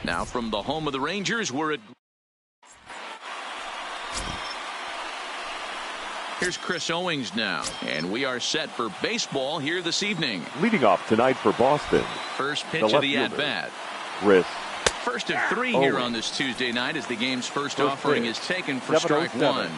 Now from the home of the Rangers, we're at... Here's Chris Owings now, and we are set for baseball here this evening. Leading off tonight for Boston, first pitch of the at-bat. Chris First of three here on this Tuesday night as the game's first offering is taken for strike one.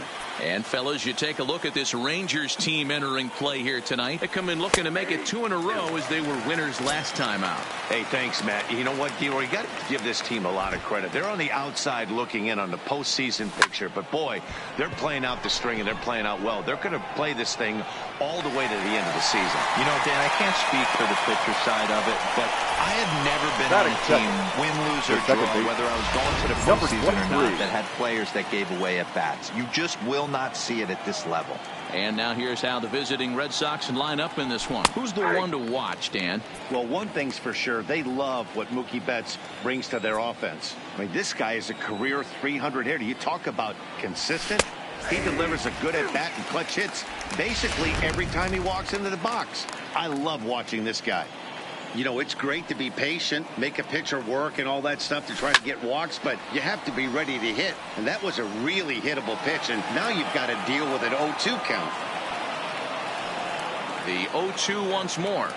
And fellas, you take a look at this Rangers team entering play here tonight. They come in looking to make it 2 in a row as they were winners last time out. Hey, thanks, Matt. You know what, Gilroy, you got to give this team a lot of credit. They're on the outside looking in on the postseason picture, but boy, they're playing out the string and they're playing out well. They're going to play this thing all the way to the end of the season. You know, Dan, I can't speak for the pitcher side of it, but I had never been on a team, win, lose, or draw, whether I was going to the postseason or not, that had players that gave away at bats. You just will not see it at this level. And now here's how the visiting Red Sox line up in this one. Who's the one to watch, Dan? Well, one thing's for sure. They love what Mookie Betts brings to their offense. I mean, this guy is a career 300 hitter. You talk about consistent. He delivers a good at-bat and clutch hits basically every time he walks into the box. I love watching this guy. You know, it's great to be patient, make a pitcher work and all that stuff to try to get walks, but you have to be ready to hit. And that was a really hittable pitch, and now you've got to deal with an 0-2 count. The 0-2 once more.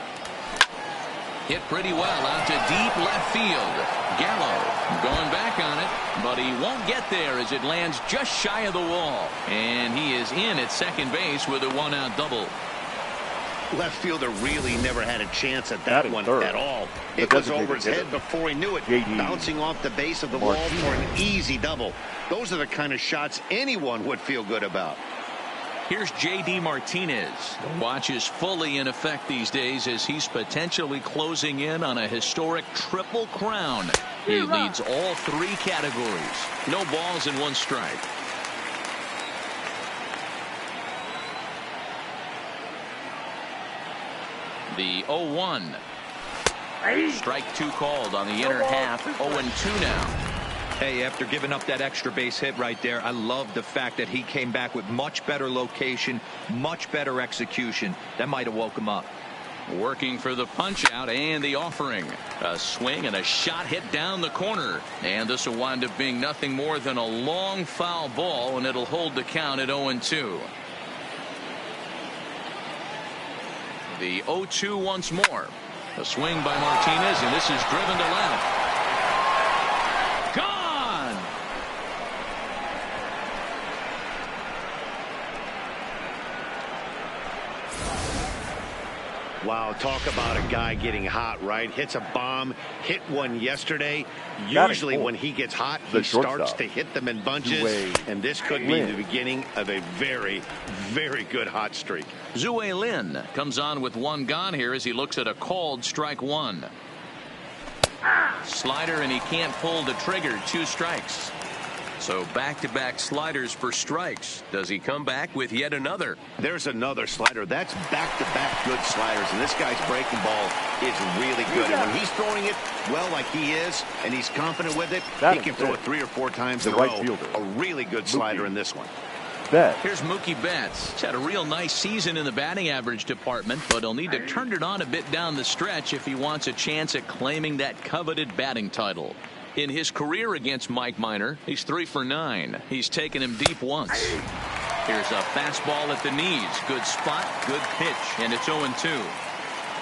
Hit pretty well out to deep left field. Gallo going back on it, but he won't get there as it lands just shy of the wall. And he is in at second base with a one-out double. Left fielder really never had a chance at that one at all. It was over his head before he knew it, bouncing off the base of the wall for an easy double. Those are the kind of shots anyone would feel good about. Here's J.D. Martinez. The watch is fully in effect these days as he's potentially closing in on a historic triple crown. He leads all three categories. No balls and one strike. The 0-1. Strike two called on the inner half. 0-2 now. Hey, after giving up that extra base hit right there, I love the fact that he came back with much better location, much better execution. That might have woke him up. Working for the punch out and the offering. A swing and a shot hit down the corner. And this will wind up being nothing more than a long foul ball, and it'll hold the count at 0-2. The 0-2 once more. A swing by Martinez, and this is driven to left. Gone! Wow, talk about a guy getting hot, right? Hits a bomb, hit one yesterday. Usually when he gets hot, he starts to hit them in bunches, and this could be the beginning of a very, very good hot streak. Zue Lin comes on with one gone here as he looks at a called strike one. Slider, and he can't pull the trigger. 2 strikes. So back-to-back sliders for strikes. Does he come back with yet another? There's another slider. That's back-to-back good sliders, and this guy's breaking ball is really good. And when he's throwing it well like he is, and he's confident with it, he can throw it 3 or 4 times in a row. A really good slider in this one. Here's Mookie Betts. He's had a real nice season in the batting average department, but he'll need to turn it on a bit down the stretch if he wants a chance at claiming that coveted batting title. In his career against Mike Minor, he's 3 for 9. He's taken him deep once. Here's a fastball at the knees. Good spot, good pitch, and it's 0-2.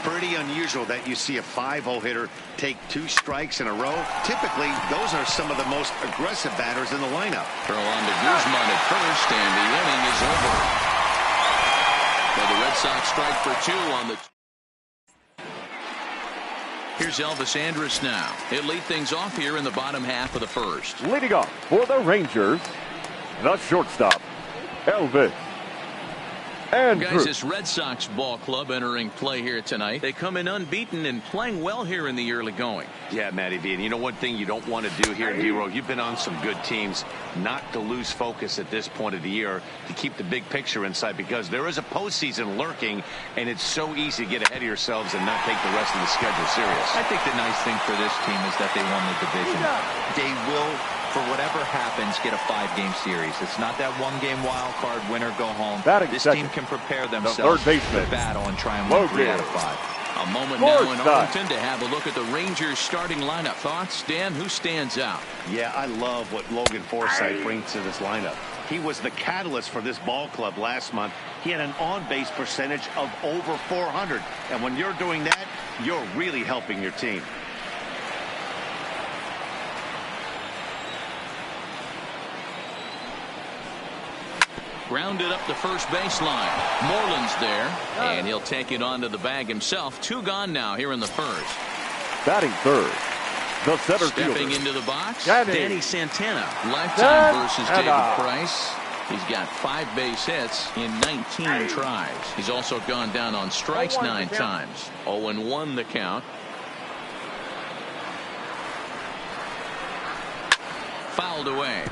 Pretty unusual that you see a 5-0 hitter take 2 strikes in a row. Typically, those are some of the most aggressive batters in the lineup. Throw on to Guzman at first, and the inning is over. Well, the Red Sox strike for 2 on the... Here's Elvis Andrus now. He'll lead things off here in the bottom half of the first. Leading off for the Rangers, the shortstop, Elvis Andrus. Guys, this Red Sox ball club entering play here tonight. They come in unbeaten and playing well here in the early going. Yeah, Matty V. And you know one thing you don't want to do here, D-Row, you've been on some good teams, not to lose focus at this point of the year, to keep the big picture in sight, because there is a postseason lurking, and it's so easy to get ahead of yourselves and not take the rest of the schedule serious. I think the nice thing for this team is that they won the division. They will, for whatever happens, get a 5-game series. It's not that 1-game wild card, winner, go home. This team can prepare themselves to battle and try and win 3 out of 5. A moment now in Arlington to have a look at the Rangers starting lineup. Thoughts, Dan? Who stands out? Yeah, I love what Logan Forsythe brings to this lineup. He was the catalyst for this ball club last month. He had an on-base percentage of over 400. And when you're doing that, you're really helping your team. Grounded up the first baseline. Moreland's there, and he'll take it onto the bag himself. 2 gone now here in the first. Batting third, the center Stepping fielder. into the box, Danny. Danny Santana. Lifetime versus David Price. He's got 5 base hits in 19 tries. He's also gone down on strikes 9 times. 0-1 the count. Fouled away.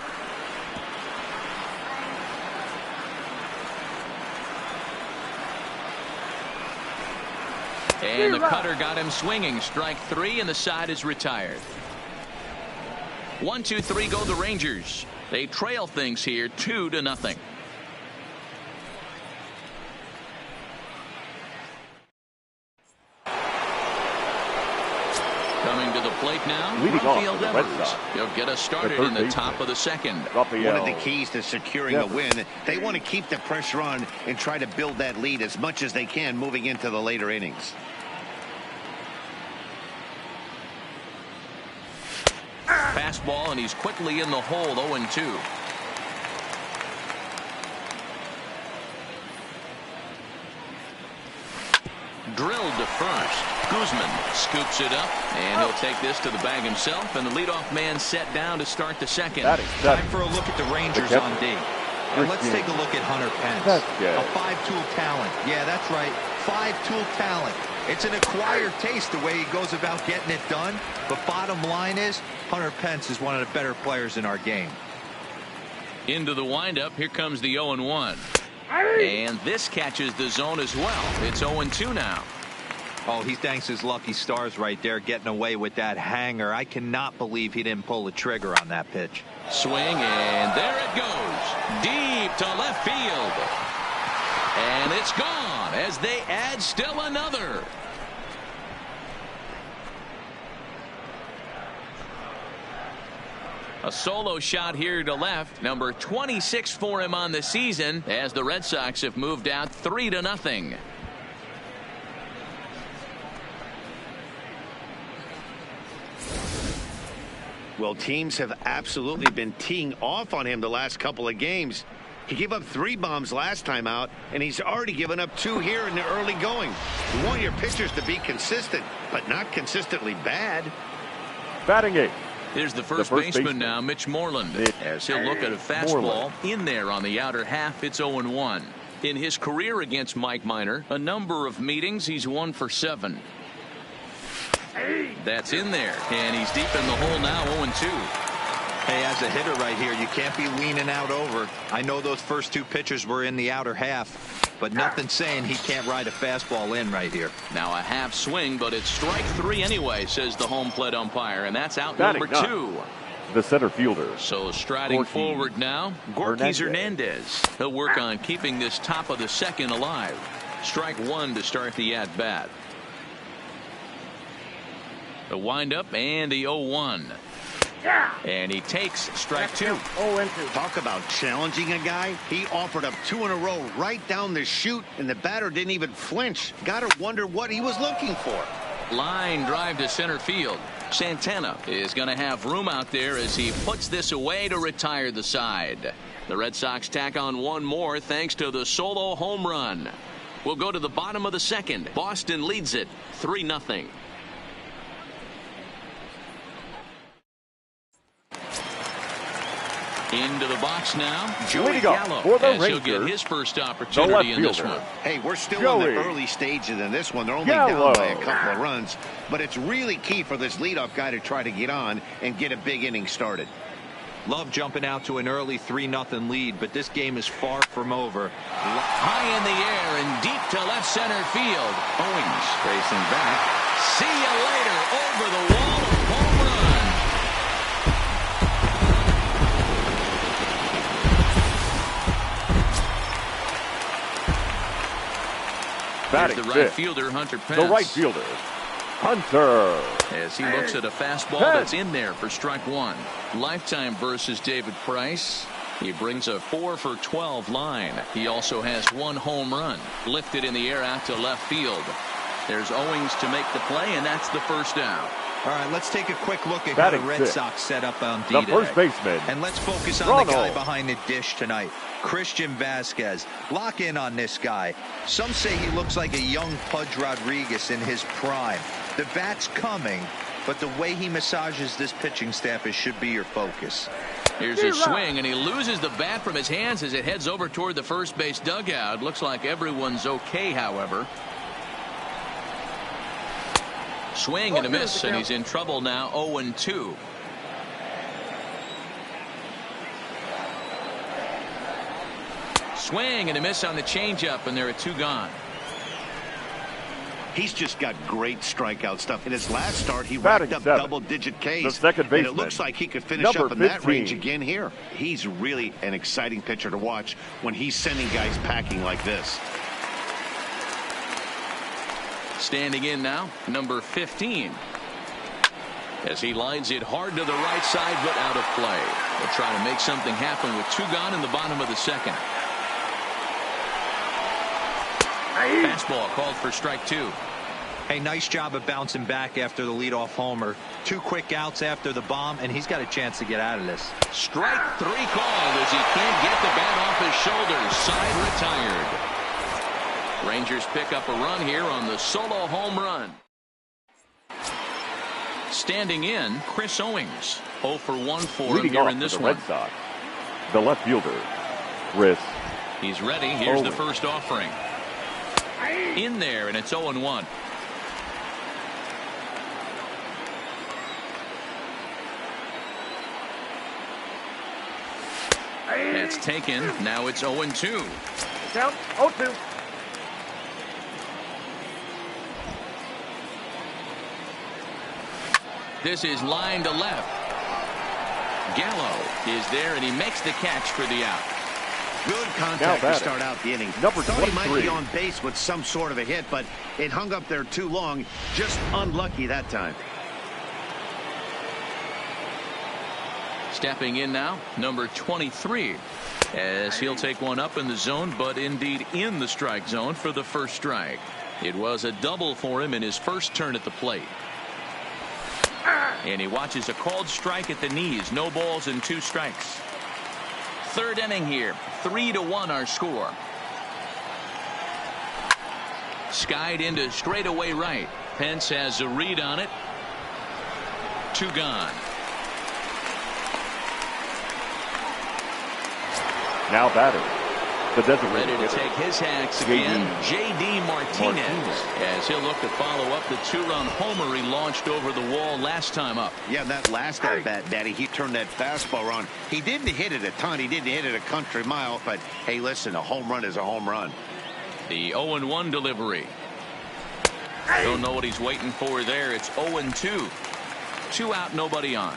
And the cutter got him swinging. Strike 3, and the side is retired. 1, 2, 3 go the Rangers. They trail things here 2-0. Coming to the plate now, Leading off Rafael for the Red Devers. Sox. He'll get us started in the top of the second. One of the keys to securing a win, they want to keep the pressure on and try to build that lead as much as they can moving into the later innings. Fastball, and he's quickly in the hole. 0-2. Drilled to first. Guzman scoops it up, and he'll take this to the bag himself, and the leadoff man set down to start the second. Time for a look at the Rangers on D. And let's take a look at Hunter Pence. A 5-tool talent. Yeah, that's right. 5-tool talent. It's an acquired taste the way he goes about getting it done. But bottom line is, Hunter Pence is one of the better players in our game. Into the windup. Here comes the 0-1. And this catches the zone as well. It's 0-2 now. Oh, he thanks his lucky stars right there getting away with that hanger. I cannot believe he didn't pull the trigger on that pitch. Swing, and there it goes. Deep to left field. And it's gone as they add still another. A solo shot here to left. Number 26 for him on the season as the Red Sox have moved out 3-0. Well, teams have absolutely been teeing off on him the last couple of games. He gave up 3 bombs last time out, and he's already given up 2 here in the early going. You want your pitchers to be consistent, but not consistently bad. Batting 8. Here's the first baseman now, Mitch Moreland, as he'll look at a fastball in there on the outer half. It's 0-1. In his career against Mike Minor, a number of meetings, he's 1 for 7. That's in there, and he's deep in the hole now. 0-2. Hey, as a hitter right here, you can't be leaning out over. I know those first 2 pitchers were in the outer half, but nothing saying he can't ride a fastball in right here. Now a half swing, but it's strike 3 anyway, says the home plate umpire, and that's out Batting number 2. The center fielder. So striding forward now, Gorky Hernandez. He'll work on keeping this top of the second alive. Strike 1 to start the at-bat. The windup and the 0-1. And he takes strike 2. Talk about challenging a guy. He offered up 2 in a row right down the chute, and the batter didn't even flinch. Gotta wonder what he was looking for. Line drive to center field. Santana is going to have room out there as he puts this away to retire the side. The Red Sox tack on 1 more thanks to the solo home run. We'll go to the bottom of the second. Boston leads it 3-0. Into the box now, Joey Gallo, as he'll get his first opportunity in this one. Hey, we're still in the early stages in this one. They're only down by a couple of runs, but it's really key for this leadoff guy to try to get on and get a big inning started. Love jumping out to an early 3-0 lead, but this game is far from over. High in the air and deep to left center field. Owings facing back. See you later over the wall. Home run. Here's the right fielder, Hunter Pence. The right fielder, Hunter. As he looks at a fastball that's in there for strike one. Lifetime versus David Price. He brings a 4 for 12 line. He also has 1 home run. Lifted in the air out to left field. There's Owings to make the play, and that's the first down. All right, let's take a quick look at how the Red Sox set up on D-Day. The first baseman. And let's focus on the guy behind the dish tonight, Christian Vasquez. Lock in on this guy. Some say he looks like a young Pudge Rodriguez in his prime. The bat's coming, but the way he massages this pitching staff should be your focus. Here's a swing, and he loses the bat from his hands as it heads over toward the first base dugout. Looks like everyone's okay, however. Swing and a miss, and he's in trouble now, 0-2. Swing and a miss on the changeup, and there are 2 gone. He's just got great strikeout stuff. In his last start, he racked up double-digit Ks. The second baseman. And it looks like he could finish up in that range again here. He's really an exciting pitcher to watch when he's sending guys packing like this. Standing in now, number 15. As he lines it hard to the right side, but out of play. They'll try to make something happen with 2 gone in the bottom of the second. Fastball called for strike 2. Hey, nice job of bouncing back after the leadoff homer. 2 quick outs after the bomb, and he's got a chance to get out of this. Strike 3 called as he can't get the bat off his shoulders. Side retired. Rangers pick up a run here on the solo home run. Standing in, Chris Owings. 0 for 1 for him here in this one. Red Sox, the left fielder, Chris. He's ready. Here's the first offering. In there, and it's 0-1. It's taken. Now it's 0-2. Down 0-2. This is line to left. Gallo is there, and he makes the catch for the out. Good contact to start out the inning. Number 23. Thought he might be on base with some sort of a hit, but it hung up there too long. Just unlucky that time. Stepping in now, number 23. As he'll take one up in the zone, but indeed in the strike zone for the first strike. It was a double for him in his first turn at the plate. And he watches a called strike at the knees. No balls and 2 strikes. Third inning here. 3-1 our score. Skied into straightaway right. Pence has a read on it. 2 gone. Now batter, the designated ready to take his hacks again, J.D. Martinez, as he'll look to follow up the 2-run homer he launched over the wall last time up. Yeah, that last at-bat, Daddy, he turned that fastball around. He didn't hit it a ton. He didn't hit it a country mile, but hey, listen, a home run is a home run. The 0-1 delivery. Don't know what he's waiting for there. It's 0-2. 2 out, nobody on.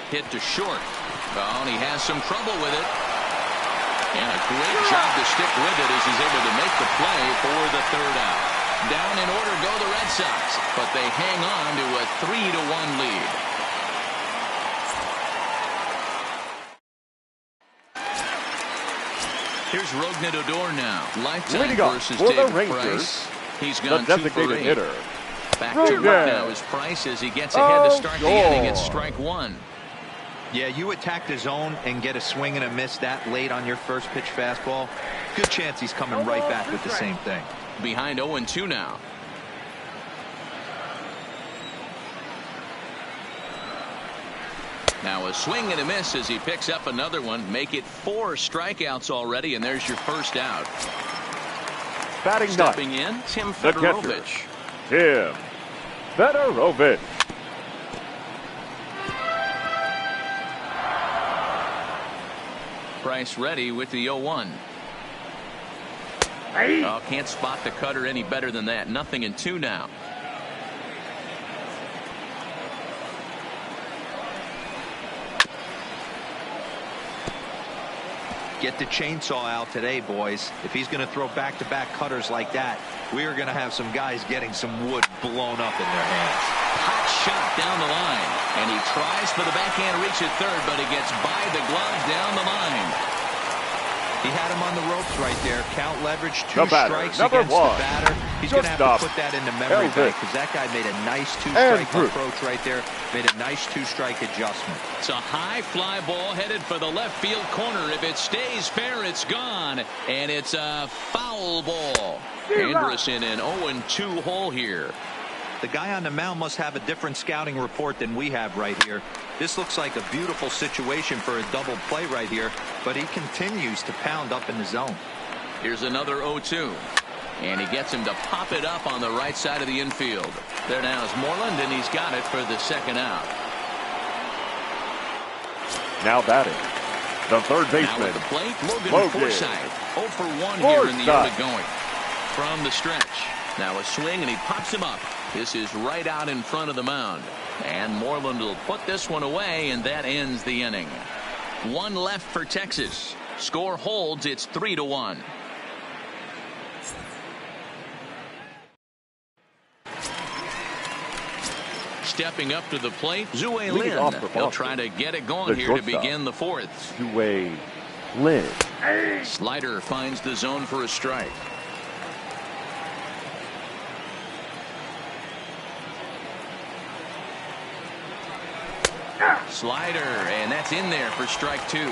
Hit to short. Oh, and he has some trouble with it. And a great job to stick with it as he's able to make the play for the 3rd out. Down in order go the Red Sox, but they hang on to a 3-1 lead. Here's Rougned Odor now. Lifetime versus David Price. He's gone 2 for 8. Hitter. Back to work now is Price as he gets ahead to start the inning at strike 1. Yeah, you attack the zone and get a swing and a miss that late on your first pitch fastball. Good chance he's coming right back with the same thing. Behind 0-2 now. Now a swing and a miss as he picks up another one. Make it 4 strikeouts already, and there's your first out. Batting Stepping in, Tim Fedorovich. Tim Fedorovich. Price ready with the 0-1. Oh, can't spot the cutter any better than that. 0-2 now. Get the chainsaw out today, boys. If he's going to throw back-to-back cutters like that, we are going to have some guys getting some wood blown up in their hands. Hot shot down the line. And he tries for the backhand reach at third, but he gets by the glove down the line. He had him on the ropes right there. Count leverage, 2 The batter, strikes number against one. the batter. He's going to have Shortstop, to put that into memory bank because that guy made a nice 2-strike approach right there. Made a nice 2-strike adjustment. It's a high fly ball headed for the left field corner. If it stays fair, it's gone. And it's a foul ball. Anderson in 0-2 hole here. The guy on the mound must have a different scouting report than we have right here. This looks like a beautiful situation for a double play right here, but he continues to pound up in the zone. Here's another 0-2. And he gets him to pop it up on the right side of the infield. There now is Moreland, and he's got it for the second out. Now batting, the third Now baseman. at the plate, Logan Forsythe. 0 for 1 here in the early going. From the stretch. Now a swing, and he pops him up. This is right out in front of the mound. And Moreland will put this one away, and that ends the inning. 1 left for Texas. Score holds. It's 3-1. Stepping up to the plate, Zue Lin. He'll try to get it going here to begin the fourth. Zue Lin. Slider finds the zone for a strike. Slider, and that's in there for strike 2.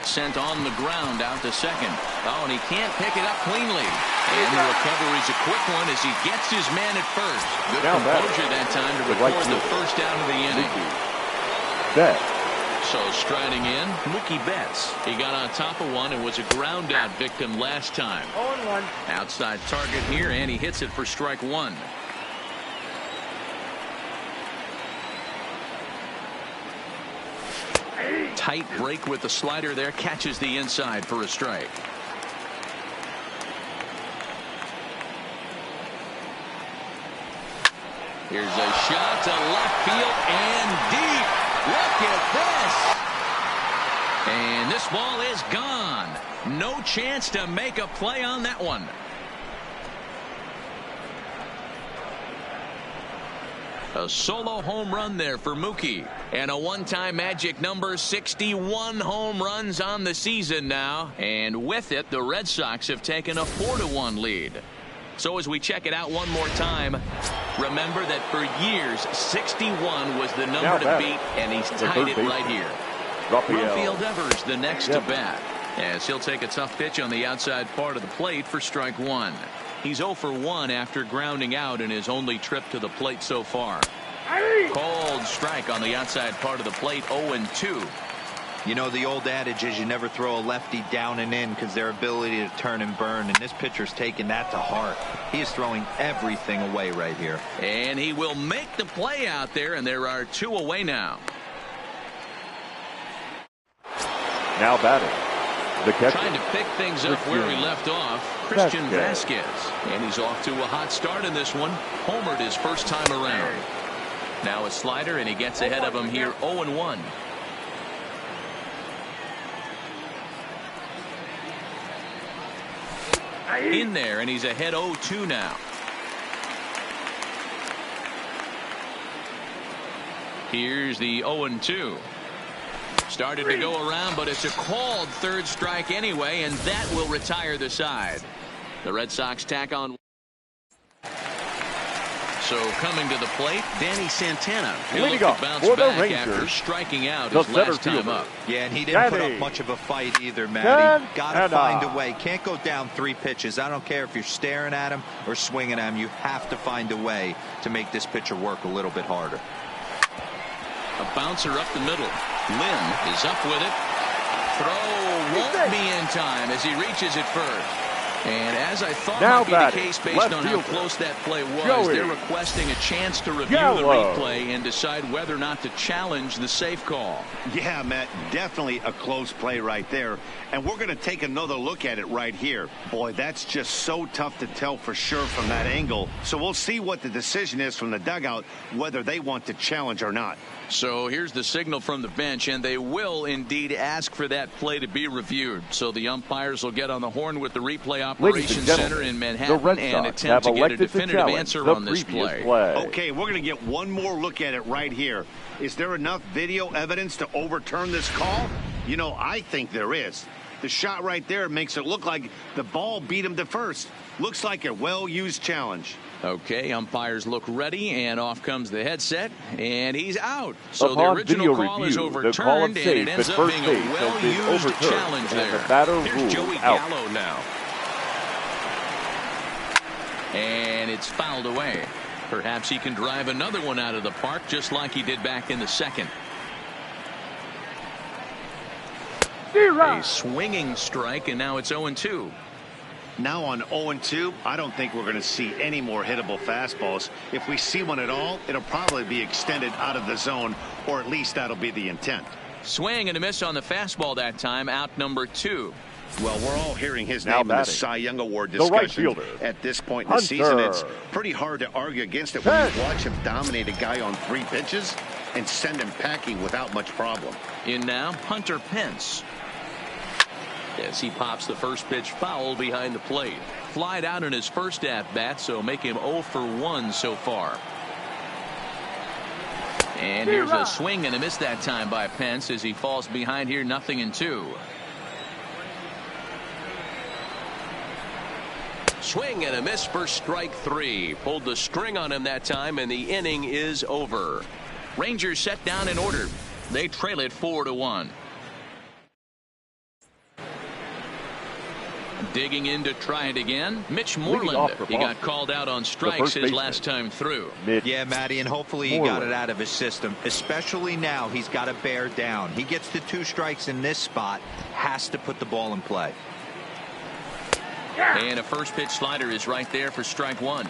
Sent on the ground out to second. Oh, and he can't pick it up cleanly. And the recovery's a quick one as he gets his man at first. Good composure that time to record the first out of the inning. So striding in, Mookie Betts. He got on top of one and was a ground out victim last time. 0-1. Outside target here, and he hits it for strike 1. Tight break with the slider there, catches the inside for a strike. Here's a shot to left field and deep. Look at this. And this ball is gone. No chance to make a play on that one. A solo home run there for Mookie. And a one-time magic number, 61 home runs on the season now. And with it, the Red Sox have taken a 4-1 lead. So as we check it out one more time, remember that for years, 61 was the number to beat, and he's tied it right here. Rafael Devers, the next to bat, as he'll take a tough pitch on the outside part of the plate for strike 1. He's 0 for 1 after grounding out in his only trip to the plate so far. Cold strike on the outside part of the plate, 0-2. You know, the old adage is you never throw a lefty down and in because their ability to turn and burn, and this pitcher's taking that to heart. He is throwing everything away right here. And he will make the play out there, and there are 2 away now. Now batting, the catcher. Trying to pick things up where he left off, Christian Vasquez. And he's off to a hot start in this one. Homered his first time around. Now a slider, and he gets ahead of him here, 0-1. In there, and he's ahead 0-2 now. Here's the 0-2. Started to go around, but it's a called third strike anyway, and that will retire the side. The Red Sox tack on. So coming to the plate, Danny Santana. He'll look to bounce back after striking out his last time up. Yeah, and he didn't put up much of a fight either, Matty. Gotta find a way. Can't go down 3 pitches. I don't care if you're staring at him or swinging at him. You have to find a way to make this pitcher work a little bit harder. A bouncer up the middle. Lynn is up with it. Throw won't be in time as he reaches it first. And as I thought Now might be the case based on how close that play was, they're requesting a chance to review the replay and decide whether or not to challenge the safe call. Yeah, Matt, definitely a close play right there. And we're going to take another look at it right here. Boy, that's just so tough to tell for sure from that angle. So we'll see what the decision is from the dugout, whether they want to challenge or not. So here's the signal from the bench, and they will indeed ask for that play to be reviewed. So the umpires will get on the horn with the replay operations center in Manhattan and attempt to get a definitive answer on this play. Okay, we're going to get one more look at it right here. Is there enough video evidence to overturn this call? You know, I think there is. The shot right there makes it look like the ball beat him to first. Looks like a well-used challenge. Okay, umpires look ready, and off comes the headset, and he's out. So Upon the original video call is review, overturned, the and it ends up being a well-used challenge there. Here's Joey Gallo now. And it's fouled away. Perhaps he can drive another one out of the park, just like he did back in the second. A swinging strike, and now it's 0-2. Now on 0-2, I don't think we're going to see any more hittable fastballs. If we see one at all, it'll probably be extended out of the zone, or at least that'll be the intent. Swing and a miss on the fastball that time, out number 2. Well, we're all hearing his name in the Cy Young Award the right discussion fielder, at this point in the season. It's pretty hard to argue against it when you watch him dominate a guy on 3 pitches and send him packing without much problem. In now, Hunter Pence. As he pops the first pitch foul behind the plate. Flied out in his first at-bat, so make him 0 for 1 so far. And here's a swing and a miss that time by Pence as he falls behind here, 0-2. Swing and a miss for strike 3. Pulled the string on him that time, and the inning is over. Rangers set down in order. They trail it 4-1. Digging in to try it again, Mitch Moreland. He got called out on strikes his last time through. Yeah, Matty, and hopefully he got it out of his system. Especially now, he's got to bear down. He gets to 2 strikes in this spot, has to put the ball in play. And a first pitch slider is right there for strike 1.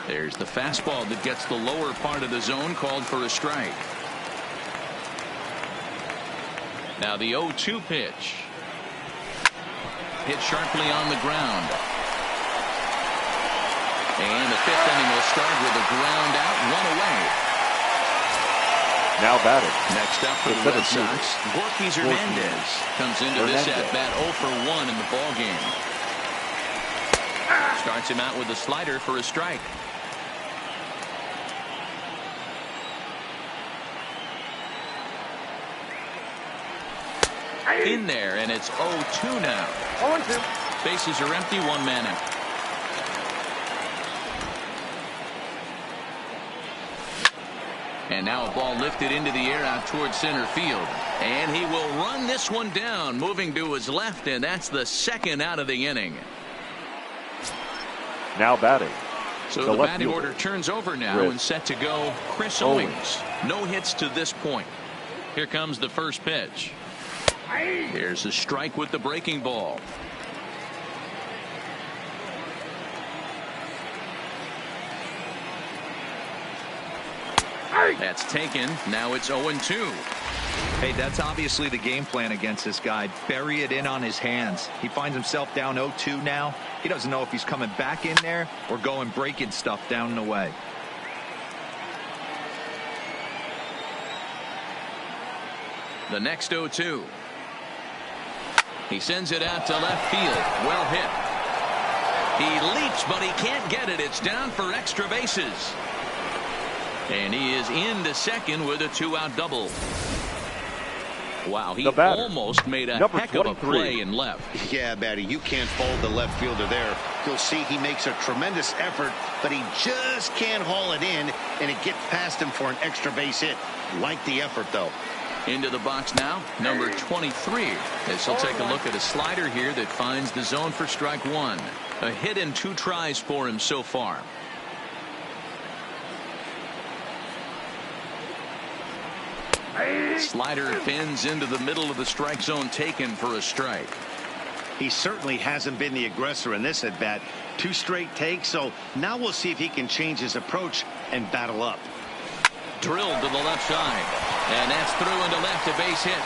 There's the fastball that gets the lower part of the zone, called for a strike. Now the 0-2 pitch. Hit sharply on the ground. And the 5th inning will start with a ground out, 1 away. Now batting. Next up for the Red Sox, Gorky Hernandez comes into this at-bat 0 for 1 in the ballgame. Starts him out with a slider for a strike. In there, and it's 0-2 now. 0-2. Bases are empty, 1 man out. And now a ball lifted into the air out towards center field. And he will run this one down, moving to his left, and that's the 2nd out of the inning. Now batting. So the batting order turns over now, and set to go Chris Owings. No hits to this point. Here comes the first pitch. Here's a strike with the breaking ball. That's taken. Now it's 0-2. Hey, that's obviously the game plan against this guy. Bury it in on his hands. He finds himself down 0-2 now. He doesn't know if he's coming back in there or going breaking stuff down and away. The next 0-2. He sends it out to left field. Well hit. He leaps, but he can't get it. It's down for extra bases. And he is into second with a 2-out double. Wow, he almost made a heck of a play in left. Yeah, Matty, you can't fold the left fielder there. You'll see he makes a tremendous effort, but he just can't haul it in, and it gets past him for an extra base hit. Like the effort, though. Into the box now, number 23. As he'll take a look at a slider here that finds the zone for strike 1. A hit in 2 tries for him so far. Slider bends into the middle of the strike zone, taken for a strike. He certainly hasn't been the aggressor in this at bat. 2 straight takes, so now we'll see if he can change his approach and battle up. Drilled to the left side, and that's through into left, a base hit.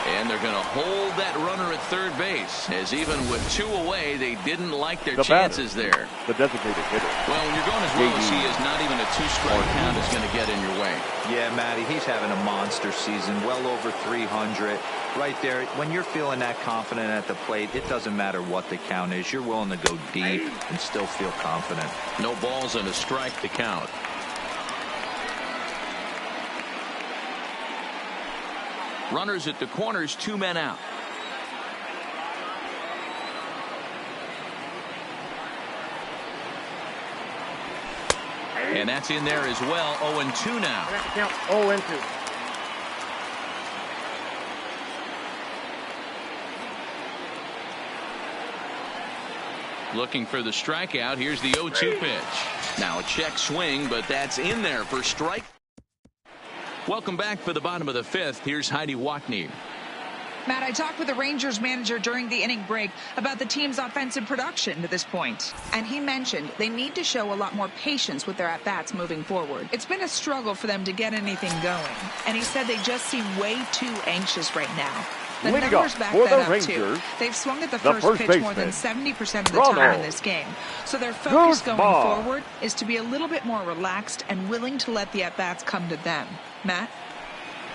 And they're going to hold that runner at third base, as even with 2 away, they didn't like their chances there. The designated hitter. Well, when you're going as well as he is, not even a 2-strike count is going to get in your way. Yeah, Matty, he's having a monster season, well over 300. Right there, when you're feeling that confident at the plate, it doesn't matter what the count is. You're willing to go deep and still feel confident. No balls and a strike to count. Runners at the corners, 2 men out. And that's in there as well. 0-2 now. Count 0-2. Looking for the strikeout. Here's the 0-2 pitch. Now a check swing, but that's in there for strike. Welcome back for the bottom of the 5th. Here's Heidi Watney. Matt, I talked with the Rangers manager during the inning break about the team's offensive production to this point. And he mentioned they need to show a lot more patience with their at-bats moving forward. It's been a struggle for them to get anything going. And he said they just seem way too anxious right now. The numbers back that up, too. They've swung at the first pitch more than 70% of the time in this game. So their focus going forward is to be a little bit more relaxed and willing to let the at-bats come to them. Matt?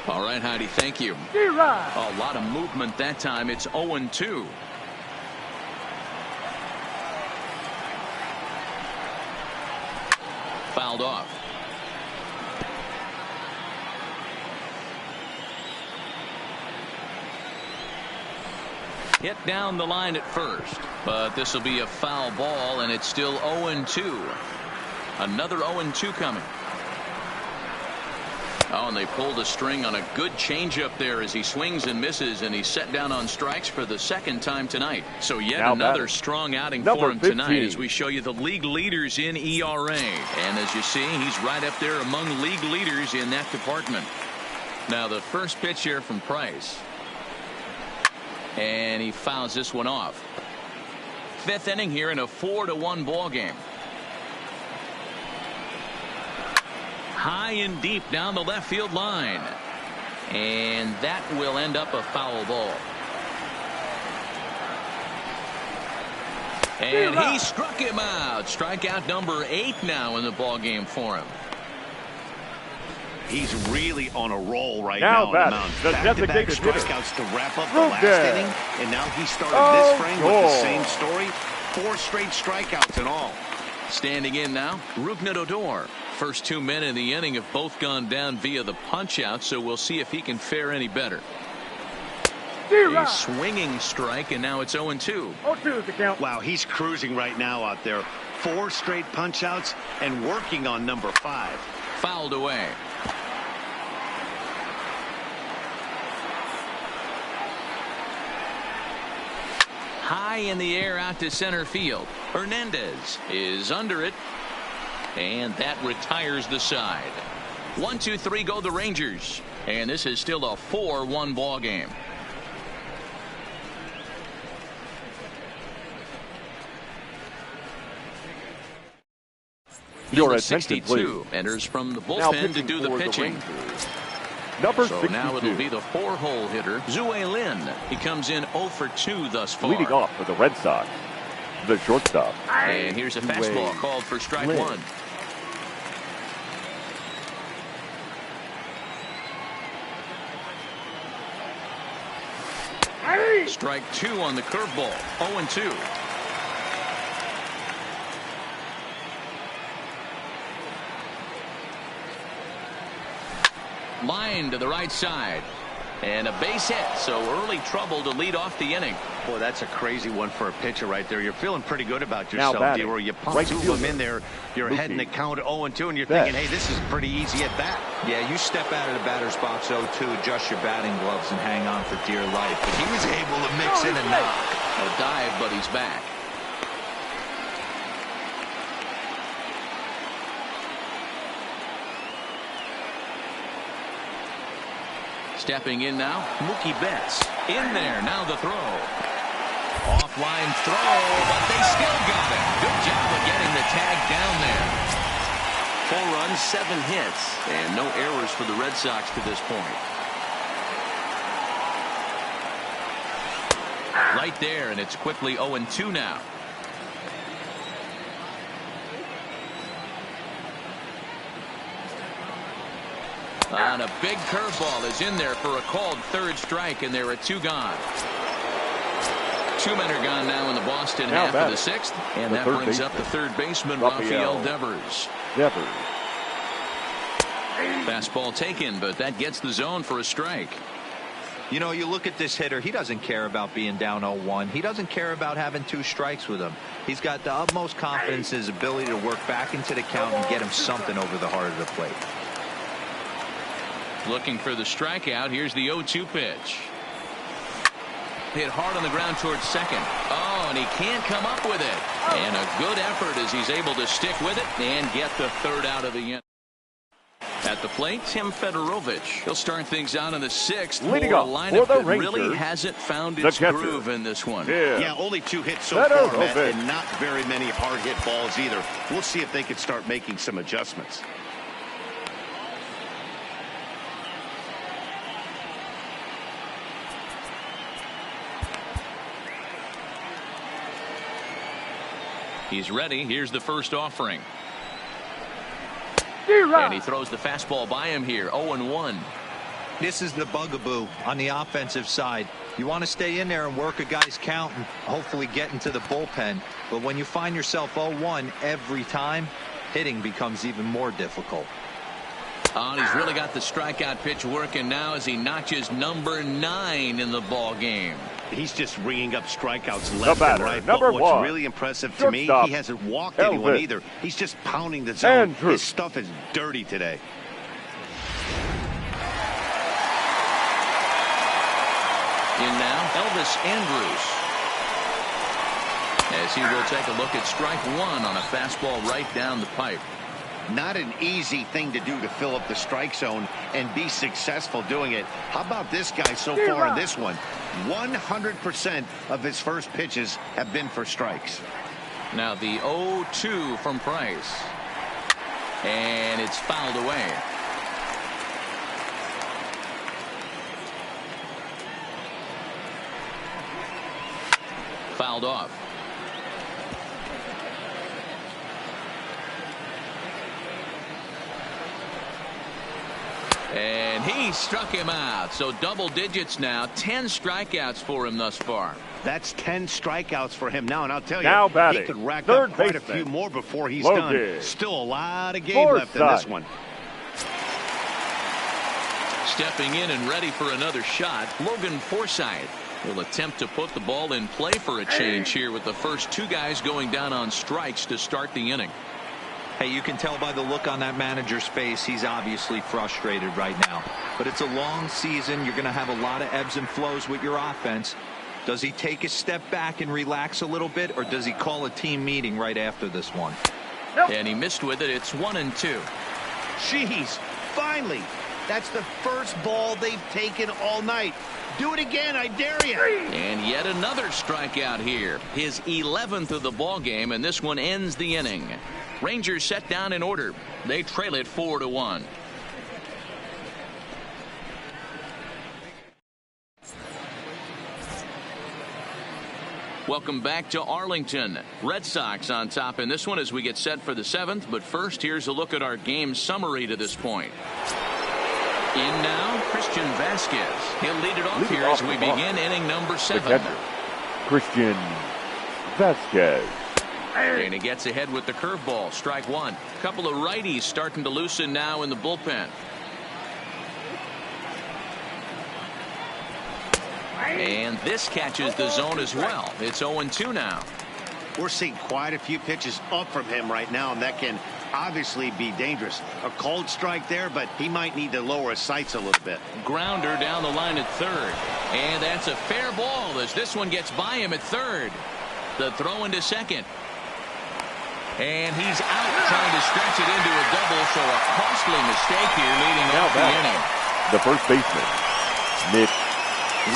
All right, Heidi, thank you. A lot of movement that time. It's 0-2. Fouled off. Hit down the line at first, but this will be a foul ball, and it's still 0-2. Another 0-2 coming. Oh, and they pulled a string on a good changeup there as he swings and misses, and he's set down on strikes for the 2nd time tonight. So yet another strong outing for him tonight as we show you the league leaders in ERA. And as you see, he's right up there among league leaders in that department. Now the first pitch here from Price. And he fouls this one off. 5th inning here in a 4-1 ball game. High and deep down the left field line. And that will end up a foul ball. And he struck him out. Strikeout number 8 now in the ball game for him. He's really on a roll right now on the mound. Back-to-back strikeouts to wrap up the last inning, and now he started this frame with the same story. 4 straight strikeouts in all. Standing in now, Rougned Odor. First 2 men in the inning have both gone down via the punch-out, so we'll see if he can fare any better. A swinging strike, and now it's 0-2. 0-2 is the count. Wow, he's cruising right now out there. 4 straight punch-outs and working on number 5. Fouled away. High in the air out to center field. Hernandez is under it. And that retires the side. 1-2-3 go the Rangers. And this is still a 4-1 ball game. Your Number attention, 62 please. enters from the bullpen to do the pitching. Number so 62. now it'll be the 4-hole hitter, Zue Lin. He comes in 0 for 2 thus far. Leading off for the Red Sox, the shortstop. And here's a fastball called for strike 1. Strike 2 on the curveball. 0-2. Line to the right side. And a base hit, so early trouble to lead off the inning. Boy, that's a crazy one for a pitcher right there. You're feeling pretty good about yourself, D-Roy. You pump 2 of them in there. You're heading the count 0-2, and you're thinking, hey, this is pretty easy at bat. Yeah, you step out of the batter's box 0-2, adjust your batting gloves, and hang on for dear life. But he was able to mix in a knock. A dive, but he's back. Stepping in now, Mookie Betts. In there, now the throw. Offline throw, but they still got it. Good job of getting the tag down there. 4 runs, 7 hits, and no errors for the Red Sox to this point. Right there, and it's quickly 0-2 now. On a big curveball is in there for a called 3rd strike, and there are 2 gone. 2 men are gone now in the Boston half of the 6th, and that brings up the 3rd baseman, Rafael Devers. Fastball taken, but that gets the zone for a strike. You know, you look at this hitter, he doesn't care about being down 0-1. He doesn't care about having 2 strikes with him. He's got the utmost confidence in his ability to work back into the count and get him something over the heart of the plate. Looking for the strikeout. Here's the 0-2 pitch. Hit hard on the ground towards second. Oh, and he can't come up with it. And a good effort as he's able to stick with it and get the 3rd out of the inning. At the plate, Tim Federovich. He'll start things out in the 6th. Leading for a up lineup for the that Rangers, really hasn't found its groove in this one. Yeah, only 2 hits so far, Matt, and not very many hard hit balls either. We'll see if they can start making some adjustments. He's ready. Here's the first offering. And he throws the fastball by him here. 0-1. This is the bugaboo on the offensive side. You want to stay in there and work a guy's count and hopefully get into the bullpen. But when you find yourself 0-1 every time, hitting becomes even more difficult. Oh, and he's really got the strikeout pitch working now as he notches number 9 in the ball game. He's just ringing up strikeouts left and right. But what's really impressive to me, he hasn't walked anyone either. He's just pounding the zone. His stuff is dirty today. In now, Elvis Andrus. As he will take a look at strike 1 on a fastball right down the pipe. Not an easy thing to do to fill up the strike zone and be successful doing it. How about this guy so far in this one? 100% of his first pitches have been for strikes. Now the 0-2 from Price. And it's fouled away. Fouled off. And he struck him out. So double digits now. 10 strikeouts for him thus far. That's 10 strikeouts for him now. And I'll tell you, he could rack up quite a few more before he's done. Still a lot of game left in this one. Stepping in and ready for another shot, Logan Forsythe will attempt to put the ball in play for a change here with the first 2 guys going down on strikes to start the inning. Hey, you can tell by the look on that manager's face, he's obviously frustrated right now. But it's a long season. You're going to have a lot of ebbs and flows with your offense. Does he take a step back and relax a little bit, or does he call a team meeting right after this one? And he missed with it. It's 1-2. Jeez, finally. That's the first ball they've taken all night. Do it again, I dare you. And yet another strikeout here. His 11th of the ball game, and this one ends the inning. Rangers set down in order. They trail it 4-1. Welcome back to Arlington. Red Sox on top in this one as we get set for the 7th. But first, here's a look at our game summary to this point. In now, Christian Vasquez. He'll lead it off here as we begin inning number 7. Christian Vasquez. And he gets ahead with the curveball. Strike 1. Couple of righties starting to loosen now in the bullpen. And this catches the zone as well. It's 0-2 now. We're seeing quite a few pitches up from him right now, and that can obviously be dangerous. A cold strike there, but he might need to lower his sights a little bit. Grounder down the line at 3rd. And that's a fair ball as this one gets by him at 3rd. The throw into 2nd. And he's out trying to stretch it into a double, so a costly mistake here leading off the inning. The first baseman, Mitch.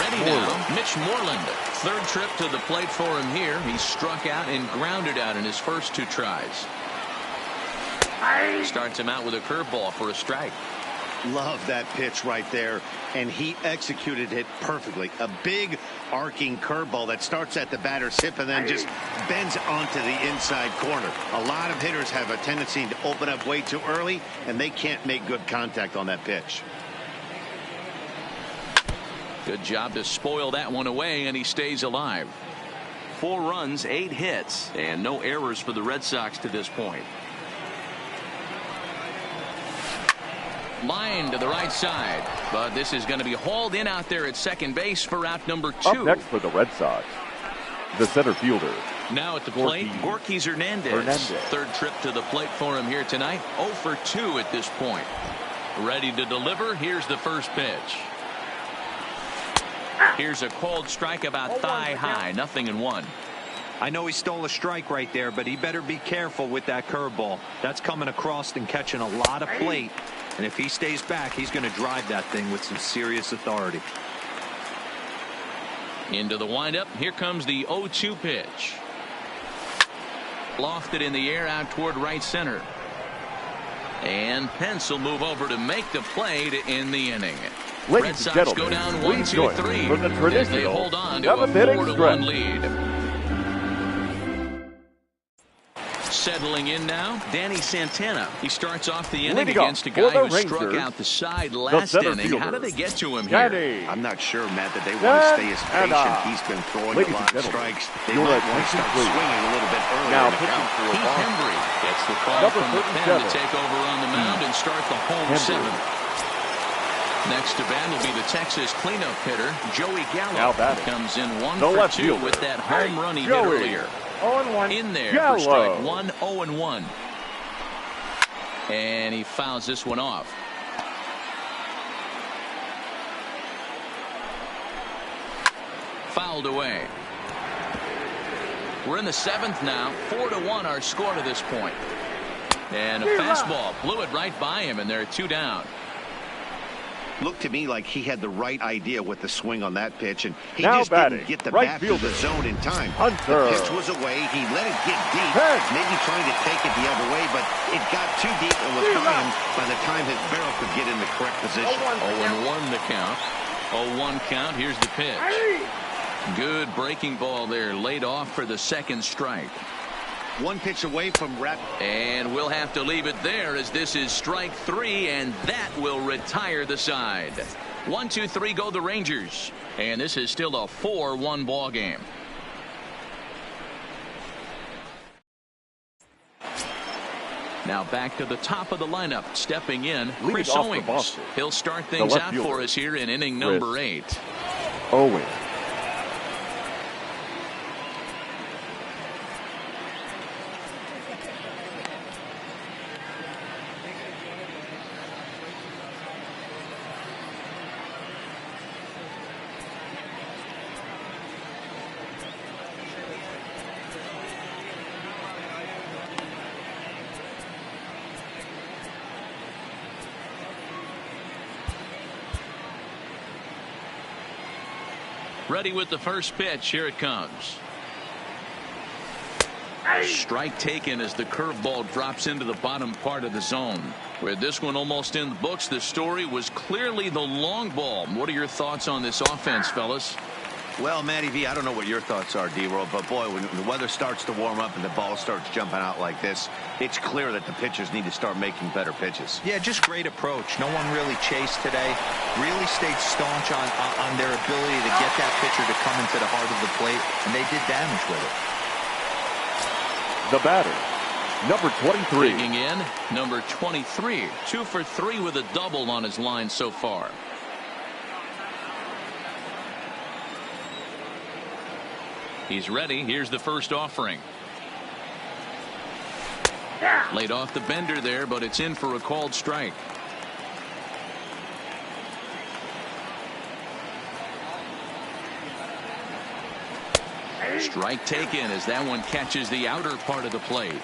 Ready now, Mitch Moreland. Third trip to the plate for him here. He struck out and grounded out in his first 2 tries. Starts him out with a curveball for a strike. Love that pitch right there, and he executed it perfectly. A big arcing curveball that starts at the batter's hip and then just bends onto the inside corner. A lot of hitters have a tendency to open up way too early, and they can't make good contact on that pitch. Good job to spoil that one away, and he stays alive. 4 runs, 8 hits, and no errors for the Red Sox to this point. Line to the right side, but this is going to be hauled in out there at second base for out number 2. Up next for the Red Sox, the center fielder. Now at the plate, Gorkys Hernandez. Third trip to the plate for him here tonight. 0 for 2 at this point. Ready to deliver. Here's the first pitch. Here's a called strike about thigh high. 0-1. I know he stole a strike right there, but he better be careful with that curveball. That's coming across and catching a lot of plate. And if he stays back, he's going to drive that thing with some serious authority. Into the windup. Here comes the 0-2 pitch. Lofted in the air out toward right center. And Pence will move over to make the play to end the inning. Red Sox go down 1-2-3 from the traditional as they hold on to a 4-1 lead. Settling in now, Danny Santana. He starts off the inning against a guy who struck out the side last inning. How did they get to him here? I'm not sure, Matt, that they want to stay as patient. He's been throwing a lot of strikes. They might want to start swinging a little bit early. Now, Keith Hendry gets the call from the pen to take over on the mound and start the home 7th. Next to bat will be the Texas cleanup hitter, Joey Gallo. Comes in 1 for 2 with that home run he hit earlier. In there for strike 1, 0-1. And he fouls this one off. Fouled away. We're in the 7th now. 4-1 our score to this point. And a fastball blew it right by him, and they're 2 down. Looked to me like he had the right idea with the swing on that pitch, and he now just didn't get the bat to the zone in time. Hunter. The pitch was away. He let it get deep, maybe trying to take it the other way, but it got too deep and was gone by the time his barrel could get in the correct position. 0-1 the count. 0-1 count. Here's the pitch. Good breaking ball there, laid off for the second strike. 1 pitch away from wrap. And we'll have to leave it there as this is strike 3, and that will retire the side. 1-2-3 go the Rangers, and this is still a 4-1 ball game. Now back to the top of the lineup, stepping in, Chris Owings. He'll start things out for us here in inning number 8. Owings. Ready with the first pitch. Here it comes. Strike taken as the curveball drops into the bottom part of the zone. With this one almost in the books, the story was clearly the long ball. What are your thoughts on this offense, fellas? Well, Matty V, I don't know what your thoughts are, D-Roll, but boy, when the weather starts to warm up and the ball starts jumping out like this, it's clear that the pitchers need to start making better pitches. Yeah, just great approach. No one really chased today. Really stayed staunch on their ability to get that pitcher to come into the heart of the plate, and they did damage with it. The batter, number 23. Digging in, number 23. 2 for 3 with a double on his line so far. He's ready. Here's the first offering. Laid off the bender there, but it's in for a called strike. Strike taken as that one catches the outer part of the plate.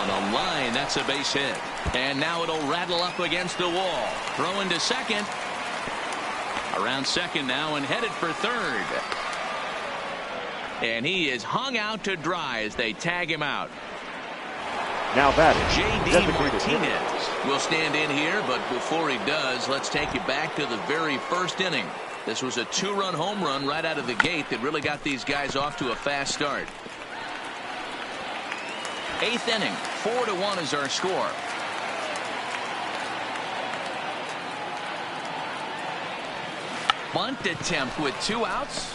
On a line, that's a base hit. And now it'll rattle up against the wall. Throwing to second. Around second now and headed for third. And he is hung out to dry as they tag him out. Now batting, J.D. Martinez will stand in here, but before he does, let's take you back to the very first inning. This was a two-run home run right out of the gate that really got these guys off to a fast start. Eighth inning, 4-1 is our score. Bunt attempt with 2 outs.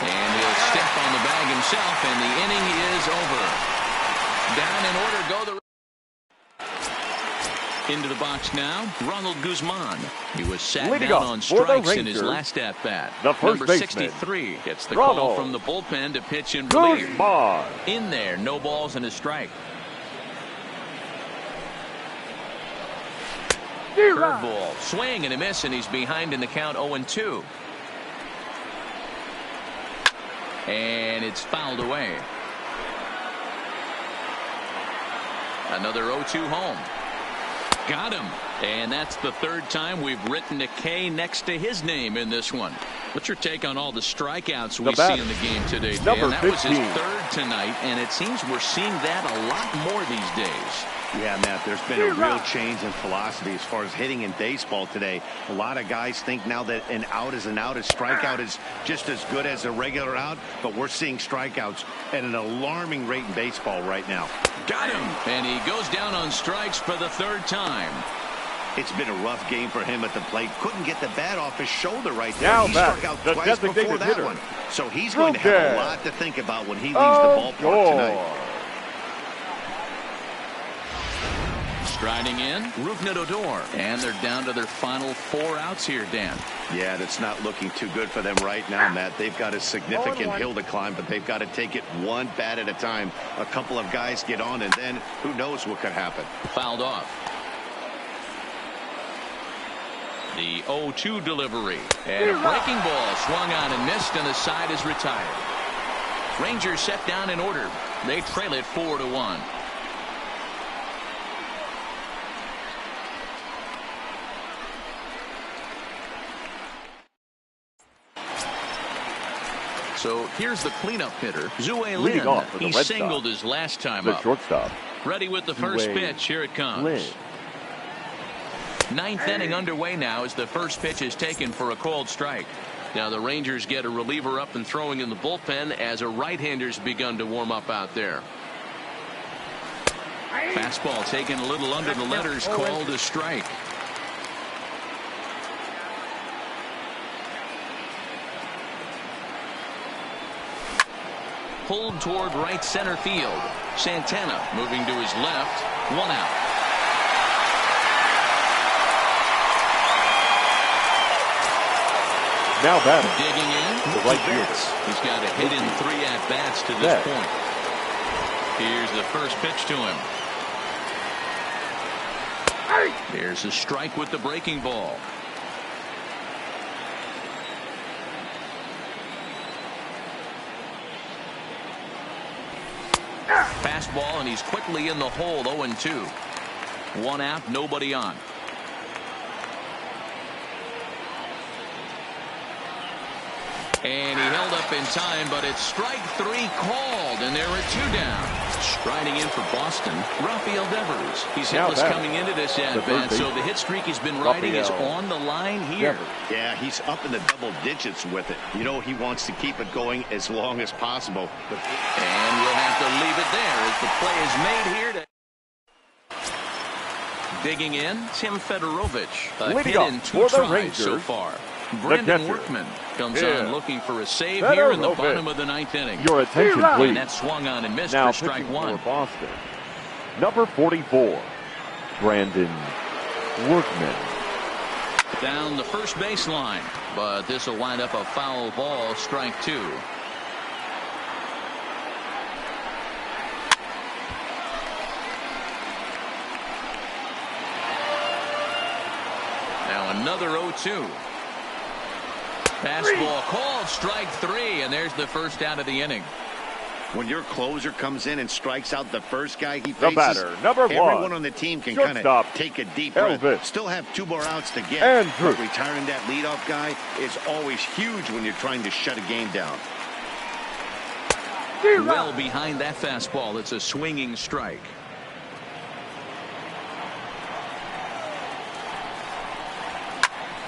And he'll step on the bag himself, and the inning is over. Down in order go the into the box now. Ronald Guzman. He was sat Leading down up on for the strikes in his Rangers, last at bat. the first Number baseman, 63 gets the Ronald call from the bullpen to pitch in relief. Guzman. In there, no balls and a strike. Curveball, swing and a miss, and he's behind in the count 0-2. And it's fouled away. Another 0-2 home. Got him. And that's the third time we've written a K next to his name in this one. What's your take on all the strikeouts we see in the game today, Dan? That was his third tonight, and it seems we're seeing that a lot more these days. Yeah, Matt, there's been a real change in philosophy as far as hitting in baseball today. A lot of guys think now that an out is an out, a strikeout is just as good as a regular out, but we're seeing strikeouts at an alarming rate in baseball right now. Got him, and he goes down on strikes for the third time. It's been a rough game for him at the plate. Couldn't get the bat off his shoulder right there. Now he back, struck out the twice before designated that hitter. one. So he's going to have a lot to think about when he leaves the ballpark tonight. Striding in, Rougned Odor. And they're down to their final 4 outs here, Dan. Yeah, that's not looking too good for them right now, Matt. They've got a significant hill to climb, but they've got to take it one bat at a time. A couple of guys get on, and then who knows what could happen. Fouled off. The 0-2 delivery. And a breaking ball swung on and missed, and the side is retired. Rangers set down in order. They trail it 4-1. So here's the cleanup hitter, Zue Lin. He singled his last time up. Shortstop. Ready with the first pitch. Here it comes. Ninth inning underway now as the first pitch is taken for a called strike. Now the Rangers get a reliever up and throwing in the bullpen as a right-hander's begun to warm up out there. Fastball taken a little under the letters, called a strike. Pulled toward right center field. Santana moving to his left. 1 out. Now batting. Digging in. The right fielder. He's got a hit in 3 at-bats to this point. Here's the first pitch to him. There's a strike with the breaking ball. Fastball, and he's quickly in the hole. 0-2. 1 out, nobody on. And he held up in time, but it's strike 3 called, and there are 2 down. Striding in for Boston, Rafael Devers. He's hitless coming into this at-bat, so the hit streak he's been riding is on the line here. Yeah, he's up in the double digits with it. You know, he wants to keep it going as long as possible. And we'll have to leave it there as the play is made here. Digging in, Tim Fedorovich. A hit in 2 tries so far. Brendan Workman comes on looking for a save here in the bottom of the 9th inning. Your attention, please. And that swung on and missed now for strike 1. For Boston, number 44, Brandon Workman. Down the first baseline, but this will wind up a foul ball, strike 2. Now another 0-2. Fastball called, strike 3, and there's the first out of the inning. When your closer comes in and strikes out the first guy he faces, the batter, number everyone one, on the team can kind shortstop, of take a deep breath. Elvis. Still have 2 more outs to get. Andrew. But retiring that leadoff guy is always huge when you're trying to shut a game down. Well behind that fastball. It's a swinging strike.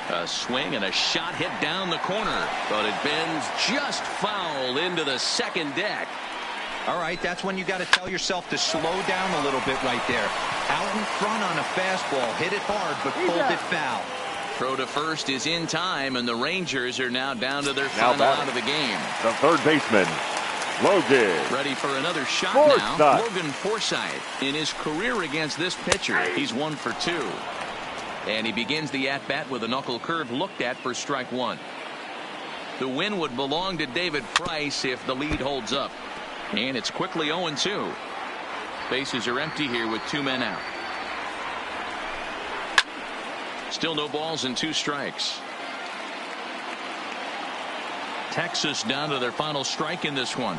A swing and a shot hit down the corner, but it bends just foul into the second deck. All right, that's when you got to tell yourself to slow down a little bit right there. Out in front on a fastball, hit it hard, but pulled it foul. Throw to first is in time, and the Rangers are now down to their final out of the game. The third baseman, Logan. Ready for another shot Forsythe. now. Logan Forsythe. In his career against this pitcher, he's 1 for 2. And he begins the at-bat with a knuckle curve looked at for strike 1. The win would belong to David Price if the lead holds up. And it's quickly 0-2. Bases are empty here with 2 men out. Still no balls and 2 strikes. Texas down to their final strike in this one.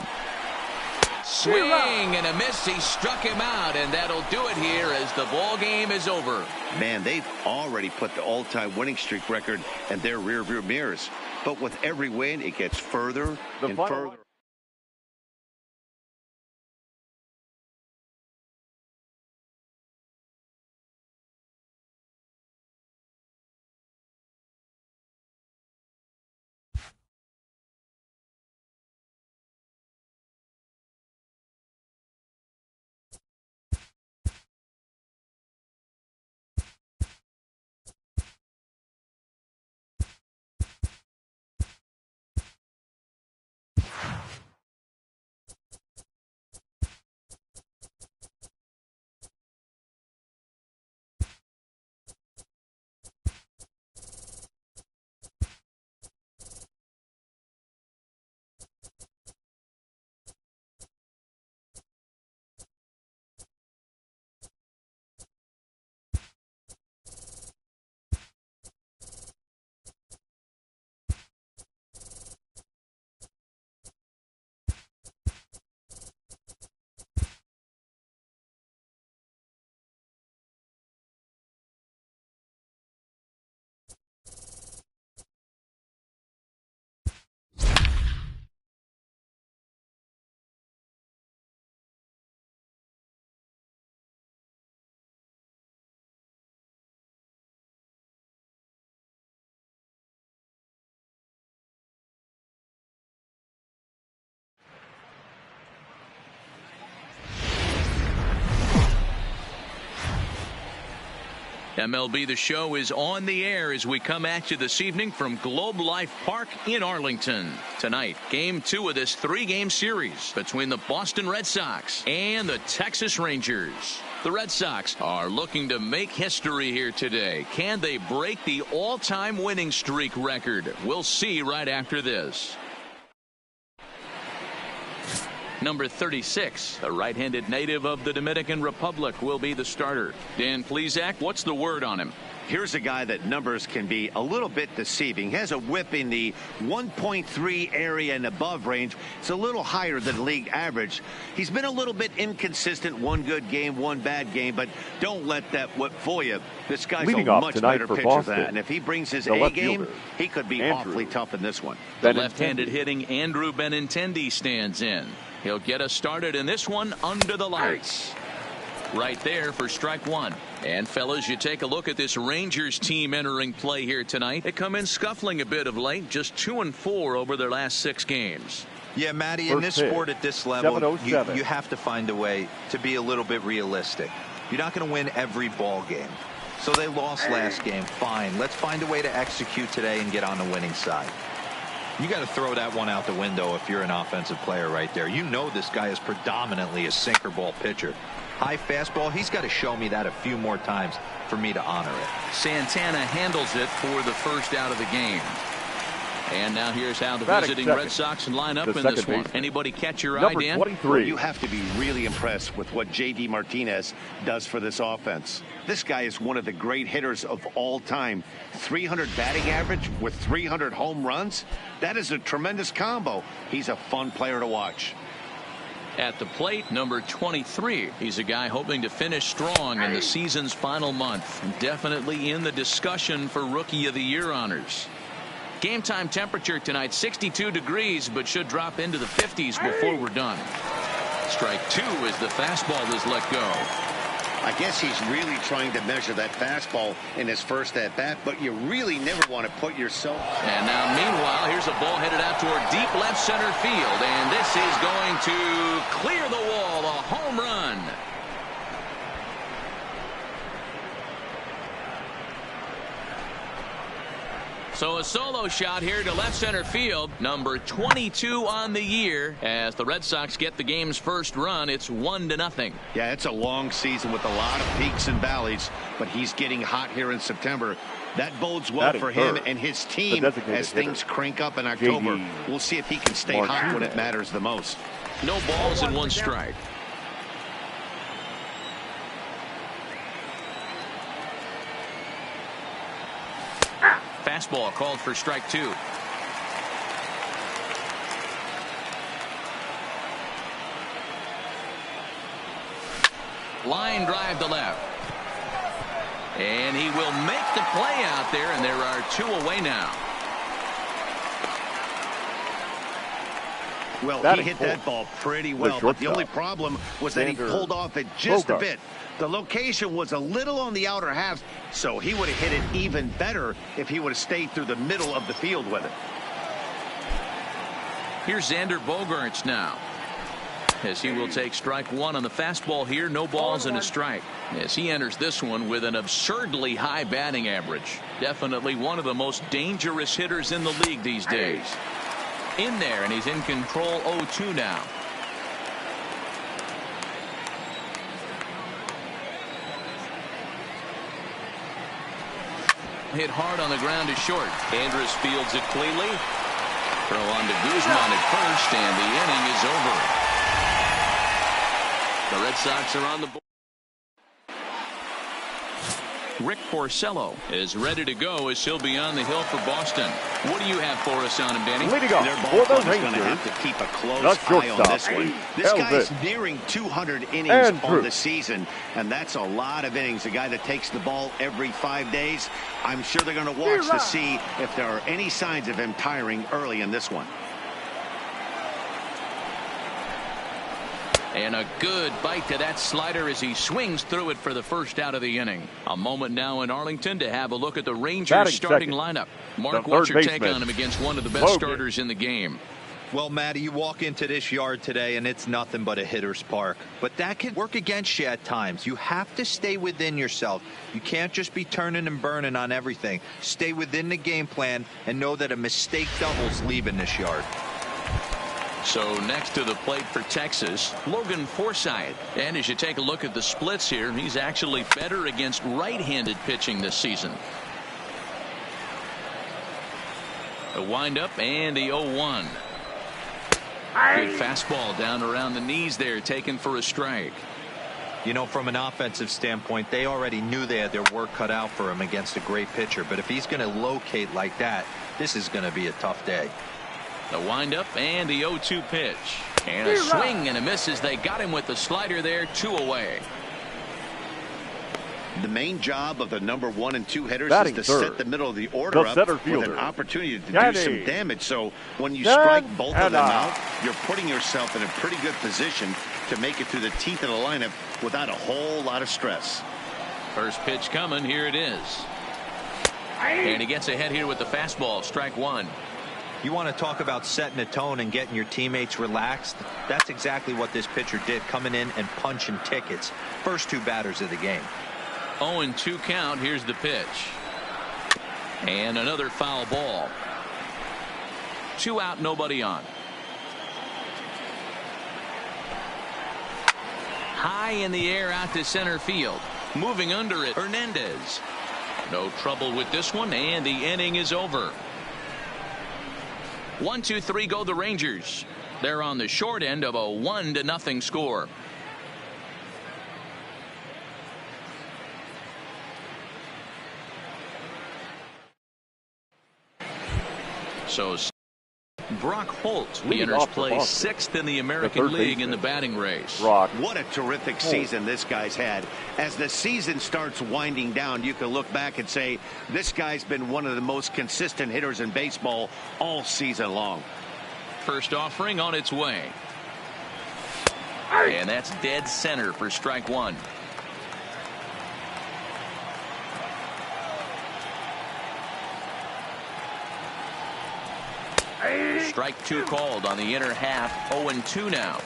Swing and a miss. He struck him out, and that'll do it here as the ball game is over. Man, they've already put the all-time winning streak record in their rearview mirrors. But with every win, it gets further and further. MLB The Show is on the air as we come at you this evening from Globe Life Park in Arlington. Tonight, Game 2 of this 3-game series between the Boston Red Sox and the Texas Rangers. The Red Sox are looking to make history here today. Can they break the all-time winning streak record? We'll see right after this. Number 36, a right-handed native of the Dominican Republic, will be the starter. Dan Plesac, what's the word on him? Here's a guy that numbers can be a little bit deceiving. He has a whip in the 1.3 area and above range. It's a little higher than league average. He's been a little bit inconsistent. 1 good game, 1 bad game, but don't let that whip fool you. This guy's Leading a off much tonight better for pitcher Boston, than that. And if he brings his the A left game, fielder, he could be awfully tough in this one. The left-handed hitting Andrew Benintendi stands in. He'll get us started in this one under the lights. Right there for strike 1. And fellas, you take a look at this Rangers team entering play here tonight. They come in scuffling a bit of late, just 2-4 over their last 6 games. Yeah, Matty, in this sport at this level, you have to find a way to be a little bit realistic. You're not going to win every ball game. So they lost last game. Fine. Let's find a way to execute today and get on the winning side. You got to throw that one out the window if you're an offensive player right there. You know this guy is predominantly a sinker ball pitcher. High fastball, he's got to show me that a few more times for me to honor it. Santana handles it for the first out of the game. And now here's how the Batting visiting second. Red Sox line up The in this second one. baseman. Anybody catch your eye, Number Dan? 23. You have to be really impressed with what J.D. Martinez does for this offense. This guy is one of the great hitters of all time. 300 batting average with 300 home runs. That is a tremendous combo. He's a fun player to watch. At the plate, number 23. He's a guy hoping to finish strong in the season's final month. Definitely in the discussion for Rookie of the Year honors. Game time temperature tonight 62 degrees, but should drop into the 50s before we're done. Strike 2 as the fastball is let go. I guess he's really trying to measure that fastball in his first at bat, but you really never want to put yourself. And now, meanwhile, here's a ball headed out toward deep left center field, and this is going to clear the wall, a home run. So a solo shot here to left center field, number 22 on the year. As the Red Sox get the game's first run, it's 1-0. Yeah, it's a long season with a lot of peaks and valleys, but he's getting hot here in September. That bodes well for him and his team as things crank up in October. We'll see if he can stay hot when it matters the most. No balls and 1 strike. Fastball called for strike 2. Line drive to left. And he will make the play out there, and there are 2 away now. Well, he hit that ball pretty well, but the only problem was that he pulled off it just a bit. The location was a little on the outer half, so he would have hit it even better if he would have stayed through the middle of the field with it. Here's Xander Bogaerts now, as he will take strike 1 on the fastball here. No balls and a strike, as he enters this one with an absurdly high batting average. Definitely one of the most dangerous hitters in the league these days. In there, and he's in control 0-2 now. Hit hard on the ground to short. Andrus fields it cleanly. Throw on to Guzman at first, and the inning is over. The Red Sox are on the board. Rick Porcello is ready to go as he'll be on the hill for Boston. What do you have for us on him, Danny? Leading off Their for the ballclub's going to have to keep a close eye on this one. This guy's nearing 200 innings on the season, and that's a lot of innings. A guy that takes the ball every 5 days. I'm sure they're going to watch to see if there are any signs of him tiring early in this one. And a good bite to that slider as he swings through it for the first out of the inning. A moment now in Arlington to have a look at the Rangers starting lineup. Mark, what's your take on him against one of the best starters in the game? Well, Matty, you walk into this yard today and it's nothing but a hitter's park. But that can work against you at times. You have to stay within yourself. You can't just be turning and burning on everything. Stay within the game plan and know that a mistake doubles leaving this yard. So next to the plate for Texas, Logan Forsythe. And as you take a look at the splits here, he's actually better against right-handed pitching this season. The windup and the 0-1. Good fastball down around the knees there, taken for a strike. You know, from an offensive standpoint, they already knew they had their work cut out for him against a great pitcher. But if he's going to locate like that, this is going to be a tough day. The windup and the 0-2 pitch. And a swing and a miss as they got him with the slider there, 2 away. The main job of the number 1 and 2 hitters is to set the middle of the order up with an opportunity to do some damage. So when you strike both of them out, you're putting yourself in a pretty good position to make it through the teeth of the lineup without a whole lot of stress. First pitch coming. Here it is. And he gets ahead here with the fastball. Strike 1. You want to talk about setting a tone and getting your teammates relaxed? That's exactly what this pitcher did, coming in and punching tickets. First 2 batters of the game. 0-2 count. Here's the pitch. And another foul ball. 2 out, nobody on. High in the air out to center field. Moving under it, Hernandez. No trouble with this one, and the inning is over. 1-2-3 go the Rangers. They're on the short end of a 1-0 score. So Brock Holt. He enters play 6th in the American League in the batting race. What a terrific season this guy's had. As the season starts winding down, you can look back and say this guy's been one of the most consistent hitters in baseball all season long. First offering on its way. And that's dead center for strike one. Strike two called on the inner half. 0-2 now.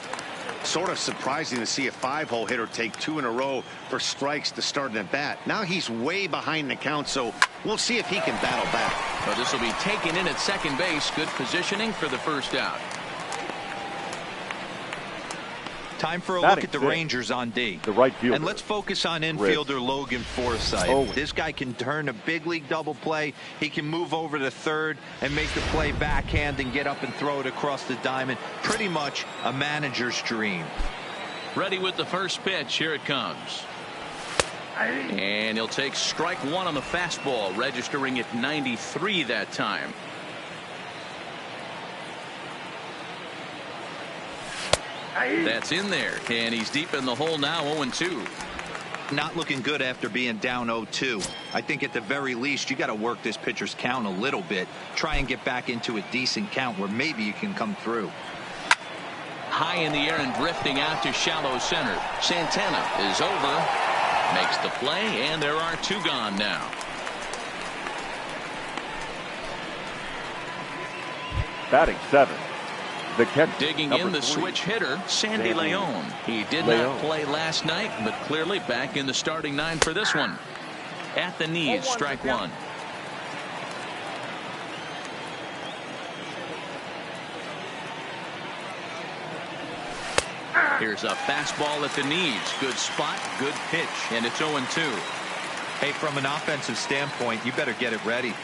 Sort of surprising to see a 5-hole hitter take 2 in a row for strikes to start an at bat. Now he's way behind the count, so we'll see if he can battle back. Well, this will be taken in at second base. Good positioning for the first out. Time for a look at the Rangers on D. The right fielder. And let's focus on infielder Logan Forsythe. This guy can turn a big league double play. He can move over to third and make the play backhand and get up and throw it across the diamond. Pretty much a manager's dream. Ready with the first pitch. Here it comes. And he'll take strike one on the fastball, registering at 93 that time. That's in there, and he's deep in the hole now. 0-2. Not looking good after being down 0-2. I think at the very least you got to work this pitcher's count a little bit. Try and get back into a decent count where maybe you can come through. High in the air and drifting out to shallow center. Santana is over, makes the play, and there are 2 gone now. Batting 7. The catch, digging in the 3. Switch hitter, Sandy Leon. He did not play last night, but clearly back in the starting 9 for this one. At the knees, strike one. Here's a fastball at the knees. Good spot, good pitch, and it's 0-2. Hey, from an offensive standpoint, you better get it ready.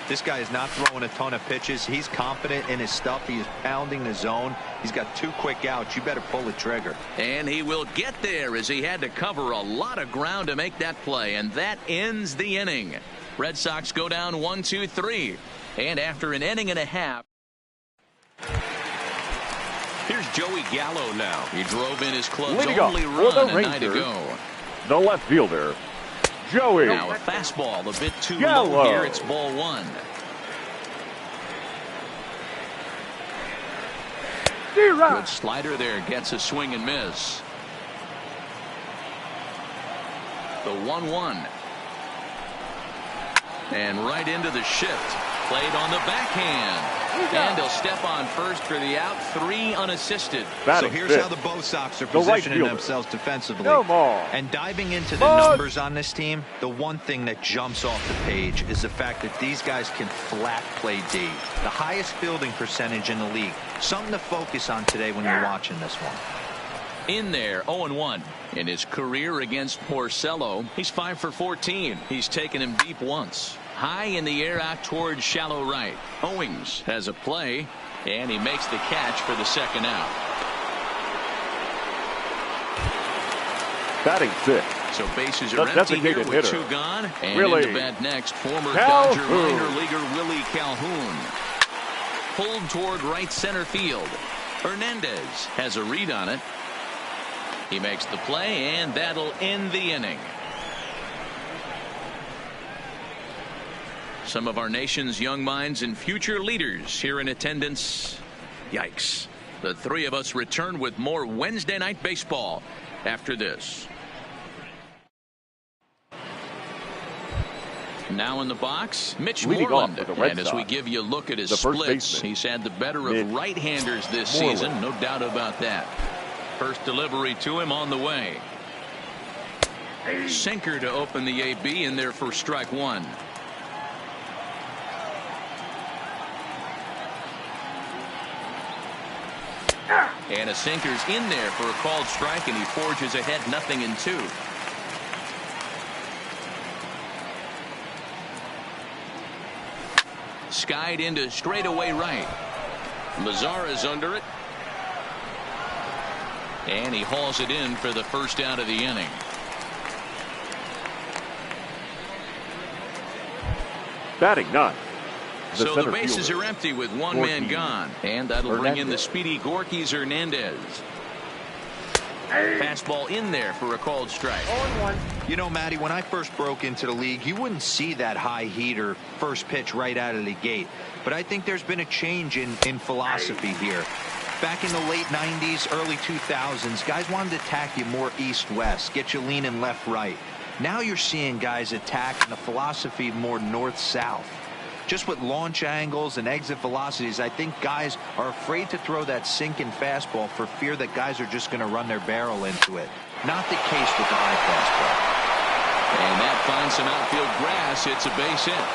This guy is not throwing a ton of pitches. He's confident in his stuff. He is pounding the zone. He's got 2 quick outs. You better pull the trigger. And he will get there as he had to cover a lot of ground to make that play. And that ends the inning. Red Sox go down 1-2-3. And after an inning and a half. Here's Joey Gallo now. He drove in his club's only run a night ago. The left fielder, Joey. Now a fastball a bit too low here. It's ball 1. Good slider there, gets a swing and miss. The 1-1. And right into the shift. Played on the backhand. And he'll step on first for the out. 3 unassisted. So here's how the Bo Sox are positioning themselves defensively. And diving into the numbers on this team, the one thing that jumps off the page is the fact that these guys can flat play D. The highest fielding percentage in the league. Something to focus on today when you're watching this one. In there, 0-1. In his career against Porcello, he's 5 for 14. He's taken him deep once. High in the air out towards shallow right. Owings has a play, and he makes the catch for the second out. Batting 6. So bases are empty here with 2 gone. And into bat next, former Dodger minor leaguer Willie Calhoun. Pulled toward right center field. Hernandez has a read on it. He makes the play, and that'll end the inning. Some of our nation's young minds and future leaders here in attendance. Yikes. The 3 of us return with more Wednesday night baseball after this. Now in the box, Mitch Moreland. And as we give you a look at his splits, he's had the better of right-handers this season. No doubt about that. First delivery to him on the way. Sinker to open the AB in there for strike 1. And a sinker's in there for a called strike, and he forges ahead 0-2. Skied into straightaway right. Mazara's under it. And he hauls it in for the first out of the inning. Batting 9. So the bases are empty with one man gone. And that'll bring in the speedy Gorky Hernandez. Fastball in there for a called strike. 0-1. You know, Matty, when I first broke into the league, you wouldn't see that high heater first pitch right out of the gate. But I think there's been a change in philosophy here. Back in the late 90s, early 2000s, guys wanted to attack you more east-west, get you leaning left-right. Now you're seeing guys attack in the philosophy more north-south. Just with launch angles and exit velocities, I think guys are afraid to throw that sinking fastball for fear that guys are just going to run their barrel into it. Not the case with the high fastball. And that finds some outfield grass. It's a base hit.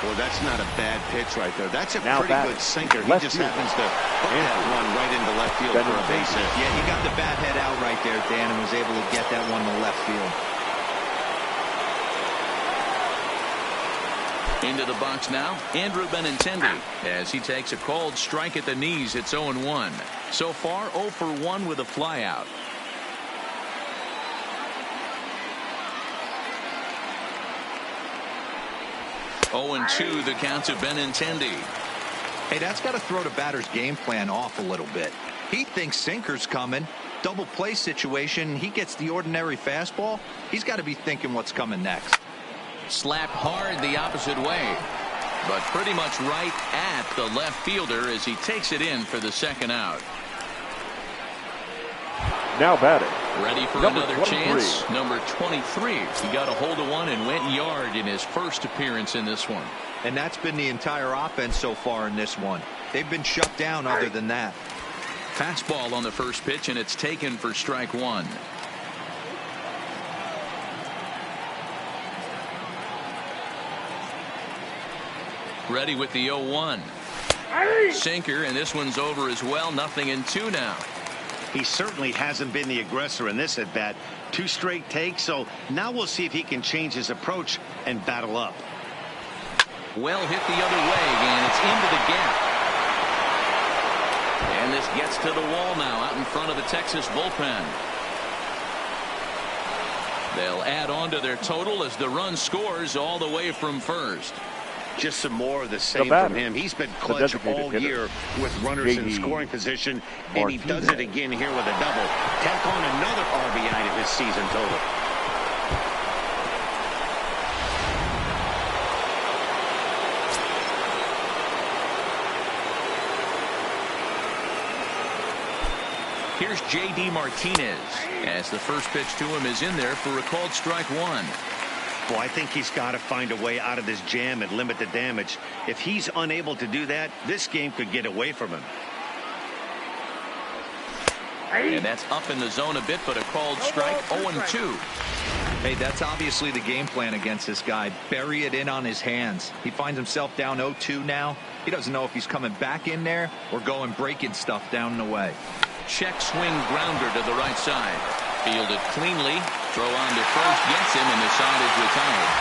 Well, that's not a bad pitch right there. That's a Now pretty good sinker. He just happens to hook that one right into left field for a base hit. Yeah, he got the bat head out right there, Dan, and was able to get that one to left field. Into the box now, Andrew Benintendi, as he takes a called strike at the knees. It's 0-1. So far, 0 for 1 with a flyout. And 2 the count to Benintendi. Hey, that's got to throw the batter's game plan off a little bit. He thinks sinker's coming. Double play situation. He gets the ordinary fastball. He's got to be thinking what's coming next. Slapped hard the opposite way, but pretty much right at the left fielder as he takes it in for the second out. Now batting. Ready for another chance. Number 23. He got a hold of one and went yard in his first appearance in this one. And that's been the entire offense so far in this one. They've been shut down other than that. Fastball on the first pitch, and it's taken for strike one. Ready with the 0-1. Sinker, and this one's over as well. 0-2 now. He certainly hasn't been the aggressor in this at bat. 2 straight takes, so now we'll see if he can change his approach and battle up. Well hit the other way, and it's into the gap. And this gets to the wall now out in front of the Texas bullpen. They'll add on to their total as the run scores all the way from first. Just some more of the same from him. He's been clutch all year with runners in scoring position, and he does it again here with a double. Tack on another RBI to his season total. Here's J.D. Martinez as the first pitch to him is in there for a called strike one. Well, I think he's got to find a way out of this jam and limit the damage. If he's unable to do that, this game could get away from him. And that's up in the zone a bit, but a called strike. 0-2. Hey, that's obviously the game plan against this guy. Bury it in on his hands. He finds himself down 0-2 now. He doesn't know if he's coming back in there or going breaking stuff down and away. Check swing grounder to the right side. Fielded cleanly. Throw on to first gets him, and the side is retired.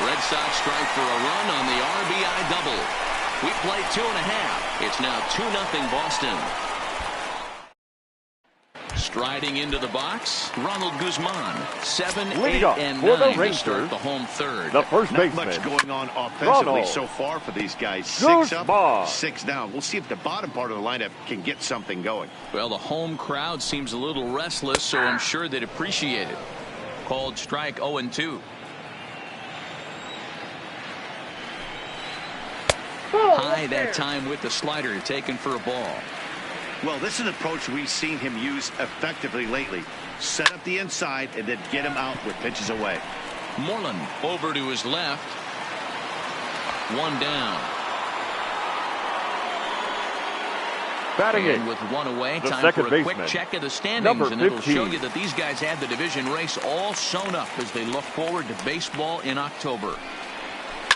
Red Sox strike for a run on the RBI double. We play 2.5. It's now 2-0 Boston. Striding into the box, Ronald Guzman. 7, 8, and 9 to start the home third. The first baseman. Not much going on offensively so far for these guys. 6 up, 6 down. We'll see if the bottom part of the lineup can get something going. Well, the home crowd seems a little restless, so I'm sure they'd appreciate it. Called strike 0-2. High that time with the slider, taken for a ball. Well, this is an approach we've seen him use effectively lately. Set up the inside and then get him out with pitches away. Moreland over to his left. One down. Batting and in with one away, the time for a baseman, quick check of the standings, number and it'll 15. show you that these guys have the division race all sewn up as they look forward to baseball in October.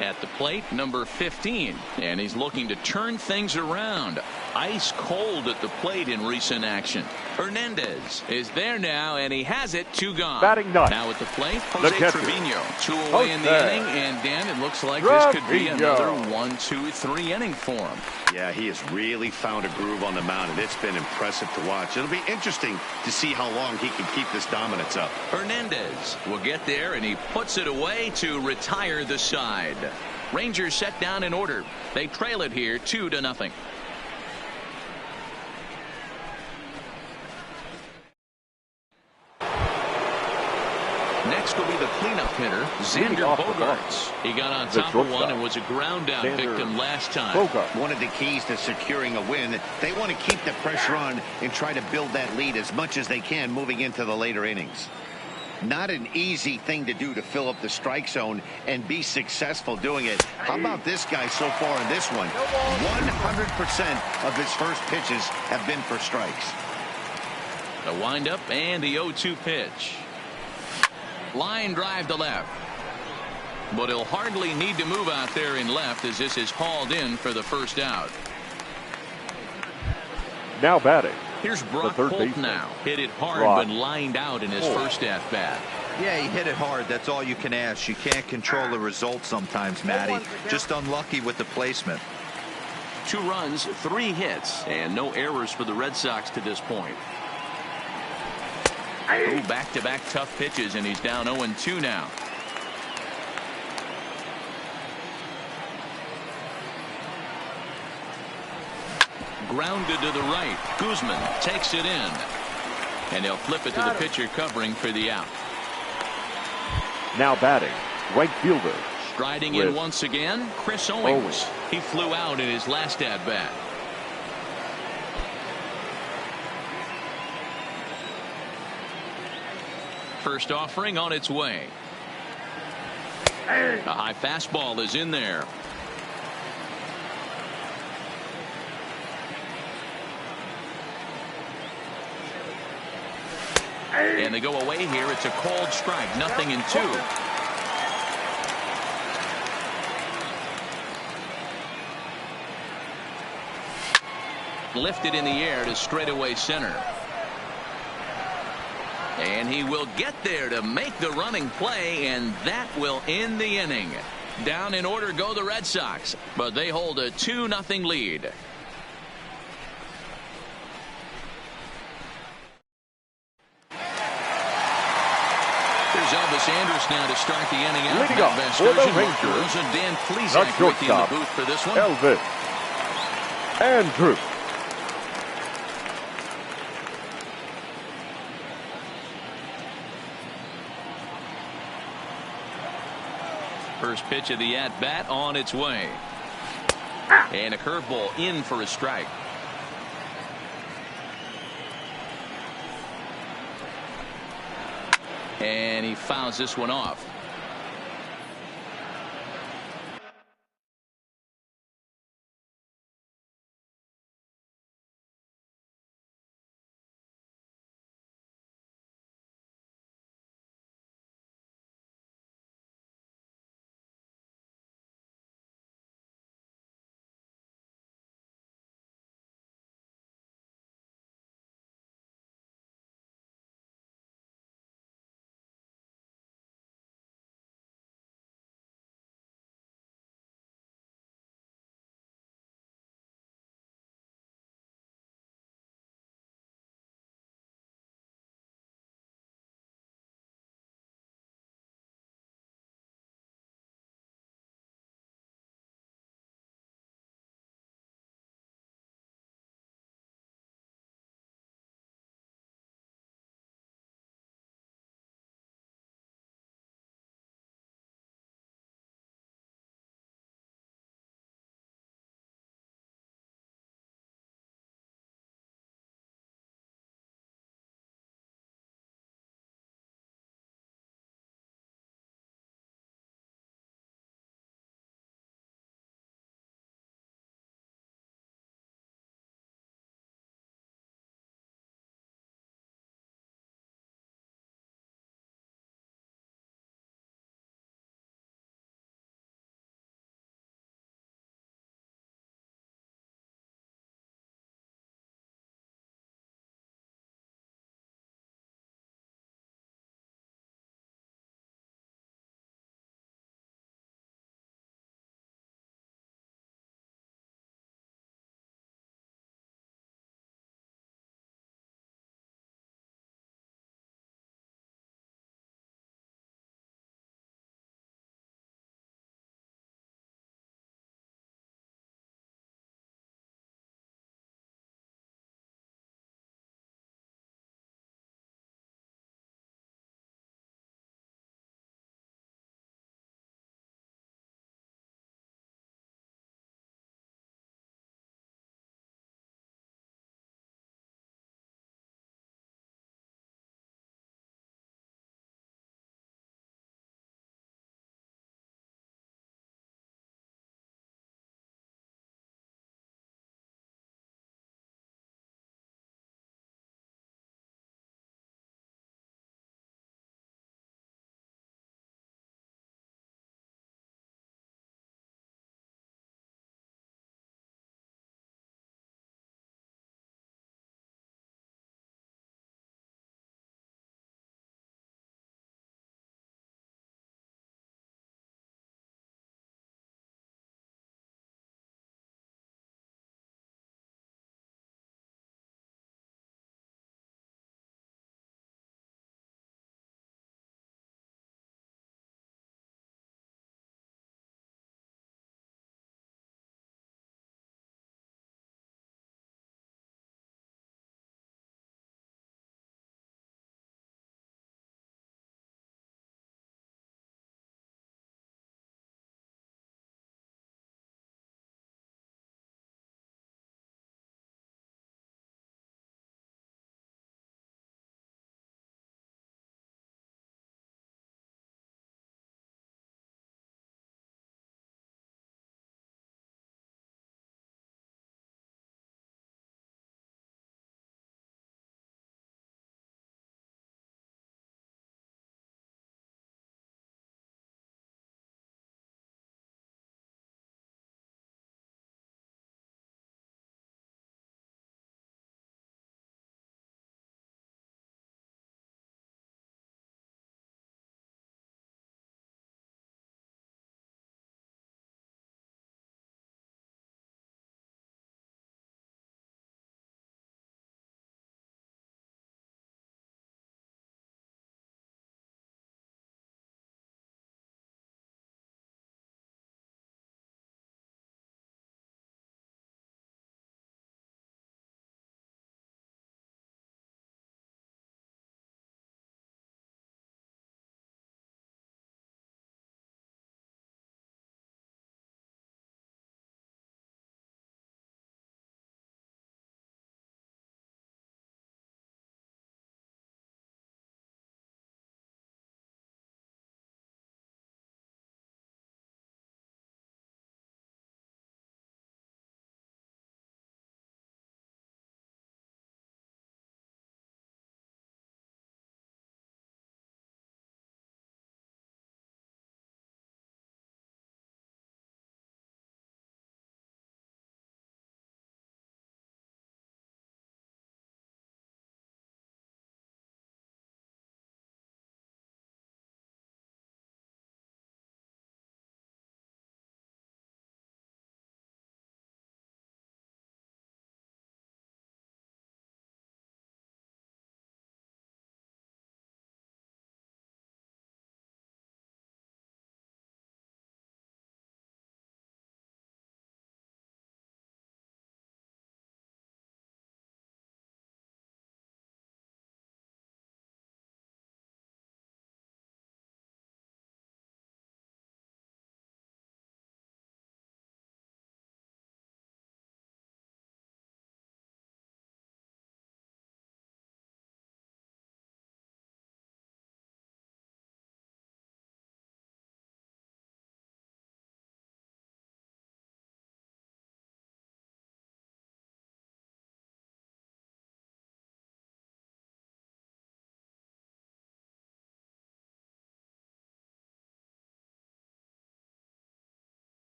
At the plate, number 15, and he's looking to turn things around. Ice cold at the plate in recent action. Hernandez is there now, and he has it. 2 gone. Batting ninth. Now at the plate, Jose Trevino. 2 away in the Jose. inning, and Dan, it looks like this could be Trevino. another 1, 2, 3 inning for him. Yeah, he has really found a groove on the mound, and it's been impressive to watch. It'll be interesting to see how long he can keep this dominance up. Hernandez will get there, and he puts it away to retire the side. Rangers set down in order. They trail it here 2-0. Next will be the cleanup hitter, Xander Bogaerts. He got on top of one and was a ground out victim last time. One of the keys to securing a win, they want to keep the pressure on and try to build that lead as much as they can moving into the later innings. Not an easy thing to do to fill up the strike zone and be successful doing it. How about this guy so far in this one? 100% of his first pitches have been for strikes. The windup and the 0-2 pitch. Line drive to left. But he'll hardly need to move out there in left as this is hauled in for the first out. Now batting. Here's Brock Holt now. Hit it hard but lined out in his first at-bat. Yeah, he hit it hard. That's all you can ask. You can't control the result sometimes, Matty. Just unlucky with the placement. 2 runs, 3 hits, and no errors for the Red Sox to this point. Back-to-back tough pitches, and he's down 0-2 now. Grounded to the right. Guzman takes it in. And he'll flip it to the pitcher covering for the out. Now batting. Right fielder. Striding in once again, Chris Owings. He flew out in his last at-bat. First offering on its way. A high fastball is in there. And they go away here. It's a called strike. 0-2. Lifted in the air to straightaway center. And he will get there to make the running play, and that will end the inning. Down in order go the Red Sox, but they hold a 2-0 lead. Here's Elvis Andrus now to start the inning out. Leading off for the Rangers, and Dan Plesac with you in the booth for this one. Elvis Andrus. First pitch of the at-bat on its way. And a curveball in for a strike. And he fouls this one off.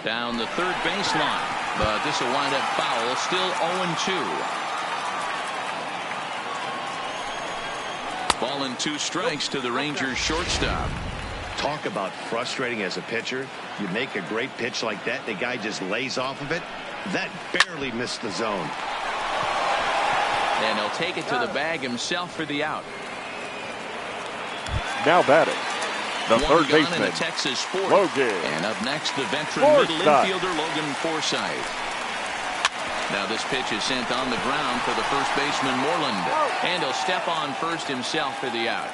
Down the third baseline, but this will wind up foul. Still 0-2. Ball and 2 strikes to the Rangers shortstop. Talk about frustrating as a pitcher. You make a great pitch like that, the guy just lays off of it. That barely missed the zone. And he'll take it to the bag himself for the out. Now batting, the third in baseman, a Texas fourth. Logan. And up next, the veteran middle infielder, Logan Forsythe. Now this pitch is sent on the ground for the first baseman, Moreland. And he'll step on first himself for the out.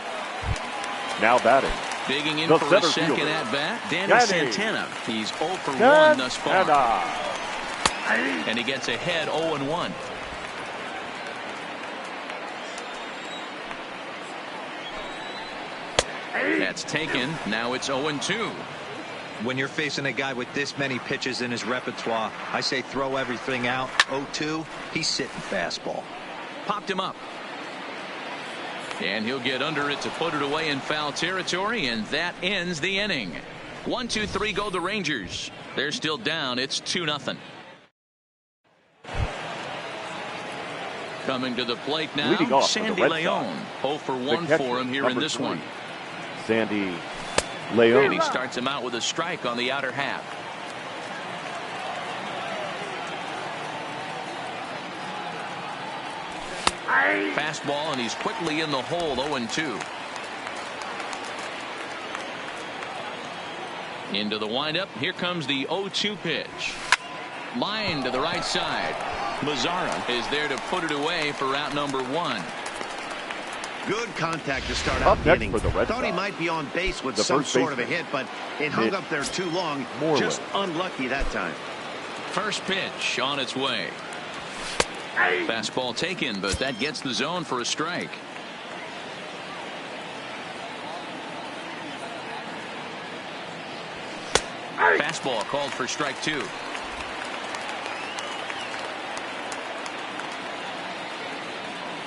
Now batting, Digging in the for a center second fielder, at-bat, Danny Danny Santana. He's 0 for 1 thus far. And he gets ahead 0-1. That's taken. Now it's 0-2. When you're facing a guy with this many pitches in his repertoire, I say throw everything out. 0-2, he's sitting fastball. Popped him up. And he'll get under it to put it away in foul territory, and that ends the inning. 1-2-3 go the Rangers. They're still down. It's 2-0. Coming to the plate now, Sandy Leon. 0 for 1 for him here in this one. Sandy Leon. And he starts him out with a strike on the outer half. Fastball, and he's quickly in the hole. 0-2. Into the windup. Here comes the 0-2 pitch. Line to the right side. Mazzara is there to put it away for out number 1. Good contact to start Up out the next inning. for the Red Thought he Sox, might be on base with the some first sort of a baseman, hit, but it hung up there too long. Moreland. Just unlucky that time. First pitch on its way. Fastball taken, but that gets the zone for a strike. Fastball called for strike 2.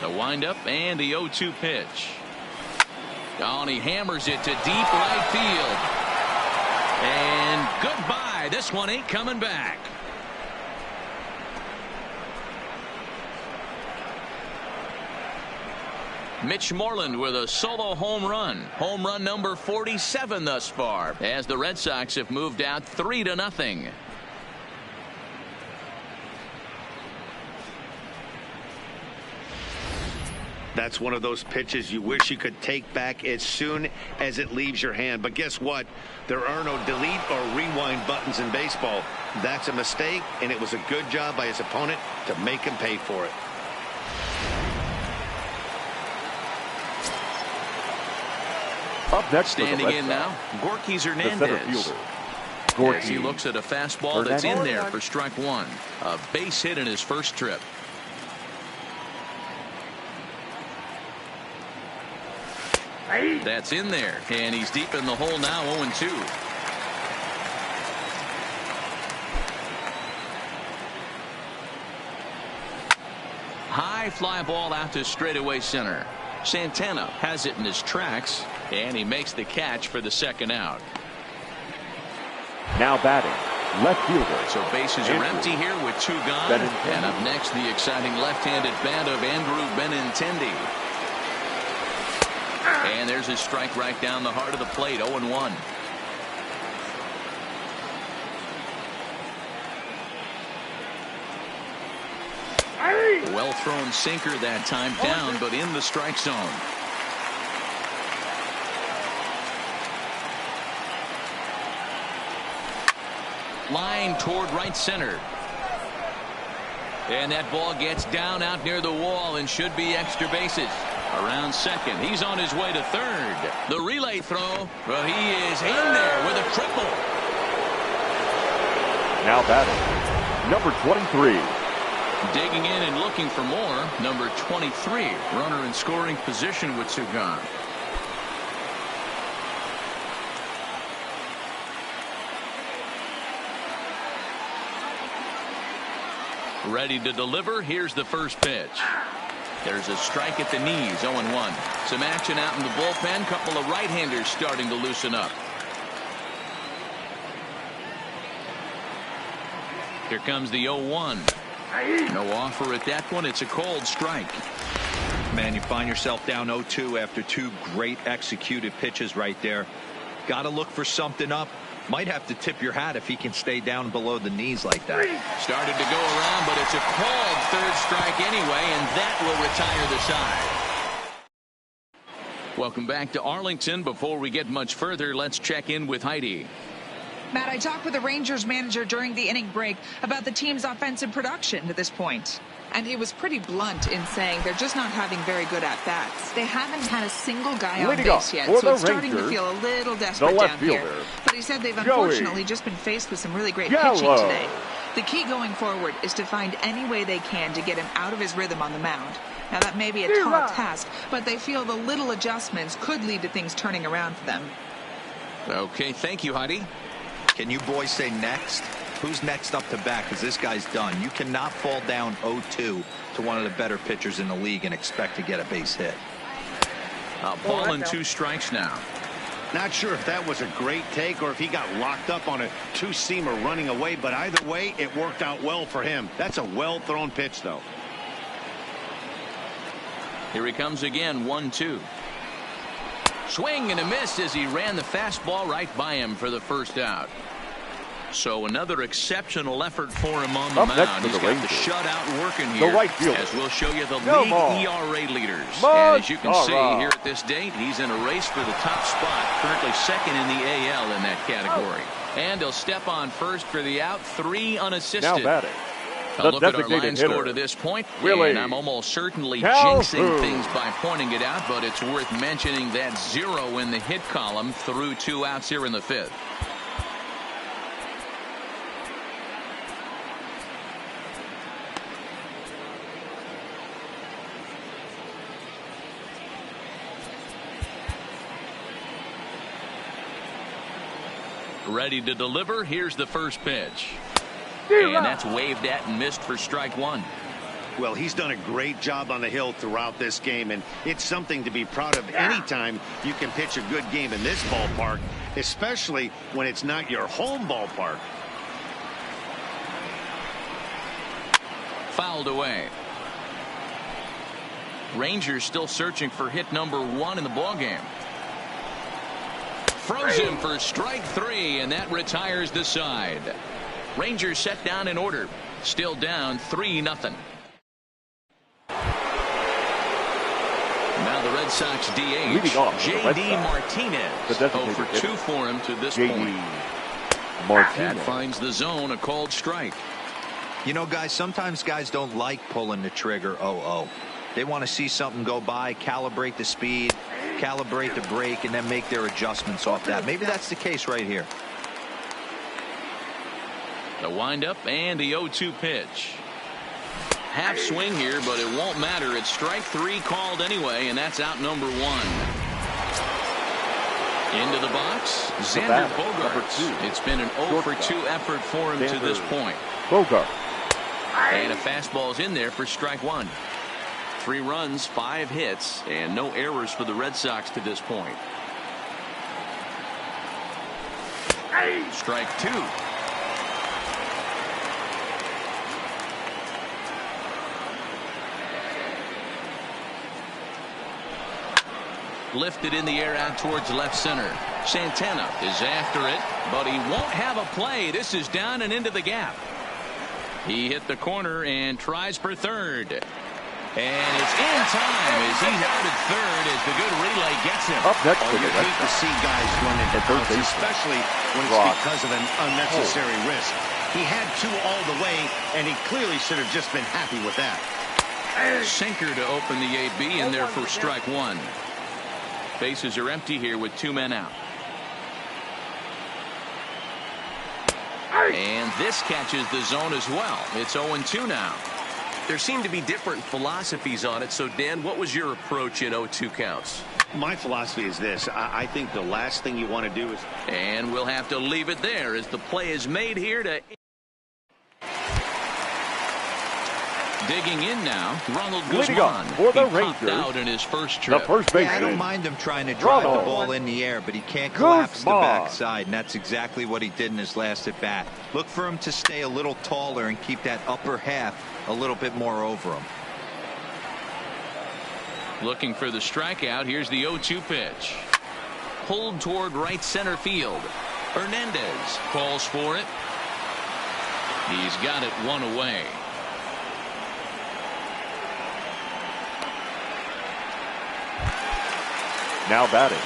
The windup and the 0-2 pitch. Oh, and he hammers it to deep right field. And goodbye. This one ain't coming back. Mitch Moreland with a solo home run. Home run number 47 thus far, as the Red Sox have moved out 3-0. That's one of those pitches you wish you could take back as soon as it leaves your hand. But guess what? There are no delete or rewind buttons in baseball. That's a mistake, and it was a good job by his opponent to make him pay for it. Up next, standing in now, Gorky Hernandez. As he looks at a fastball that's in there for strike 1. A base hit in his first trip. That's in there, and he's deep in the hole now. 0-2. High fly ball out to straightaway center. Santana has it in his tracks, and he makes the catch for the second out. Now batting, left fielder. So bases are empty here with 2 gone. And up next, the exciting left-handed bat of Andrew Benintendi. And there's a strike right down the heart of the plate. 0-1. Well thrown sinker that time, down but in the strike zone. Line toward right center. And that ball gets down out near the wall and should be extra bases. Around second. He's on his way to third. The relay throw. Well, he is in there with a triple. Now batting, number 23. Digging in and looking for more. Number 23. Runner in scoring position with 2 gone. Ready to deliver. Here's the first pitch. There's a strike at the knees. 0-1. Some action out in the bullpen. Couple of right-handers starting to loosen up. Here comes the 0-1. No offer at that one. It's a cold strike. Man, you find yourself down 0-2 after two great executed pitches right there. Got to look for something up. Might have to tip your hat if he can stay down below the knees like that. Started to go around, but it's a called third strike anyway, and that will retire the side. Welcome back to Arlington. Before we get much further, let's check in with Heidi. Matt, I talked with the Rangers manager during the inning break about the team's offensive production to this point. And he was pretty blunt in saying they're just not having very good at-bats. They haven't had a single guy on base yet, so it's starting to feel a little desperate down here. But he said they've unfortunately just been faced with some really great pitching today. The key going forward is to find any way they can to get him out of his rhythm on the mound. Now, that may be a tall task, but they feel the little adjustments could lead to things turning around for them. Okay, thank you, Heidi. Can you boys say next? Who's next up to bat? Because this guy's done. You cannot fall down 0-2 to one of the better pitchers in the league and expect to get a base hit. Ball and 2 strikes now. Not sure if that was a great take or if he got locked up on a two-seamer running away, but either way, it worked out well for him. That's a well-thrown pitch, though. Here he comes again, 1-2. Swing and a miss as he ran the fastball right by him for the first out. So another exceptional effort for him on the mound. He's got the shutout working here, as we'll show you the league ERA leaders. And as you can see here at this date, he's in a race for the top spot, currently second in the AL in that category. And he'll step on first for the out, 3 unassisted. Now batting, a look at our line score to this point, and I'm almost certainly jinxing things by pointing it out, but it's worth mentioning that 0 in the hit column through 2 outs here in the 5th. Ready to deliver. Here's the first pitch. And that's waved at and missed for strike 1. Well, he's done a great job on the hill throughout this game, and it's something to be proud of anytime you can pitch a good game in this ballpark, especially when it's not your home ballpark. Fouled away. Rangers still searching for hit number 1 in the ballgame. Froze him for strike 3, and that retires the side. Rangers set down in order. Still down 3-0. Now the Red Sox DH, J.D. Martinez. 0 for 2 for him to this point. That finds the zone a called strike. You know, guys, sometimes guys don't like pulling the trigger 0-0. They want to see something go by, calibrate the speed, calibrate the brake, and then make their adjustments off that. Maybe that's the case right here. The windup and the 0-2 pitch. Half swing here, but it won't matter. It's strike 3 called anyway, and that's out number 1. Into the box, Xander Bogaerts. It's been an 0 for 2 effort for him to this point. And a fastball's in there for strike 1. 3 runs, 5 hits, and no errors for the Red Sox to this point. Strike 2. Lifted in the air out towards left center. Santana is after it, but he won't have a play. This is down and into the gap. He hit the corner and tries for third. And it's in time as he's out at third as the good relay gets him. Up next, you hate to see guys run into outs, especially when it's because of an unnecessary risk. He had 2 all the way, and he clearly should have just been happy with that. Sinker to open the AB in there for strike 1. Bases are empty here with 2 men out. And this catches the zone as well. It's 0-2 now. There seem to be different philosophies on it. So, Dan, what was your approach in 0-2 counts? My philosophy is this. I think the last thing you want to do is... And we'll have to leave it there as the play is made here to... Digging in now, Ronald Leading Guzman. off for the He popped Rangers, out in his first the trip. first Yeah, I don't baseman, mind him trying to drive the Ronald ball in the air, but he can't collapse the Guzman. backside, and that's exactly what he did in his last at bat. Look for him to stay a little taller and keep that upper half a little bit more over him. Looking for the strikeout. Here's the 0-2 pitch. Pulled toward right center field. Hernandez calls for it. He's got it one away. now batting.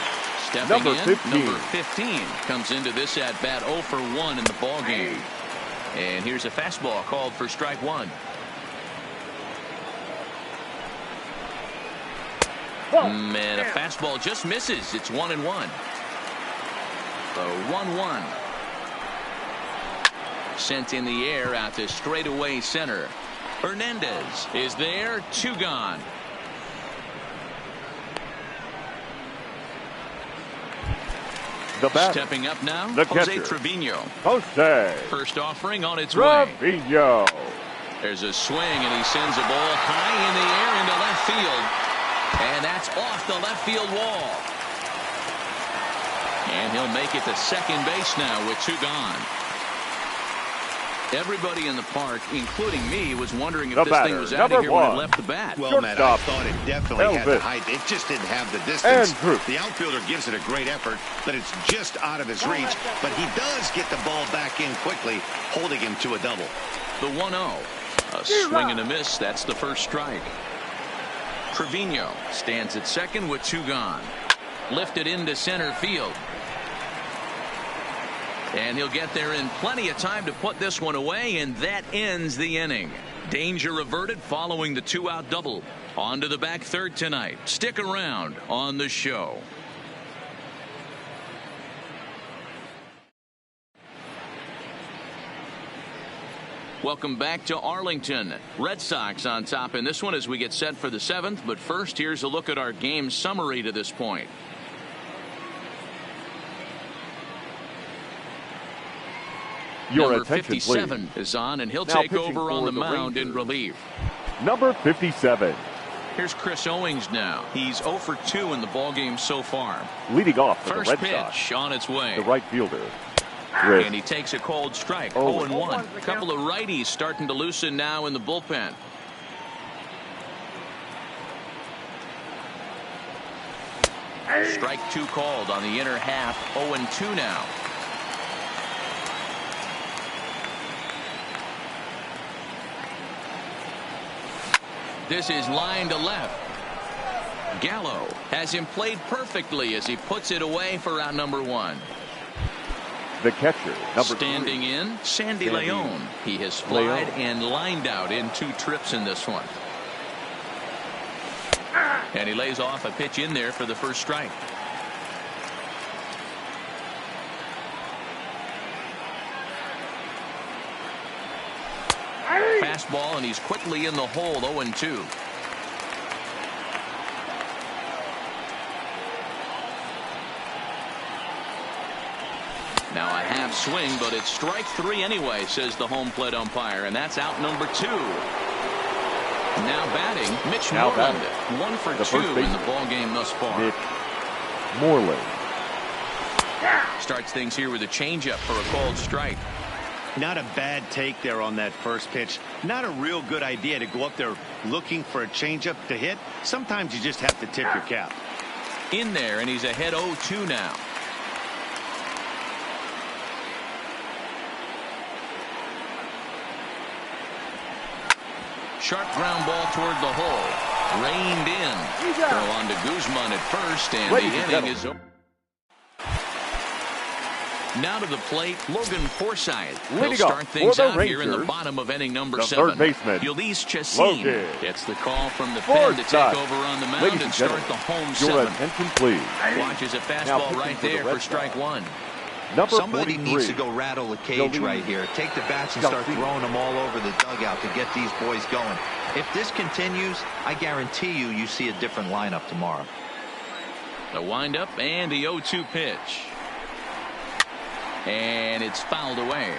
Stepping Number in, 15. number 15 comes into this at bat 0 for 1 in the ball game. And here's a fastball called for strike one. And a fastball just misses. It's 1-1. The 1-1. Sent in the air out to straightaway center. Hernandez is there. 2 gone. The batter, Stepping up now, the Jose catcher, Trevino. Jose First offering on its way. Trevino. There's a swing, and he sends a ball high in the air into left field. And that's off the left field wall. And he'll make it to second base now with 2 gone. Everybody in the park, including me, was wondering if The this batter, thing was out of number here when it 1. left the bat. Well, Matt, I Shortstop, thought it definitely had the Elvis. height. It just didn't have the distance. Andrew. The outfielder gives it a great effort, but it's just out of his reach. But he does get the ball back in quickly, holding him to a double. The 1-0. A swing and a miss. That's the first strike. Trevino stands at second with 2 gone. Lifted into center field. And he'll get there in plenty of time to put this one away, and that ends the inning. Danger averted following the 2-out double. On to the back third tonight. Stick around on the show. Welcome back to Arlington. Red Sox on top in this one as we get set for the 7th. But first, here's a look at our game summary to this point. Your Number attention, 57 please. is on, and he'll Now take pitching over on for the the mound in Rangers. relief. Number 57. Here's Chris Owings now. He's 0 for 2 in the ballgame so far. Leading off for First the Red pitch Sox, on its way. the right fielder, Chris And he takes a cold strike. Owings. 0-1. A couple of righties starting to loosen now in the bullpen. Strike 2 called on the inner half. 0-2 now. This is line to left. Gallo has him played perfectly as he puts it away for out number 1. the catcher, number 3. Standing in, Sandy Sandy Leon. He has flied Leon. and lined out in 2 trips in this one. And he lays off a pitch in there for the first strike. Fastball, and he's quickly in the hole. 0-2. Now a half swing, but it's strike 3 anyway, says the home plate umpire, and that's out number 2. Now batting, Mitch Now Moreland. batting. 1 for The 2 first in the baseman. ball game thus far. Mitch Moreland. Starts things here with a changeup for a called strike. Not a bad take there on that first pitch. Not a real good idea to go up there looking for a changeup to hit. Sometimes you just have to tip your cap. In there, and he's ahead 0-2 now. Sharp ground ball toward the hole. Reined in. Throw on to Guzman at first, and Ladies the and inning is gentlemen. over. Now to the plate, Logan Forsythe. He'll Leading start off things for the out here in the Rangers, bottom of inning number the 7. third baseman, Ulysses Chassin Logan gets the call from the pen to take Forsythe. over on the mound Ladies and and start gentlemen, the home your 7. attention, please. Watches a Now fastball pitching right for the there Red for strike Sox. 1. Number Somebody 43. needs to go rattle the cage Jolie. right here. Take the bats and start Jolie. throwing them all over the dugout to get these boys going. If this continues, I guarantee you see a different lineup tomorrow. The windup and the 0-2 pitch. And it's fouled away.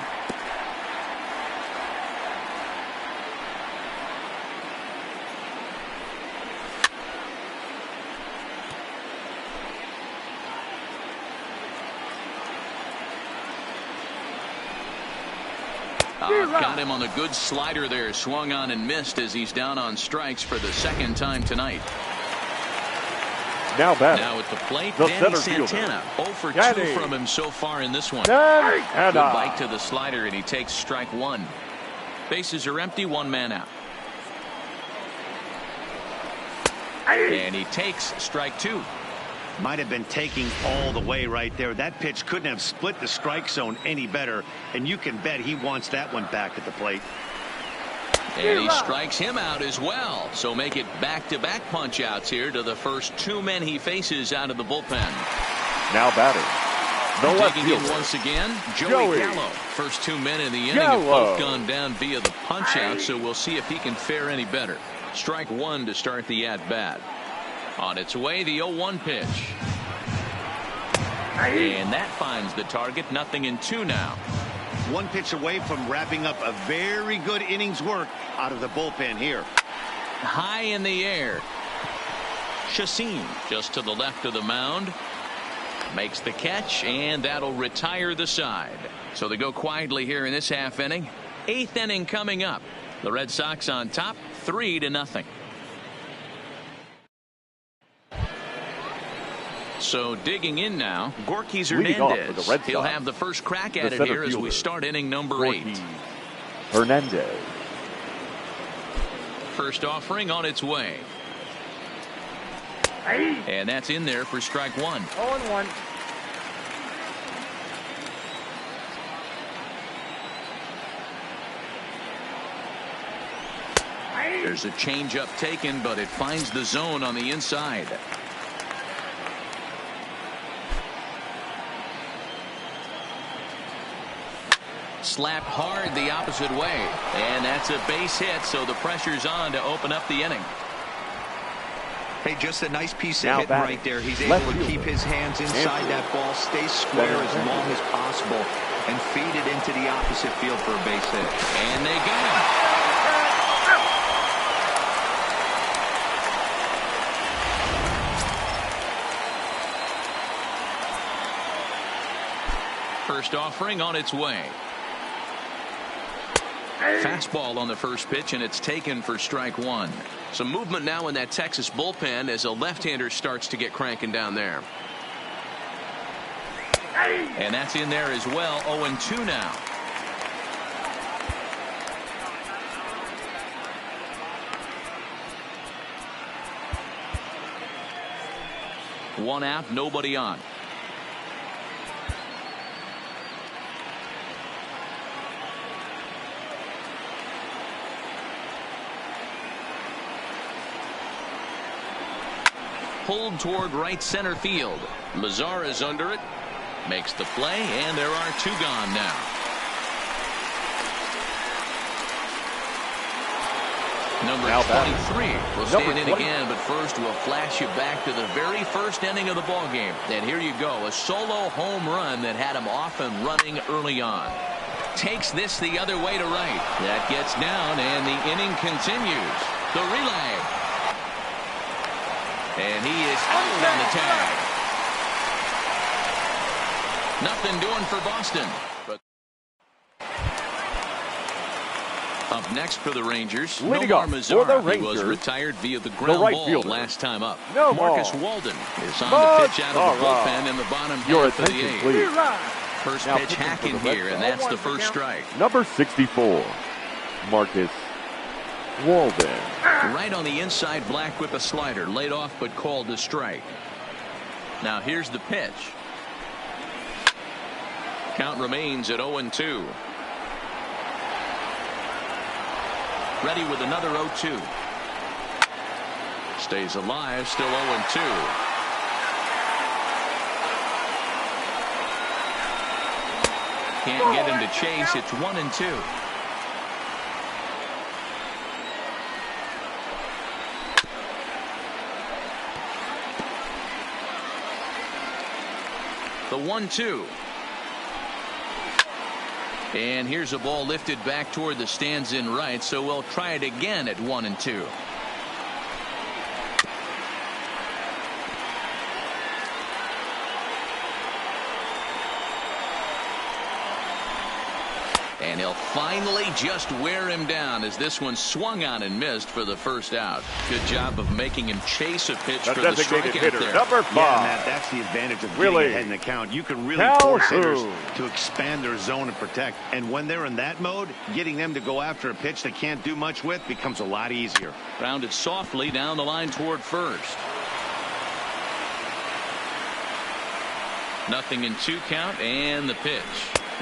Got him on the good slider there. Swung on and missed as he's down on strikes for the second time tonight. Now at the plate, Danny Santana. 0 for 2 from him so far in this one. Good bite to the slider, and he takes strike 1. Bases are empty, 1 man out. And he takes strike 2. Might have been taking all the way right there. That pitch couldn't have split the strike zone any better, and you can bet he wants that one back at the plate. And he strikes him out as well. So make it back-to-back punch-outs here to the first 2 men he faces out of the bullpen. Now batting. The left Digging in fielder. once again, Joey Gallo. First 2 men in the inning have both gone down via the punch-out, so we'll see if he can fare any better. Strike 1 to start the at-bat. On its way, the 0-1 pitch. And that finds the target. 0-2 now. 1 pitch away from wrapping up a very good innings work out of the bullpen here. High in the air. Chacin just to the left of the mound. Makes the catch, and that'll retire the side. So they go quietly here in this half inning. 8th inning coming up. The Red Sox on top, 3-0. So digging in now, Gorky Hernandez. He'll have the first crack at it here as we start inning number 8. Hernandez. First offering on its way. And that's in there for strike 1. 0-1. There's a changeup taken, but it finds the zone on the inside. Slapped hard the opposite way, and that's a base hit, so the pressure's on to open up the inning. Hey, just a nice piece of hitting right there. He's able to keep his hands inside that ball, stay square as long as possible, and feed it into the opposite field for a base hit. And they got him. First offering on its way. Fastball on the first pitch, and it's taken for strike 1. Some movement now in that Texas bullpen as a left-hander starts to get cranking down there. And that's in there as well. 0-2 now. One out, nobody on. Pulled toward right center field. Mazara's under it. Makes the play, and there are 2 gone now. Number 23 will stand in again, but first we'll flash you back to the very first inning of the ball game. And here you go, a solo home run that had him off and running early on. Takes this the other way to right. That gets down, and the inning continues. The relay. And he is out on the tag. Nothing doing for Boston. But up next for the Rangers, Nomar Mazara. He was retired via the ground ball last time up. Marcus Walden is on the pitch out of the bullpen in the bottom half of the 8th. First pitch hacking here, and that's the first strike. Number 64, Marcus Walden. Right on the inside, black with a slider. Laid off but called a strike. Now here's the pitch. Count remains at 0-2. Ready with another 0-2. Stays alive, still 0-2. Can't get him to chase. It's 1-2. The 1-2. And here's a ball lifted back toward the stands in right, so we'll try it again at 1-2. And he'll finally just wear him down as this one swung on and missed for the first out. Good job of making him chase a pitch for the strikeout there. Number 5. Yeah, Matt, that's the advantage of getting ahead in the count. You can really force hitters to expand their zone and protect. And when they're in that mode, getting them to go after a pitch they can't do much with becomes a lot easier. Grounded softly down the line toward first. Nothing in 2 count and the pitch.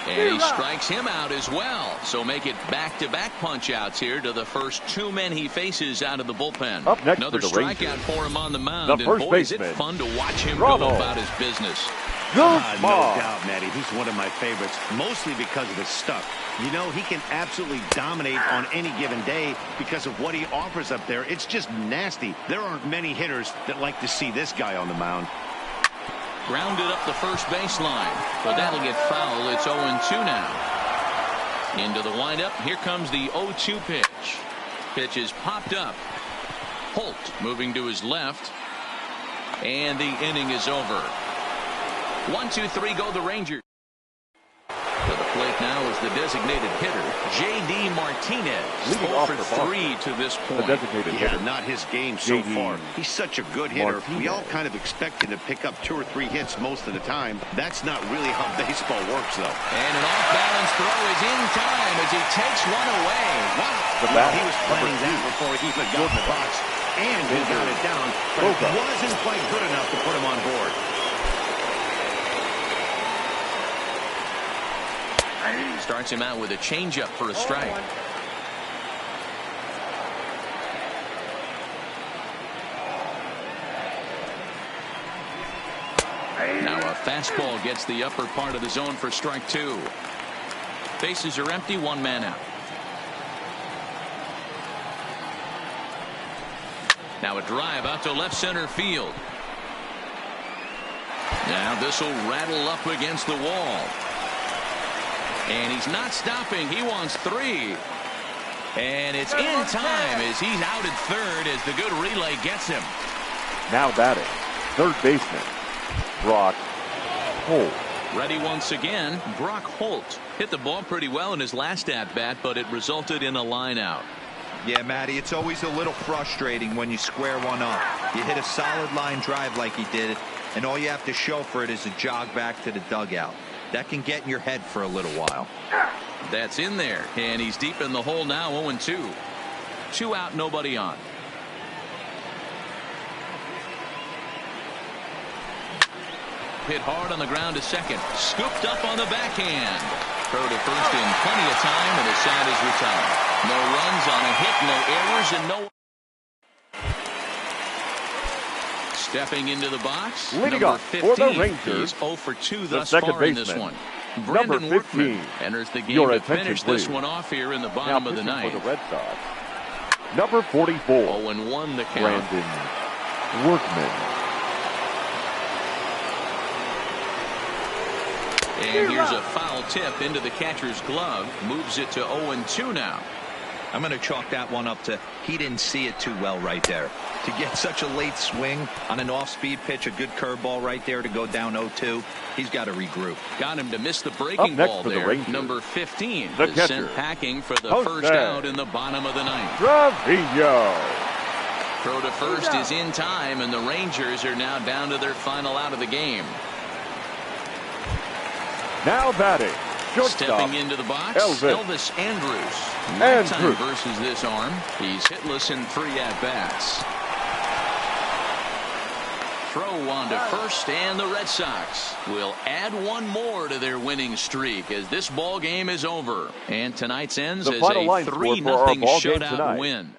And he strikes him out as well. So make it back-to-back punch-outs here to the first 2 men he faces out of the bullpen. Up next Another for the strikeout Rangers, for him on the mound. the And first boy, is it baseman, fun to watch him go about his business. No doubt, Matty. He's one of my favorites, mostly because of his stuff. You know, he can absolutely dominate on any given day because of what he offers up there. It's just nasty. There aren't many hitters that like to see this guy on the mound. Grounded up the first baseline, but that'll get foul. It's 0-2 now. Into the windup. Here comes the 0-2 pitch. Pitch is popped up. Holt moving to his left. And the inning is over. 1-2-3 go the Rangers. To the plate now is the designated hitter, J.D. Martinez. 0 for 3 to this point. Yeah, not his game so far. He's such a good hitter. We all kind of expect him to pick up 2 or 3 hits most of the time. That's not really how baseball works, though. And an off-balance throw is in time as he takes one away. Wow. He was planning that before he even got in the box. And he got it down, but it wasn't quite good enough to put him on board. Starts him out with a changeup for a strike. Now a fastball gets the upper part of the zone for strike 2. Bases are empty, 1 man out. Now a drive out to left center field. Now this will rattle up against the wall. And he's not stopping. He wants 3. And it's in time as he's out at third as the good relay gets him. Now batting, third baseman, Brock Holt. Ready once again, Brock Holt. Hit the ball pretty well in his last at-bat, but it resulted in a line out. Yeah, Matty, it's always a little frustrating when you square one up. You hit a solid line drive like he did, and all you have to show for it is a jog back to the dugout. That can get in your head for a little while. That's in there, and he's deep in the hole now, 0-2. 2 out, nobody on. Hit hard on the ground to second. Scooped up on the backhand. Throw to first in plenty of time, and the side is retired. No runs on a hit, no errors, and no... Stepping into the box, leading number up 15. For the Rangers, he's 0 for 2 thus second far baseman, in this one. number Brandon 15. Workman enters the game Your to attention, finish this please. one off here in the bottom Now of the ninth. for the Red Sox, number 44. 0-1 the count. Brandon Workman. And here's a foul tip into the catcher's glove. Moves it to 0-2 now. I'm going to chalk that one up to he didn't see it too well right there. To get such a late swing on an off-speed pitch, a good curveball right there to go down 0-2, he's got to regroup. Got him to miss the breaking ball there. Number 15 is sent packing for the first out in the bottom of the ninth. Trevino. Throw to first is in time, and the Rangers are now down to their final out of the game. Now batting, stepping into the box, Elvis Andrus. Nighttime versus this arm. He's hitless in 3 at-bats. Throw on to first, and the Red Sox will add 1 more to their winning streak as this ball game is over. And tonight's ends as a 3-0 shutout win.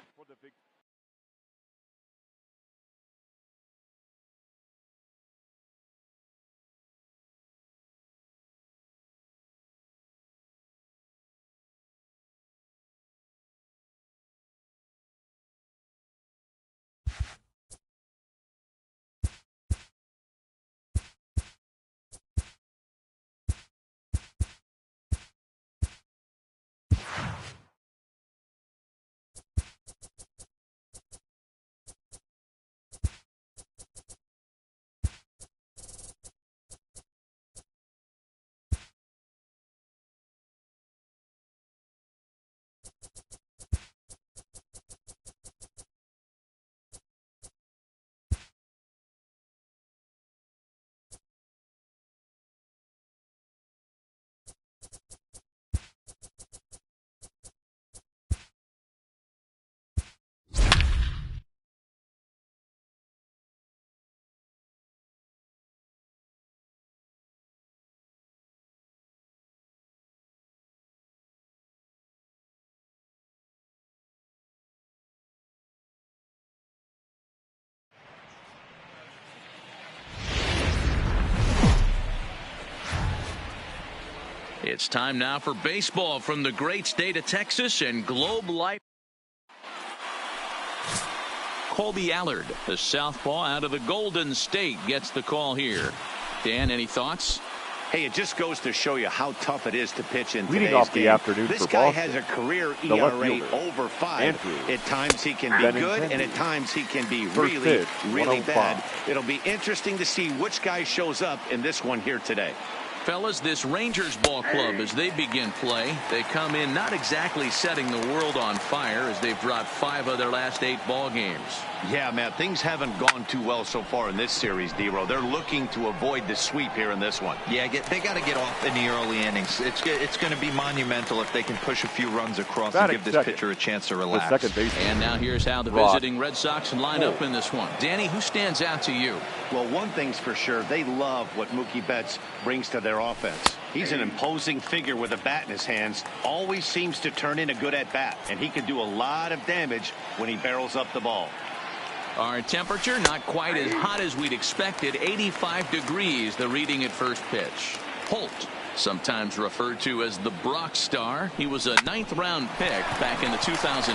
It's time now for baseball from the great state of Texas and Globe Life. Colby Allard, the southpaw out of the Golden State, gets the call here. Dan, any thoughts? Hey, it just goes to show you how tough it is to pitch in Leading today's off the game. afternoon This for guy Boston, has a career the left ERA fielder, over 5. Andrew At times he can be good, and at times he can be First really, pitch, really 105. bad. It'll be interesting to see which guy shows up in this one here today. Fellas, this Rangers ball club, as they begin play, they come in not exactly setting the world on fire as they've dropped 5 of their last 8 ball games. Yeah, man, things haven't gone too well so far in this series, D-Row. They're looking to avoid the sweep here in this one. Yeah, they got to get off in the early innings. It's going to be monumental if they can push a few runs across and give this pitcher a chance to relax. The second baseman. And now here's how the visiting Red Sox line up in this one. Danny, who stands out to you? Well, one thing's for sure, they love what Mookie Betts brings to their offense. He's an imposing figure with a bat in his hands, always seems to turn in a good at-bat, and he can do a lot of damage when he barrels up the ball. Our temperature not quite as hot as we'd expected. 85 degrees, the reading at first pitch. Holt, sometimes referred to as the Brock Star. He was a 9th-round pick back in the 2009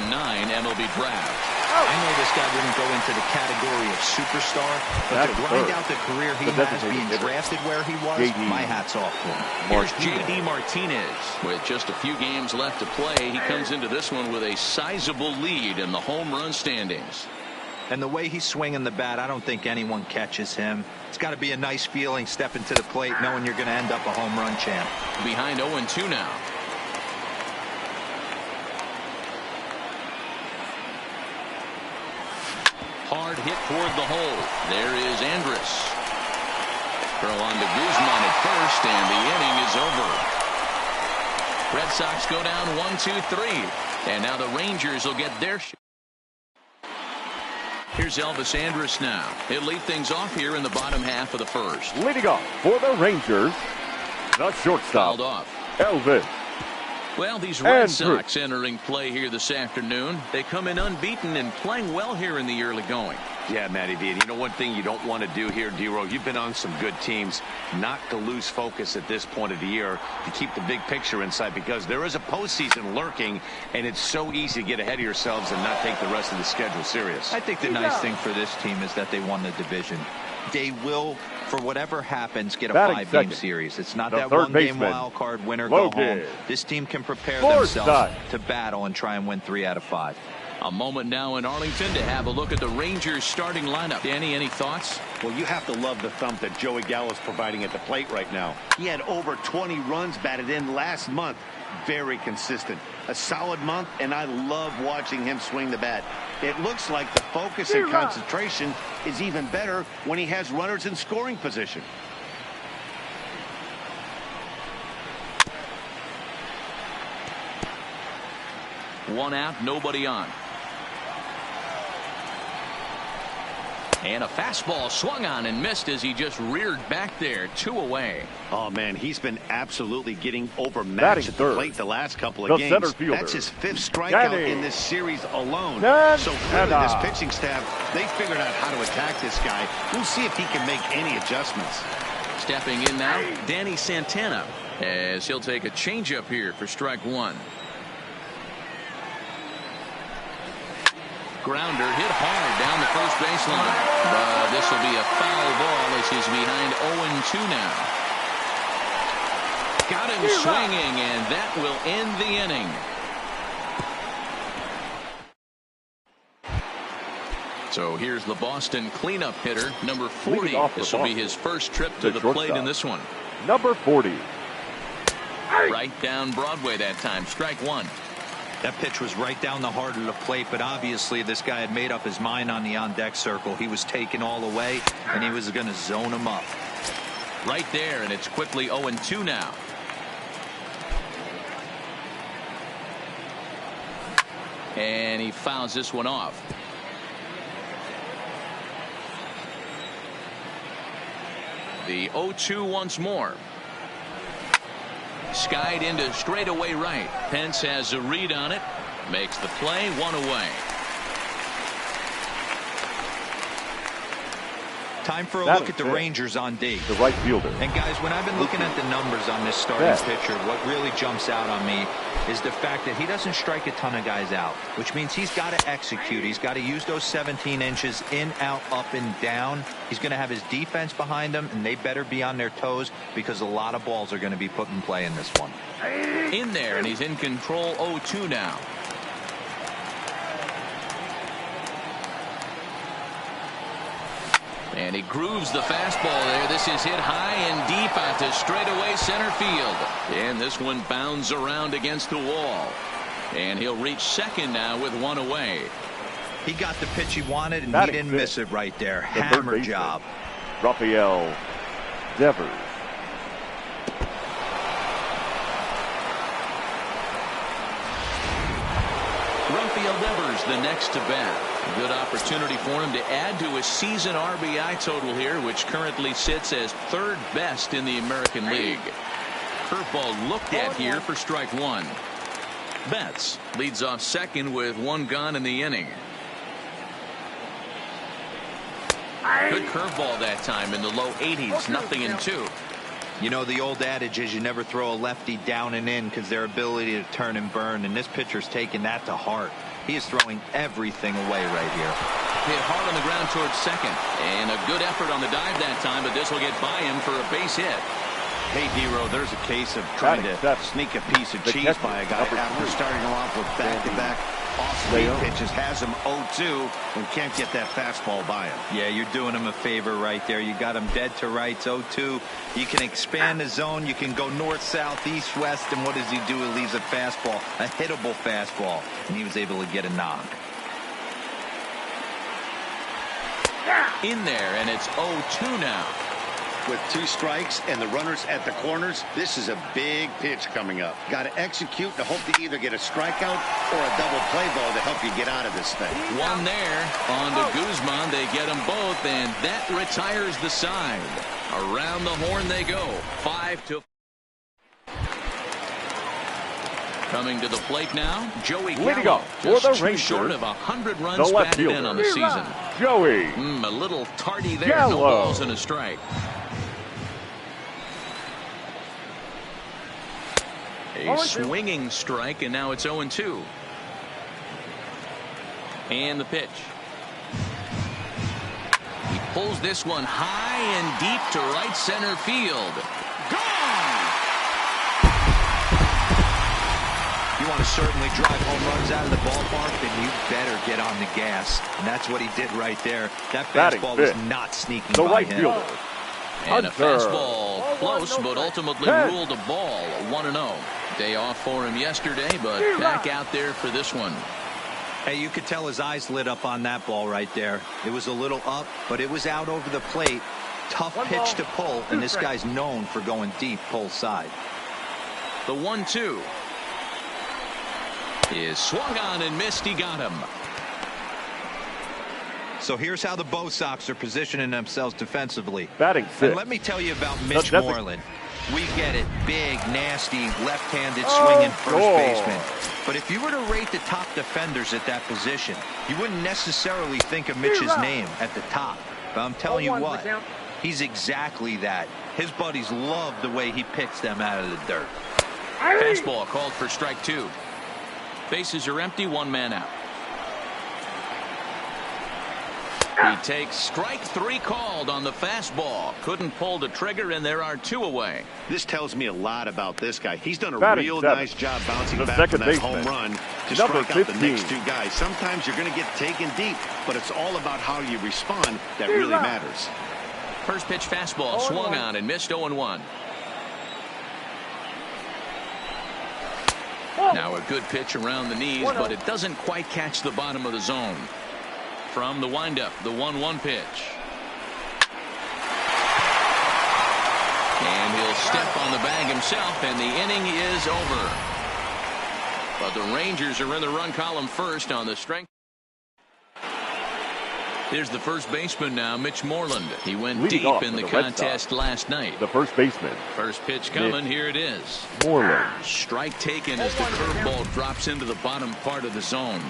MLB draft. I know this guy wouldn't go into the category of superstar, but to grind out the career he has being drafted where he was, my hat's off to him. Here's J.D. Martinez. With just a few games left to play, he comes into this one with a sizable lead in the home run standings. And the way he's swinging the bat, I don't think anyone catches him. It's got to be a nice feeling stepping to the plate knowing you're going to end up a home run champ. Behind 0-2 now. Hard hit toward the hole. There is Andrus. Throw on to Guzman at first, and the inning is over. Red Sox go down 1-2-3. And now the Rangers will get their shot. Here's Elvis Andrus now. He'll lead things off here in the bottom half of the first. Leading off for the Rangers, the shortstop, Fouled off. Elvis. Well, these Red Sox entering play here this afternoon. They come in unbeaten and playing well here in the early going. Yeah, Matty V. And you know one thing you don't want to do here, D-Row, you've been on some good teams, not to lose focus at this point of the year, to keep the big picture in sight, because there is a postseason lurking, and it's so easy to get ahead of yourselves and not take the rest of the schedule serious. I think the nice thing for this team is that they won the division. They will, for whatever happens, get a 5-game series. It's not that one-game wild card winner go home. This team can prepare themselves to battle and try and win 3 out of 5. A moment now in Arlington to have a look at the Rangers starting lineup. Danny, any thoughts? Well, you have to love the thump that Joey Gallo's providing at the plate right now. He had over 20 runs batted in last month. Very consistent. A solid month, and I love watching him swing the bat. It looks like the focus and concentration is even better when he has runners in scoring position. One out, nobody on. And a fastball swung on and missed as he just reared back there. 2 away. Oh, man, he's been absolutely getting overmatched at the plate the last couple of games. That's his 5th strikeout in this series alone. So clearly this pitching staff, they figured out how to attack this guy. We'll see if he can make any adjustments. Stepping in now, Danny Santana, as he'll take a changeup here for strike 1. Grounder hit hard down the first baseline. But this will be a foul ball as he's behind 0-2 now. Got him swinging, and that will end the inning. So here's the Boston cleanup hitter, number 40. This will be his first trip to the plate in this one. Number 40. Right down Broadway that time. Strike 1. That pitch was right down the heart of the plate, but obviously this guy had made up his mind on the on-deck circle. He was taken all the way, and he was going to zone him up. Right there, and it's quickly 0-2 now. And he fouls this one off. The 0-2 once more. Skied into straightaway right. Pence has a read on it. Makes the play. 1 away. Time for a look at the Rangers on D. The right fielder. And guys, when I've been looking at the numbers on this starting pitcher, what really jumps out on me is the fact that he doesn't strike a ton of guys out, which means he's got to execute. He's got to use those 17 inches in, out, up, and down. He's going to have his defense behind him, and they better be on their toes because a lot of balls are going to be put in play in this one. In there, and he's in control 0-2 now. And he grooves the fastball there. This is hit high and deep out to straightaway center field. And this one bounds around against the wall. And he'll reach second now with one away. He got the pitch he wanted, and he didn't miss it right there. Hammer job. Rafael Devers. Rafael Devers, the next to bat. Good opportunity for him to add to his season RBI total here, which currently sits as third best in the American League. Curveball looked at here for strike one. Betts leads off second with one gone in the inning. Good curveball that time in the low 80s, 0-2. You know, the old adage is you never throw a lefty down and in because their ability to turn and burn, and this pitcher's taking that to heart. He is throwing everything away right here. Hit hard on the ground towards second, and a good effort on the dive that time, but this will get by him for a base hit. Hey, D-Row, there's a case of trying to sneak a piece of cheese by a guy after starting him off with back-to-back off-speed pitches, has him 0-2 and can't get that fastball by him. Yeah, you're doing him a favor right there. You got him dead to rights, 0-2. You can expand the zone. You can go north, south, east, west, and what does he do? He leaves a fastball, a hittable fastball, and he was able to get a knock. In there, and it's 0-2 now. With two strikes and the runners at the corners, this is a big pitch coming up. Got to execute and hope to either get a strikeout or a double play ball to help you get out of this thing. One there. On to Guzman. They get them both, and that retires the side. Around the horn they go. 5-4. Coming to the plate now, Joey Gallo. Just too short of 100 runs batted in on the season. Joey. A little tardy there. No balls and a strike. A swinging strike, and now it's 0-2. And the pitch. He pulls this one high and deep to right center field. Gone! You want to certainly drive home runs out of the ballpark, then you better get on the gas. And that's what he did right there. That fastball was not sneaking by him. Fielder. And a fastball close, but ultimately ruled a ball. 1-0. Day off for him yesterday, but back out there for this one. Hey, you could tell his eyes lit up on that ball right there. It was a little up, but it was out over the plate. Tough pitch to pull, and this guy's known for going deep pull side. The 1-2 is swung on and missed. He got him. So here's how the Bo Sox are positioning themselves defensively. Batting fifth. And let me tell you about Mitch Moreland. We get it. Big, nasty, left-handed swinging first baseman. But if you were to rate the top defenders at that position, you wouldn't necessarily think of Mitch's name at the top. But I'm telling you what, he's exactly that. His buddies love the way he picks them out of the dirt. Fastball called for strike two. Bases are empty, one man out. He takes strike three called on the fastball. Couldn't pull the trigger, and there are two away. This tells me a lot about this guy. He's done a real nice job bouncing back from that home run to strike out the next two guys. Sometimes you're going to get taken deep, but it's all about how you respond that really matters. First pitch fastball swung on and missed 0-1. Now a good pitch around the knees, but it doesn't quite catch the bottom of the zone. From the windup, the 1-1 pitch. And he'll step on the bag himself, and the inning is over. But the Rangers are in the run column first on the strength. Here's the first baseman now, Mitch Moreland. He went deep in the contest last night. The first baseman. First pitch coming. Here it is. Moreland. Strike taken as the curveball drops into the bottom part of the zone.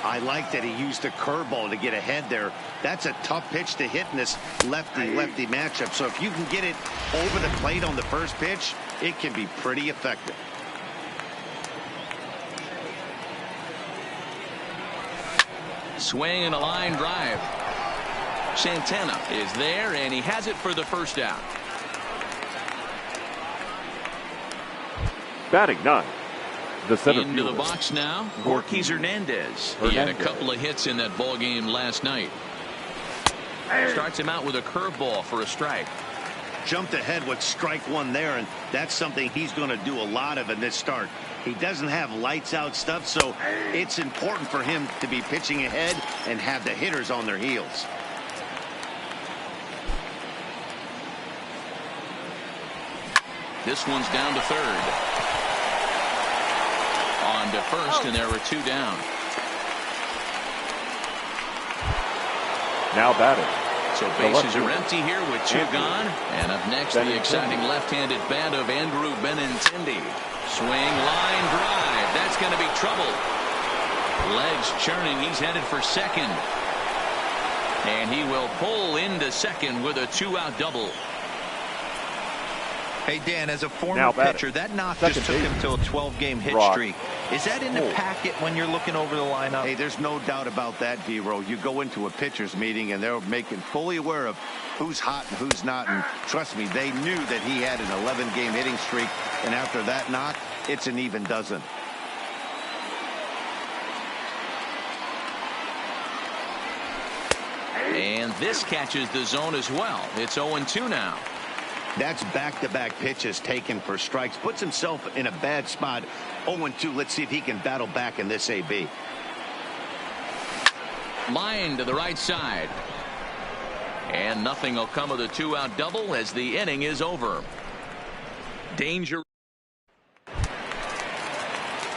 I like that he used the curveball to get ahead there. That's a tough pitch to hit in this lefty-lefty matchup. So if you can get it over the plate on the first pitch, it can be pretty effective. Swing and a line drive. Santana is there, and he has it for the first out. Batting 9. The center Into fielder. the box now, Gorkys Hernandez. He had a couple of hits in that ball game last night. Starts him out with a curveball for a strike. Jumped ahead with strike one there, and that's something he's going to do a lot of in this start. He doesn't have lights out stuff, so it's important for him to be pitching ahead and have the hitters on their heels. This one's down to third. On to first, and there were 2 down. Now batting. So bases are empty here with 2 gone. And up next, the exciting left-handed bat of Andrew Benintendi. Swing, line drive. That's going to be trouble. Legs churning. He's headed for second. And he will pull into second with a 2-out double. Hey, Dan, as a former pitcher, that knock just took him to a 12-game hit streak. Is that in the packet when you're looking over the lineup? Hey, there's no doubt about that, D-Row. You go into a pitcher's meeting, and they're making fully aware of who's hot and who's not. And trust me, they knew that he had an 11-game hitting streak. And after that knock, it's an even dozen. And this catches the zone as well. It's 0-2 now. That's back-to-back pitches taken for strikes. Puts himself in a bad spot. 0-2. Let's see if he can battle back in this AB. Line to the right side. And nothing will come of the 2-out double as the inning is over. Danger.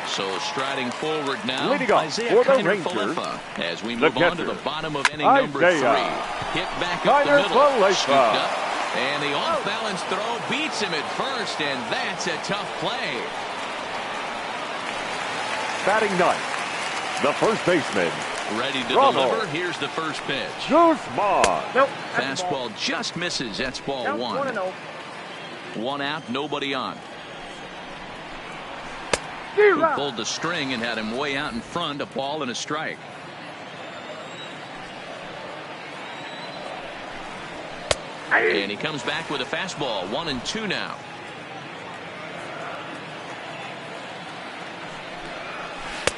So striding forward now, Isaiah Kiner-Falefa as we move on to the bottom of inning number 3. Hit back up the middle. Scooped up. And the off-balance throw beats him at first, and that's a tough play. Batting 9th, the first baseman. Ready to deliver. Here's the first pitch. Celtsfan. Nope. Fastball just misses. That's ball 1. 1 out, nobody on. Who pulled the string and had him way out in front, a ball and a strike. And he comes back with a fastball. 1-2 now.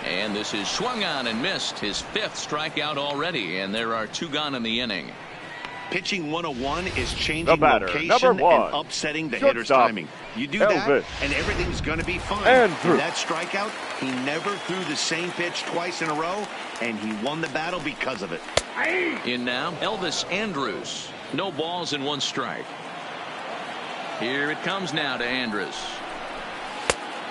And this is swung on and missed. His 5th strikeout already, and there are 2 gone in the inning. Pitching 101 is changing location and upsetting the hitter's timing. You do that, and everything's going to be fine. And that strikeout, he never threw the same pitch twice in a row, and he won the battle because of it. In now, Elvis Andrus. No balls and 1 strike. Here it comes now to Andrus.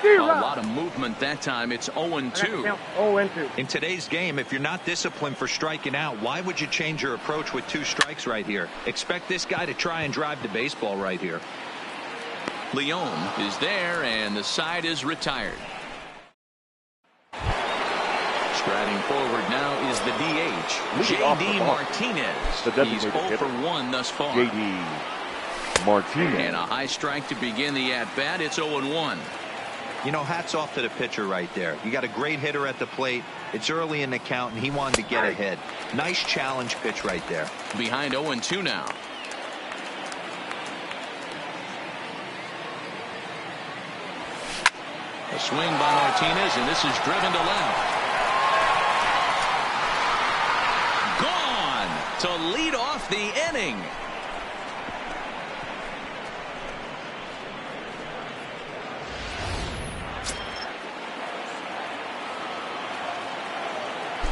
A lot of movement that time. It's 0-2. In today's game, if you're not disciplined for striking out, why would you change your approach with 2 strikes right here? Expect this guy to try and drive the baseball right here. Leon is there, and the side is retired. Striding forward now is the DH, J.D. Martinez. He's 0 for 1 thus far. J.D. Martinez. And a high strike to begin the at-bat. It's 0-1. You know, hats off to the pitcher right there. You got a great hitter at the plate. It's early in the count, and he wanted to get ahead. Nice challenge pitch right there. Behind 0-2 now. A swing by Martinez, and this is driven to left. Gone to lead off the inning.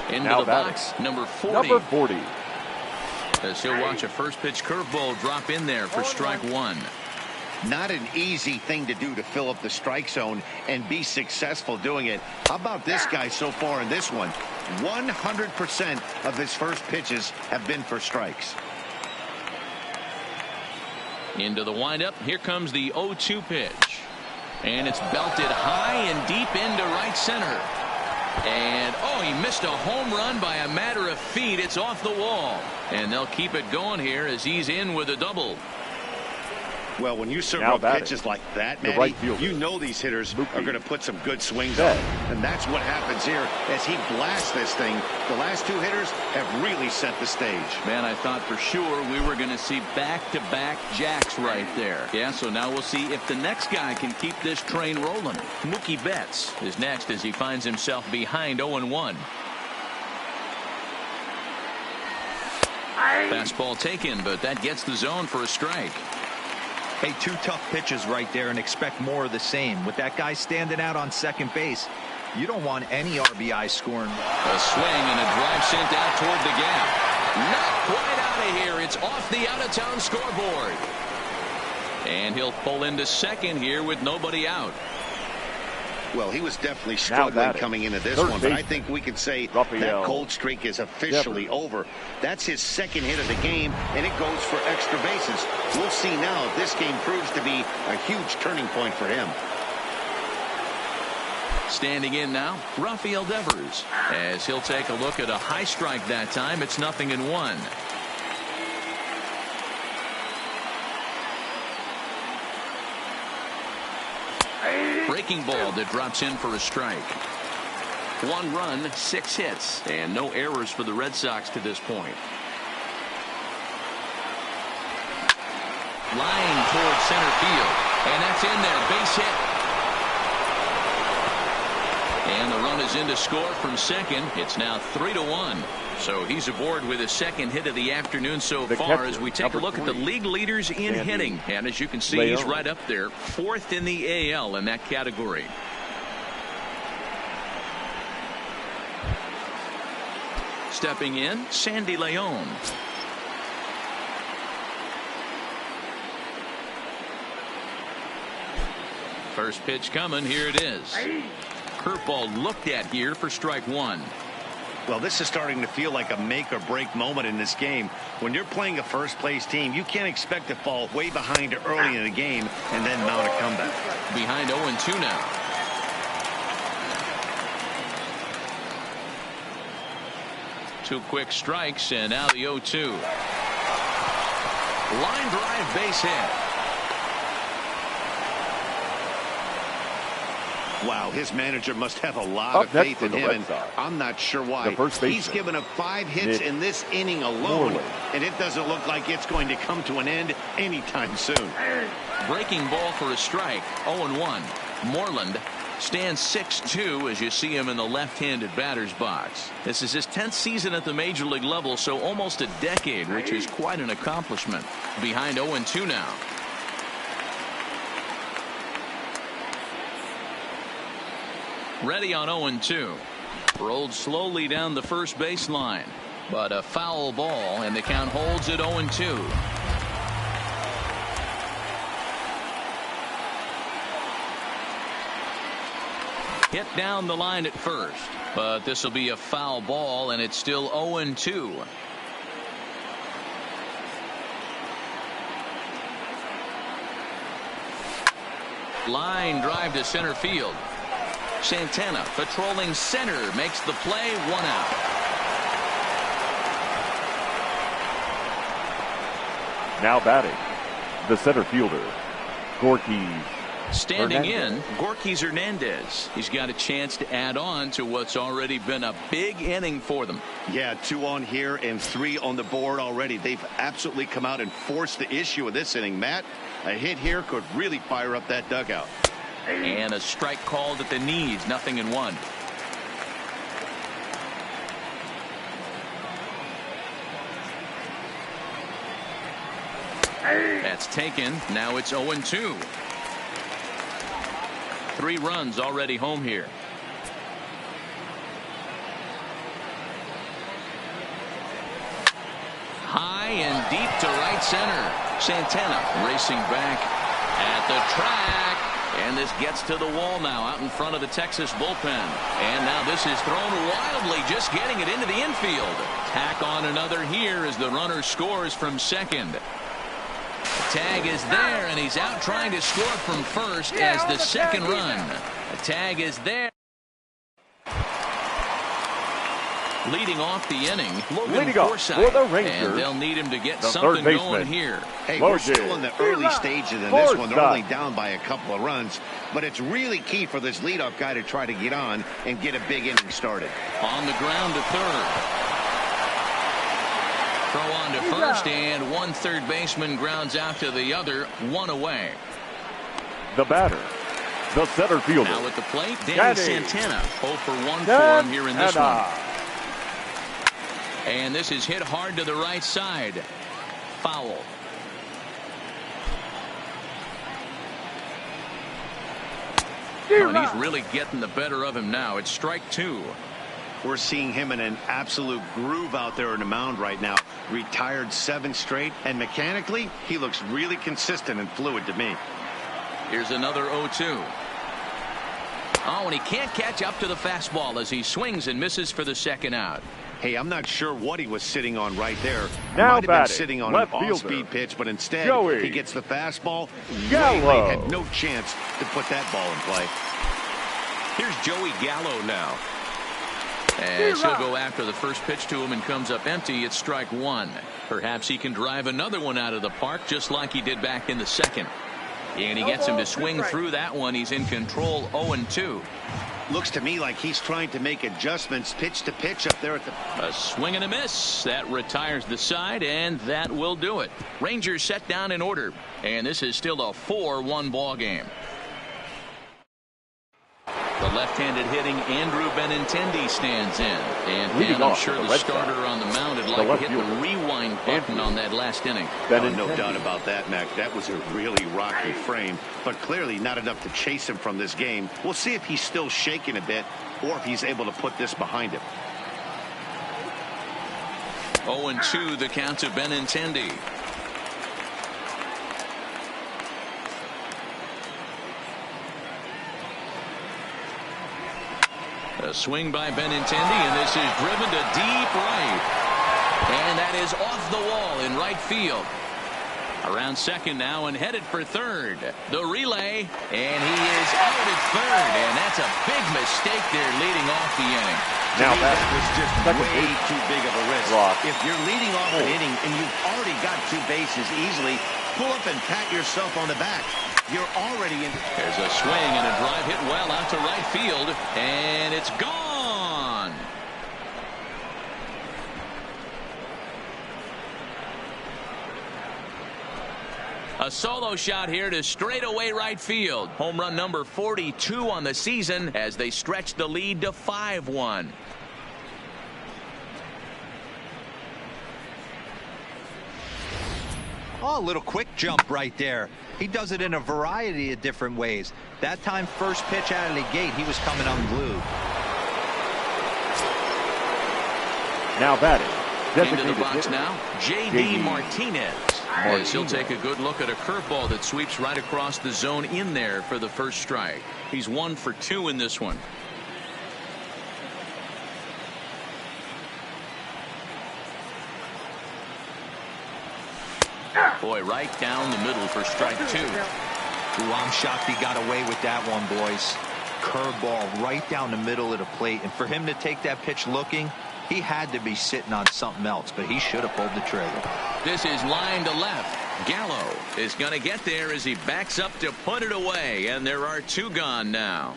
Into the box, number 40. As he'll watch a first pitch curveball drop in there for strike 1. Not an easy thing to do to fill up the strike zone and be successful doing it. How about this guy so far in this one? 100% of his first pitches have been for strikes. Into the windup. Here comes the 0-2 pitch. And it's belted high and deep into right center. And, oh, he missed a home run by a matter of feet. It's off the wall. And they'll keep it going here as he's in with a double. Well, when you serve up pitches like that, Matty, you know these hitters are going to put some good swings on. And that's what happens here as he blasts this thing. The last two hitters have really set the stage. Man, I thought for sure we were going to see back-to-back jacks right there. Yeah, so now we'll see if the next guy can keep this train rolling. Mookie Betts is next as he finds himself behind 0-1. Fastball taken, but that gets the zone for a strike. Hey, two tough pitches right there and expect more of the same. With that guy standing out on second base, you don't want any RBI scoring. A swing and a drive sent out toward the gap. Not quite out of here. It's off the out-of-town scoreboard. And he'll pull into second here with nobody out. Well, he was definitely struggling coming into this one, but I think we could say that cold streak is officially over. That's his second hit of the game, and it goes for extra bases. We'll see now if this game proves to be a huge turning point for him. Standing in now, Rafael Devers, as he'll take a look at a high strike that time. It's 0-1. Breaking ball that drops in for a strike. 1 run, 6 hits, and no errors for the Red Sox to this point. Line towards center field, and that's in there. Base hit. And the run is in to score from second. It's now 3-1. So he's aboard with his second hit of the afternoon so far as we take a look at the league leaders in hitting. And as you can see, he's right up there, 4th in the AL in that category. Stepping in, Sandy Leon. First pitch coming. Here it is. Curveball looked at here for strike 1. Well, this is starting to feel like a make-or-break moment in this game. When you're playing a first-place team, you can't expect to fall way behind early in the game and then mount a comeback. Behind 0-2 now. Two quick strikes, and now the 0-2. Line drive, base hit. Wow, his manager must have a lot of faith in him, and I'm not sure why. He's given up 5 hits in this inning alone, and it doesn't look like it's going to come to an end anytime soon. Breaking ball for a strike, 0-1. Moreland stands 6-2 as you see him in the left-handed batter's box. This is his 10th season at the major league level, so almost a decade, which is quite an accomplishment. Behind 0-2 now. Ready on 0-2. Rolled slowly down the first baseline, but a foul ball, and the count holds at 0-2. Hit down the line at first, but this will be a foul ball, and it's still 0-2. Line drive to center field. Santana patrolling center makes the play. 1 out. Now batting, the center fielder, Gorky. Standing in, Gorky Hernandez. He's got a chance to add on to what's already been a big inning for them. Yeah, 2 on here and 3 on the board already. They've absolutely come out and forced the issue of this inning. Matt, a hit here could really fire up that dugout. And a strike called at the knees. 0-1. That's taken. Now it's 0-2. 3 runs already home here. High and deep to right center. Santana racing back at the track. And this gets to the wall now out in front of the Texas bullpen. And now this is thrown wildly, just getting it into the infield. Tack on another here as the runner scores from second. The tag is there, and he's out trying to score from first as the second run. The tag is there. Leading off the inning, Leading off for the Rangers, and they'll need him to get the something third going here. Hey, we're still in the early stages of this one. They're only down by a couple of runs, but it's really key for this leadoff guy to try to get on and get a big inning started. On the ground to third. Throw on to first, and one third baseman grounds out to the other, one away. The batter, the center fielder. Now at the plate, Danny Santana. 0 for 1 for him here in this one. And this is hit hard to the right side. Foul. Oh, and he's really getting the better of him now. It's strike 2. We're seeing him in an absolute groove out there in the mound right now. Retired 7 straight, and mechanically, he looks really consistent and fluid to me. Here's another 0-2. Oh, and he can't catch up to the fastball as he swings and misses for the second out. Hey, I'm not sure what he was sitting on right there. Now might have been sitting on an off-speed pitch, but instead he gets the fastball. Gallo had no chance to put that ball in play. Here's Joey Gallo now. As he'll go after the first pitch to him and comes up empty. It's strike 1. Perhaps he can drive another one out of the park just like he did back in the second. And he gets him to swing through that one. He's in control. 0-2. Looks to me like he's trying to make adjustments pitch to pitch up there at the... A swing and a miss. That retires the side, and that will do it. Rangers set down in order, and this is still a 4-1 ball game. The left-handed hitting Andrew Benintendi stands in. And I'm sure the starter on the mound would like to hit the rewind button on that last inning. No doubt about that, Mac. That was a really rocky frame, but clearly not enough to chase him from this game. We'll see if he's still shaking a bit or if he's able to put this behind him. 0-2 the count to Benintendi. A swing by Benintendi, and this is driven to deep right. And that is off the wall in right field. Around second now and headed for third. The relay, and he is out at third, and that's a big mistake there leading off the inning. Now that was just way too big of a risk. If you're leading off an inning and you've already got 2 bases easily, pull up and pat yourself on the back. You're already in. There's a swing and a drive hit well out to right field, and it's gone. A solo shot here to straightaway right field. Home run number 42 on the season as they stretch the lead to 5-1. Oh, a little quick jump right there. He does it in a variety of different ways. That time, first pitch out of the gate, he was coming unglued. Now batting. Into the box now, J.D. Martinez. As he'll take a good look at a curveball that sweeps right across the zone in there for the first strike. He's 1 for 2 in this one. Boy, right down the middle for strike 2. Ooh, I'm shocked he got away with that one, boys. Curveball right down the middle of the plate. And for him to take that pitch looking, he had to be sitting on something else, but he should have pulled the trigger. This is line to left. Gallo is going to get there as he backs up to put it away, and there are 2 gone now.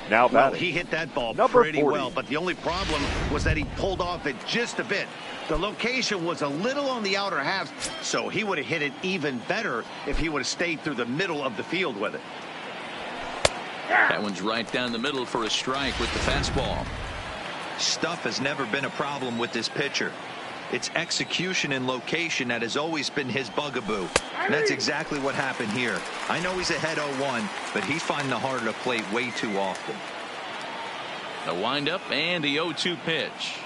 Now well, he hit that ball pretty 40. well, but the only problem was that he pulled off it just a bit. The location was a little on the outer half, so he would have hit it even better if he would have stayed through the middle of the field with it. That one's right down the middle for a strike with the fastball. Stuff has never been a problem with this pitcher. It's execution and location that has always been his bugaboo. And that's exactly what happened here. I know he's ahead 0-1, but he's finding the heart of the plate way too often. A windup and the 0-2 pitch.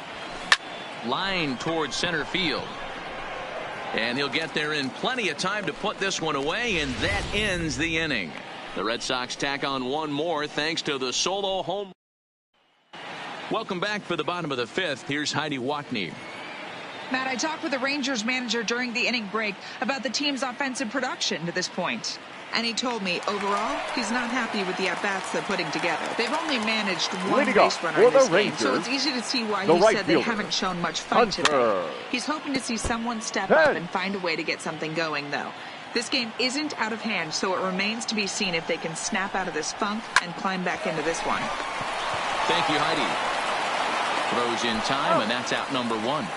Line towards center field. And he'll get there in plenty of time to put this one away, and that ends the inning. The Red Sox tack on one more thanks to the solo home. Welcome back for the bottom of the 5th. Here's Heidi Watney. Matt, I talked with the Rangers manager during the inning break about the team's offensive production to this point. And he told me, overall, he's not happy with the at-bats they're putting together. They've only managed one base runner in this game, so it's easy to see why he said they haven't shown much fight today. He's hoping to see someone step up and find a way to get something going, though. This game isn't out of hand, so it remains to be seen if they can snap out of this funk and climb back into this one. Thank you, Heidi. Throws in time, and that's out number 1.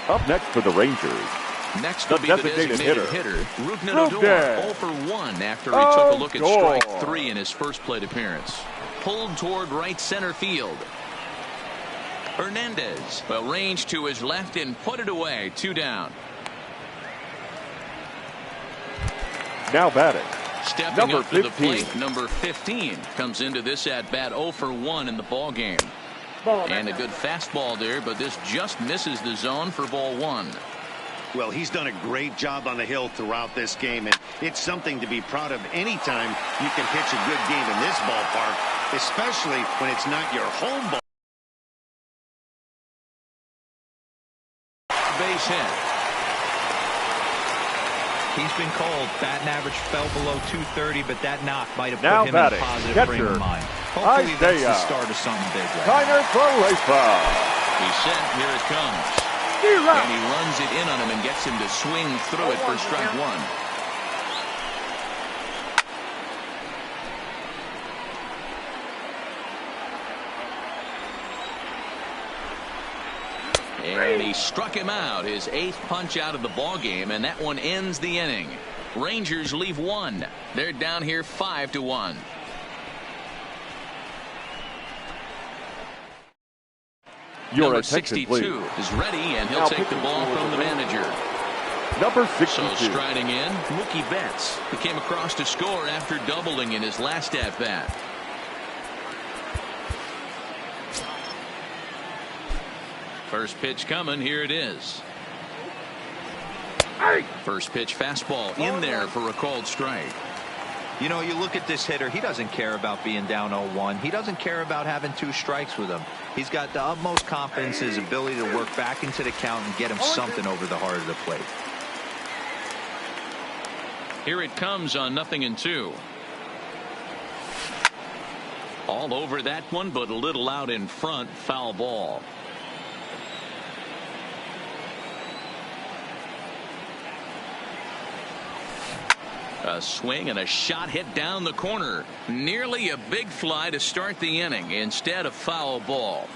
Up next for the Rangers. Next will be the designated hitter, Rougned Odor, 0 for 1 after he took a look at strike 3 in his first plate appearance. Pulled toward right center field. Hernandez will range to his left and put it away. 2 down. Now batting. Stepping up to the plate, number 15 comes into this at bat 0 for 1 in the ball game. And a good fastball there, but this just misses the zone for ball 1. Well, he's done a great job on the hill throughout this game, and it's something to be proud of anytime you can pitch a good game in this ballpark, especially when it's not your home ball. Base hit. He's been called. Batting average fell below 230, but that knock might have put him in a positive frame of mind. Hopefully that's the start of something big right now. He's set. Here it comes. And he runs it in on him and gets him to swing through it for strike 1. And he struck him out, his 8th punch out of the ball game, and that one ends the inning. Rangers leave 1. They're down here 5-1. Number 62 is ready, and he'll take the ball from the manager. Number 62. So striding in, Mookie Betts, who came across to score after doubling in his last at-bat. First pitch coming. Here it is. First pitch fastball in there for a called strike. You know, you look at this hitter, he doesn't care about being down 0-1. He doesn't care about having 2 strikes with him. He's got the utmost confidence in his ability to work back into the count and get him something over the heart of the plate. Here it comes on 0-2. All over that one, but a little out in front. Foul ball. A swing and a shot hit down the corner. Nearly a big fly to start the inning. Instead, a foul ball.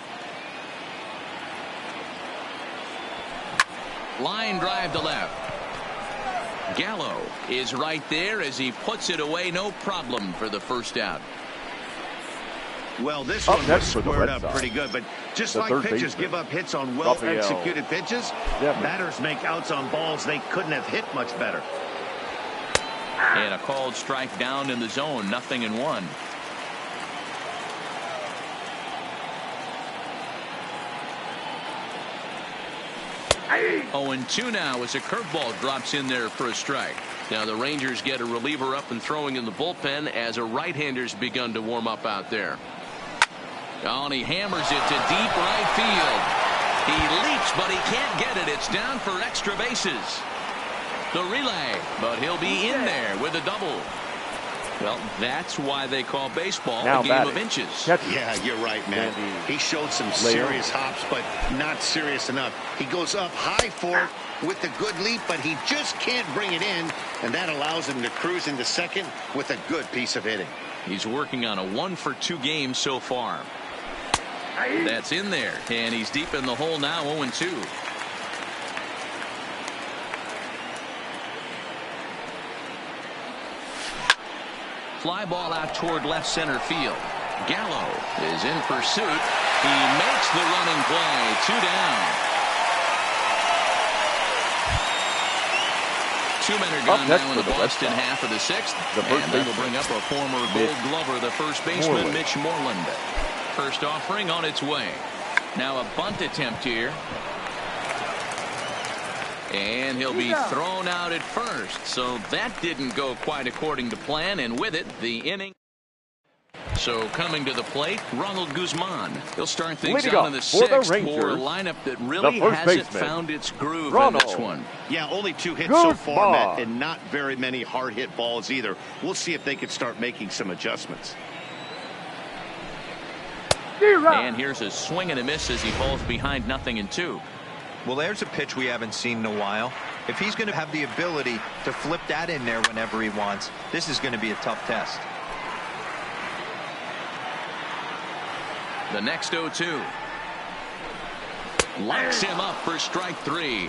Line drive to left. Gallo is right there as he puts it away. No problem for the first out. Well, this one was squared up pretty good, but just like pitchers give up hits on well-executed pitches, batters make outs on balls they couldn't have hit much better. And a called strike down in the zone. 0-1. Hey. 0-2 now as a curveball drops in there for a strike. Now the Rangers get a reliever up and throwing in the bullpen as a right-hander's begun to warm up out there. Oh, and he hammers it to deep right field. He leaps, but he can't get it. It's down for extra bases. The relay, but he'll be in there with a double. Well, that's why they call baseball a game of inches. Yeah, you're right, man. He showed some serious hops, but not serious enough. He goes up high for it with a good leap, but he just can't bring it in, and that allows him to cruise into second with a good piece of hitting. He's working on a 1-for-2 game so far. That's in there, and he's deep in the hole now. 0-2. Fly ball out toward left center field. Gallo is in pursuit. He makes the running play. 2 down. 2 men are gone now in the Boston half of the 6th. And that'll bring up a former Gold Glover, the first baseman, Mitch Moreland. First offering on its way. Now a bunt attempt here. And he'll be thrown out at first. So that didn't go quite according to plan. And with it, the inning. So coming to the plate, Ronald Guzman. He'll start things Leading out up in the for the 6th Rangers, for a lineup that really first hasn't baseman, found its groove Ronald. in this one. Yeah, only 2 hits so far, Matt, Guzman. and not very many hard hit balls either. We'll see if they can start making some adjustments. And here's a swing and a miss as he falls behind 0-2. Well, there's a pitch we haven't seen in a while. If he's going to have the ability to flip that in there whenever he wants, this is going to be a tough test. The next 0-2. Locks him up for strike 3.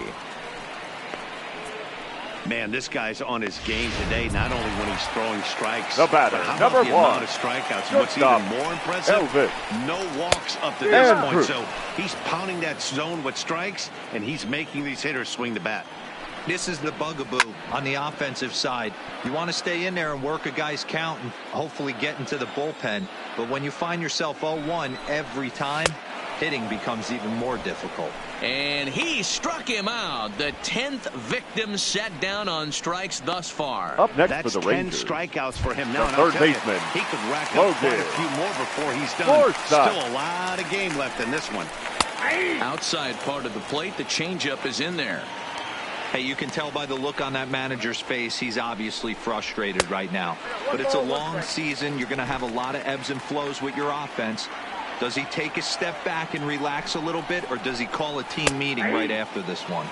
Man, this guy's on his game today, not only when he's throwing strikes, The batter, but how number about the 1. amount of strikeouts? What's even more impressive, Elvis. no walks up to this And point. Cruz. So he's pounding that zone with strikes, and he's making these hitters swing the bat. This is the bugaboo on the offensive side. You want to stay in there and work a guy's count and hopefully get into the bullpen. But when you find yourself 0-1 every time, hitting becomes even more difficult. And he struck him out. The 10th victim set down on strikes thus far. Up next That's for the 10 Rangers, strikeouts for him the now. And I'll third tell you, baseman, he could rack up Logan. quite a few more before he's done. Shortstop. Still a lot of game left in this one. Outside part of the plate, the changeup is in there. Hey, you can tell by the look on that manager's face, he's obviously frustrated right now. But it's a long season. You're going to have a lot of ebbs and flows with your offense. Does he take a step back and relax a little bit, or does he call a team meeting right after this one?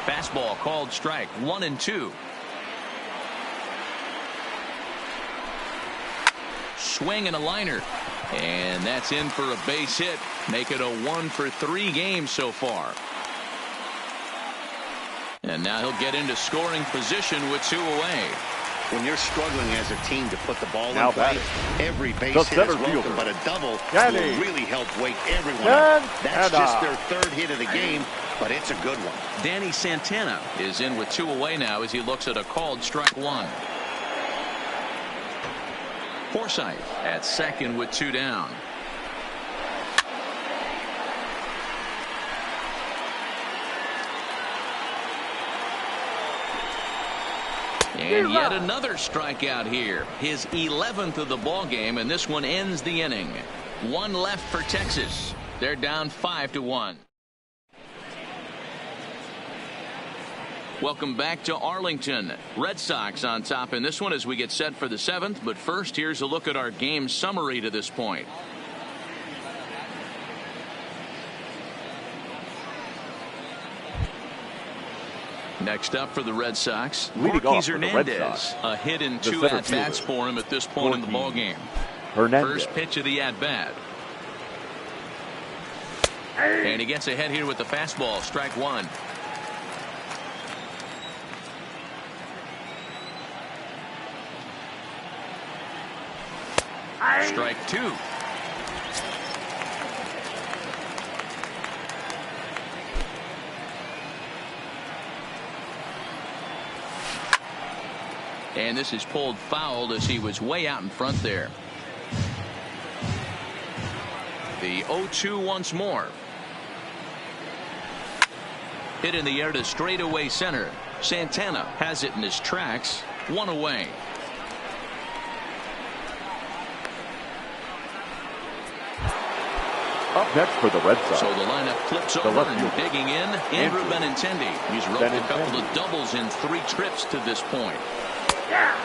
Fastball called strike 1-2. Swing and a liner. And that's in for a base hit. Make it a 1-for-3 game so far. And now he'll get into scoring position with 2 away. When you're struggling as a team to put the ball Now in play, batting, every base the hit is center welcome, fielder, but a double Danny will really help wake everyone up. That's Santana. just their 3rd hit of the game, but it's a good one. Danny Santana is in with 2 away now as he looks at a called strike 1. Forsythe at second with 2 down. And yet another strikeout here. His 11th of the ball game, and this one ends the inning. 1 left for Texas. They're down 5-1. Welcome back to Arlington. Red Sox on top in this one as we get set for the 7th. But first, here's a look at our game summary to this point. Next up for the Red Sox, Marquis Hernandez. A hit in 2 at-bats for him at this point in the ball game. First pitch of the at-bat. And he gets ahead here with the fastball, strike 1. Strike 2. And this is pulled foul as he was way out in front there. The 0-2 once more. Hit in the air to straightaway center. Santana has it in his tracks. 1 away. Up next for the Red Sox, So the lineup flips over and digging in, Andrew Benintendi. He's roped a couple of doubles in 3 trips to this point.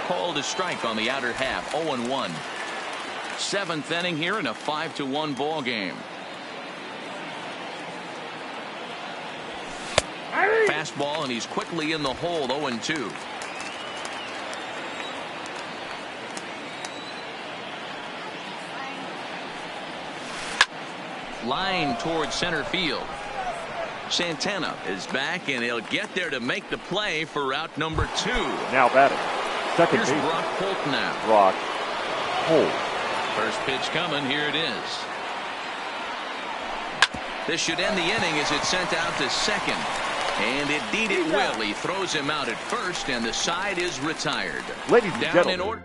Called a strike on the outer half, 0-1. 7th inning here in a 5-1 ball game. Fastball, and he's quickly in the hole, 0-2. Line towards center field. Santana is back, and he'll get there to make the play for out number 2. now batting, second Here's baseman, Brock Holt now. Brock Holt. First pitch coming. Here it is. This should end the inning as it's sent out to second. And indeed it will. He throws him out at first, and the side is retired. Ladies and Down gentlemen, in order.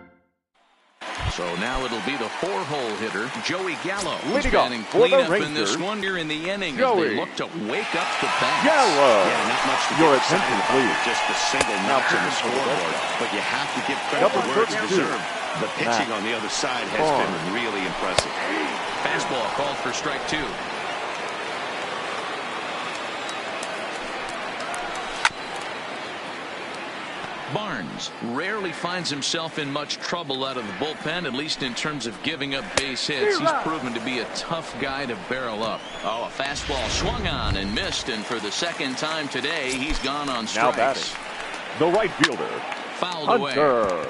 So now it'll be the 4-hole hitter, Joey Gallo. Leading off for the Rangers, in this one here in the inning Joey as they look to wake up the bats. Gallo. Yeah, not much to Your get excited attention, about. please. Just a single notch on the scoreboard. But you have to give credit Number where it's 32. deserved. The pitching on the other side has been really impressive. Fastball called for strike 2. Barnes rarely finds himself in much trouble out of the bullpen, at least in terms of giving up base hits. He's proven to be a tough guy to barrel up. Oh, a fastball swung on and missed, and for the second time today, he's gone on strikes. Now batting, the right fielder, Fouled Hunter. away.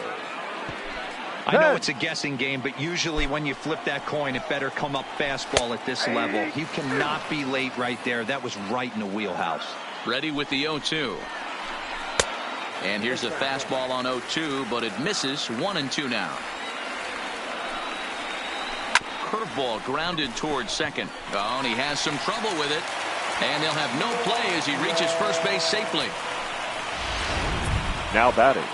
I know it's a guessing game, but usually when you flip that coin, it better come up fastball at this level. You cannot be late right there. That was right in the wheelhouse. Ready with the 0-2. And here's a fastball on 0-2, but it misses. 1-2 now. Curveball grounded towards second. Oh, and he has some trouble with it. And they'll have no play as he reaches first base safely. Now batting,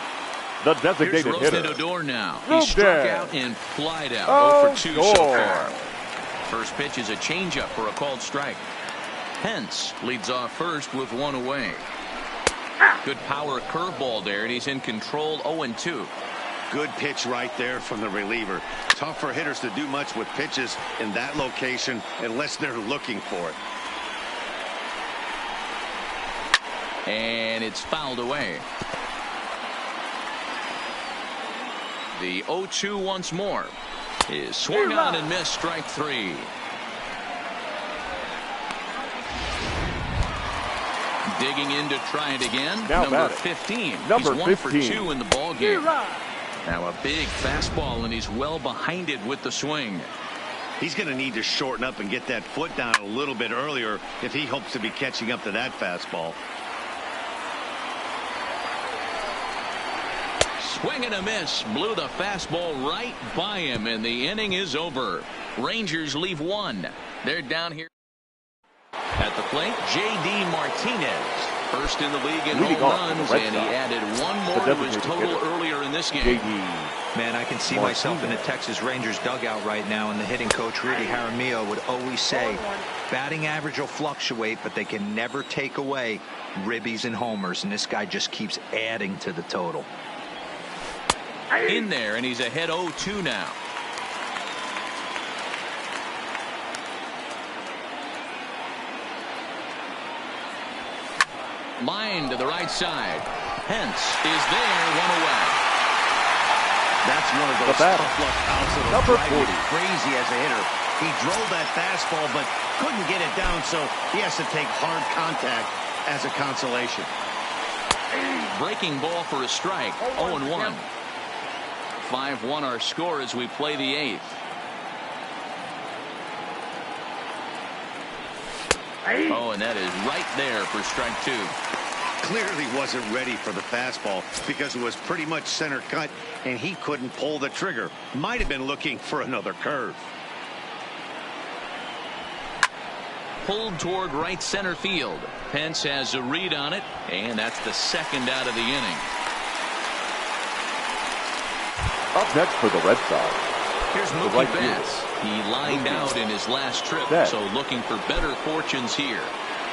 the designated Here's hitter, Odor now. He Rodez. struck out and flied out. Oh, 0 for 2 score. so far. First pitch is a changeup for a called strike. Pence leads off first with 1 away. Good power curveball there, and he's in control. 0-2. Good pitch right there from the reliever. Tough for hitters to do much with pitches in that location unless they're looking for it. And it's fouled away. The 0-2 once more is swung on and missed. Strike 3. Digging in to try it again. Now Number batting. 15. Number He's 1 for 15. 2 in the ball game. Now a big fastball, and he's well behind it with the swing. He's going to need to shorten up and get that foot down a little bit earlier if he hopes to be catching up to that fastball. Swing and a miss. Blew the fastball right by him, and the inning is over. Rangers leave 1. They're down here. At the plate, J.D. Martinez. First in the league in Leading home off for the runs, Red and he Sox, added 1 the more to his designated total hitter, earlier in this game. J.D. Man, I can see myself in the Texas Rangers dugout right now, and the hitting coach Rudy Jaramillo would always say, batting average will fluctuate, but they can never take away ribbies and homers, and this guy just keeps adding to the total. In there, and he's ahead 0-2 now. Line to the right side. Pence is there, 1 away. That's one of those tough luck outs that'll drive you crazy as a hitter. He drove that fastball but couldn't get it down, so he has to take hard contact as a consolation. Breaking ball for a strike. 0-1. 5-1 our score as we play the 8th. Oh, and that is right there for strike 2. Clearly wasn't ready for the fastball because it was pretty much center cut and he couldn't pull the trigger. Might have been looking for another curve. Pulled toward right center field. Pence has a read on it, and that's the second out of the inning. Up next for the Red Sox, Here's Mookie Betts. He lined out in his last trip, so looking for better fortunes here.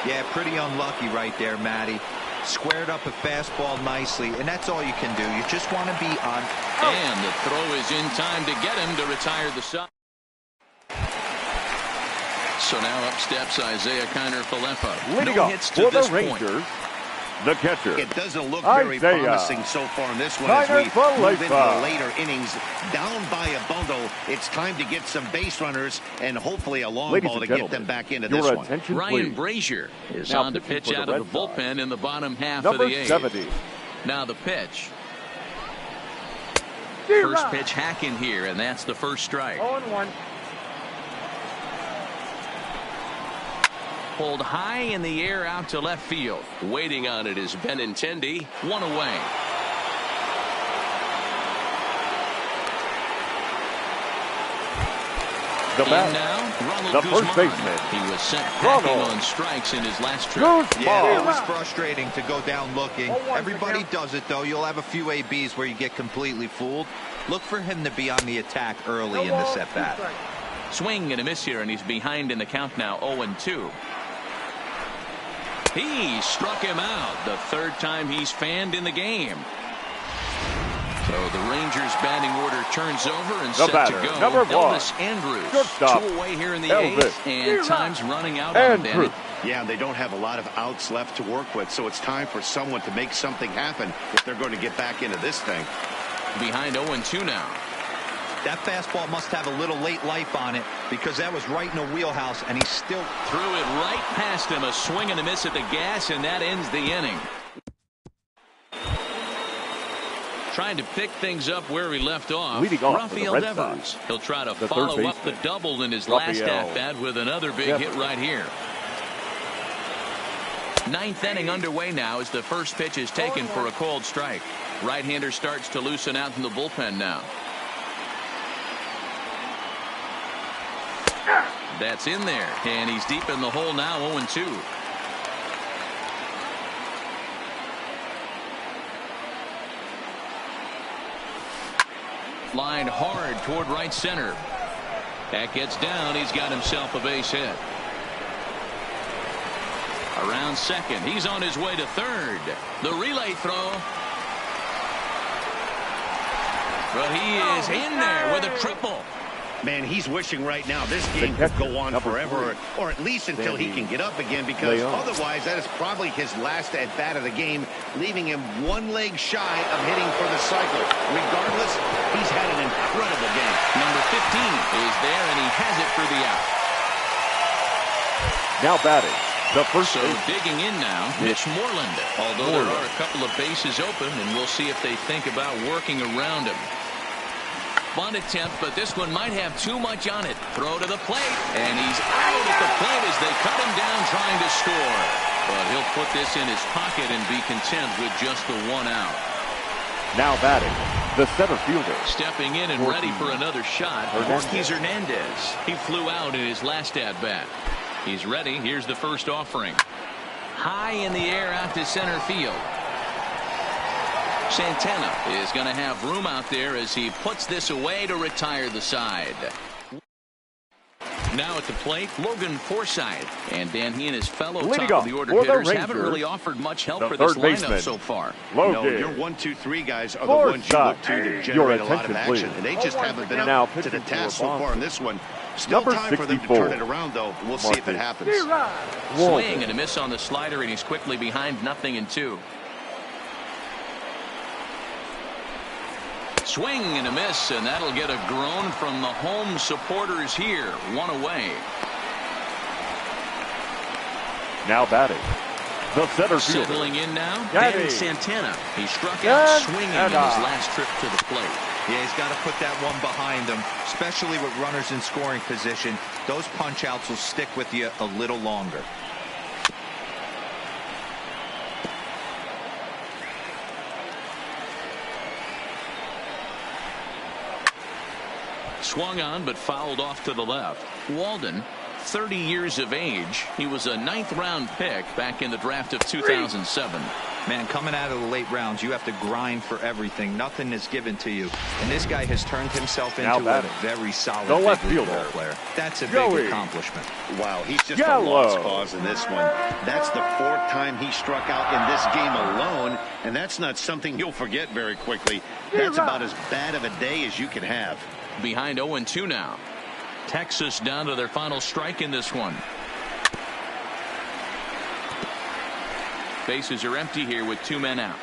Yeah, pretty unlucky right there, Matty. Squared up a fastball nicely, and that's all you can do. You just want to be on. And the throw is in time to get him to retire the side. So now up steps Isaiah Kiner-Falefa. Leading No off hits for to this the Rangers, the catcher. It doesn't look very promising so far in this one as we move into the later innings. Down by a bundle, it's time to get some base runners and hopefully a long ball to get them back into this one. Ryan Brazier is on to pitch out of the bullpen in the bottom half Number of the 8th. 70. Now the pitch. First pitch hack in here, and that's the first strike. 0-1. Pulled high in the air out to left field. Waiting on it is Benintendi. 1 away. The And now, Ronald the Guzman. first baseman. He was sent packing on strikes in his last trip. Yeah, it was frustrating to go down looking. Everybody does it, though. You'll have a few ABs where you get completely fooled. Look for him to be on the attack early in this at-bat. Swing and a miss here, and he's behind in the count now, 0-2. He struck him out the third time he's fanned in the game. So the Rangers batting order turns over and The set batter, to go. number 1, Elvis Andrus. shortstop, 2 away here in the Elvis 8th, and time's running out on Danny. Andrus. Yeah, they don't have a lot of outs left to work with, so it's time for someone to make something happen if they're going to get back into this thing. Behind 0-2 now. That fastball must have a little late life on it because that was right in the wheelhouse, and he still Threw it right past him. A swing and a miss at the gas, and that ends the inning. Trying to pick things up where he left off. Leading off for the Rafael Red Devers. Sox, He'll try to the follow third up the baseman, double in his last Rafael at-bat with another big Devers. hit right here. Ninth inning underway now as the first pitch is taken for a called strike. Right-hander starts to loosen out in the bullpen now. That's in there, and he's deep in the hole now, 0-2. Line hard toward right center. That gets down. He's got himself a base hit. Around second. He's on his way to third. The relay throw. But he is in there with a triple. Man, he's wishing right now this game could go on forever, or at least until he can get up again, because otherwise that is probably his last at-bat of the game, leaving him one leg shy of hitting for the cycle. Regardless, he's had an incredible game. Number 15 is there, and he has it for the out. Now batting, the first So baseman. digging in now, Mitch Moreland. Although there are a couple of bases open, and we'll see if they think about working around him. Bunt attempt, but this one might have too much on it. Throw to the plate, and he's out at the plate as they cut him down trying to score. But he'll put this in his pocket and be content with just the one out. Now batting, the center fielder. Stepping in and ready for another shot, Ortiz Hernandez. He flew out in his last at-bat. He's ready. Here's the first offering. High in the air out to center field. Santana is going to have room out there as he puts this away to retire the side. Now at the plate, Logan Forsythe. And Dan, he and his fellow top of the order hitters haven't really offered much help for this lineup so far. No, your 1, 2, 3 guys are the ones you look to generate a lot of action, and they just haven't been up to the task so far in this one. Still time for them to turn it around, though. We'll see if it happens. Swing and a miss on the slider, and he's quickly behind 0-2. Swing and a miss, and that'll get a groan from the home supporters here. One away. Now batting, the center fielder. Settling in now, Danny Santana. He struck out swinging in his last trip to the plate. Yeah, he's got to put that one behind him, especially with runners in scoring position. Those punch-outs will stick with you a little longer. Swung on, but fouled off to the left. Walden, 30 years of age. He was a 9th-round pick back in the draft of 2007. Man, coming out of the late rounds, you have to grind for everything. Nothing is given to you. And this guy has turned himself into a very solid big league ball player. That's a big accomplishment. Wow, he's just a lost cause in this one. That's the 4th time he struck out in this game alone, and that's not something you'll forget very quickly. That's about as bad of a day as you can have. Behind 0-2 now. Texas down to their final strike in this one. Bases are empty here with 2 men out.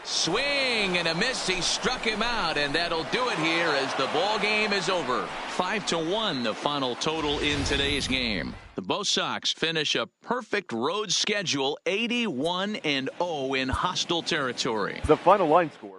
Swing and a miss. He struck him out, and that'll do it here as the ball game is over. 5-1 the final total in today's game. The Bo Sox finish a perfect road schedule, 81-0 in hostile territory. The final line score.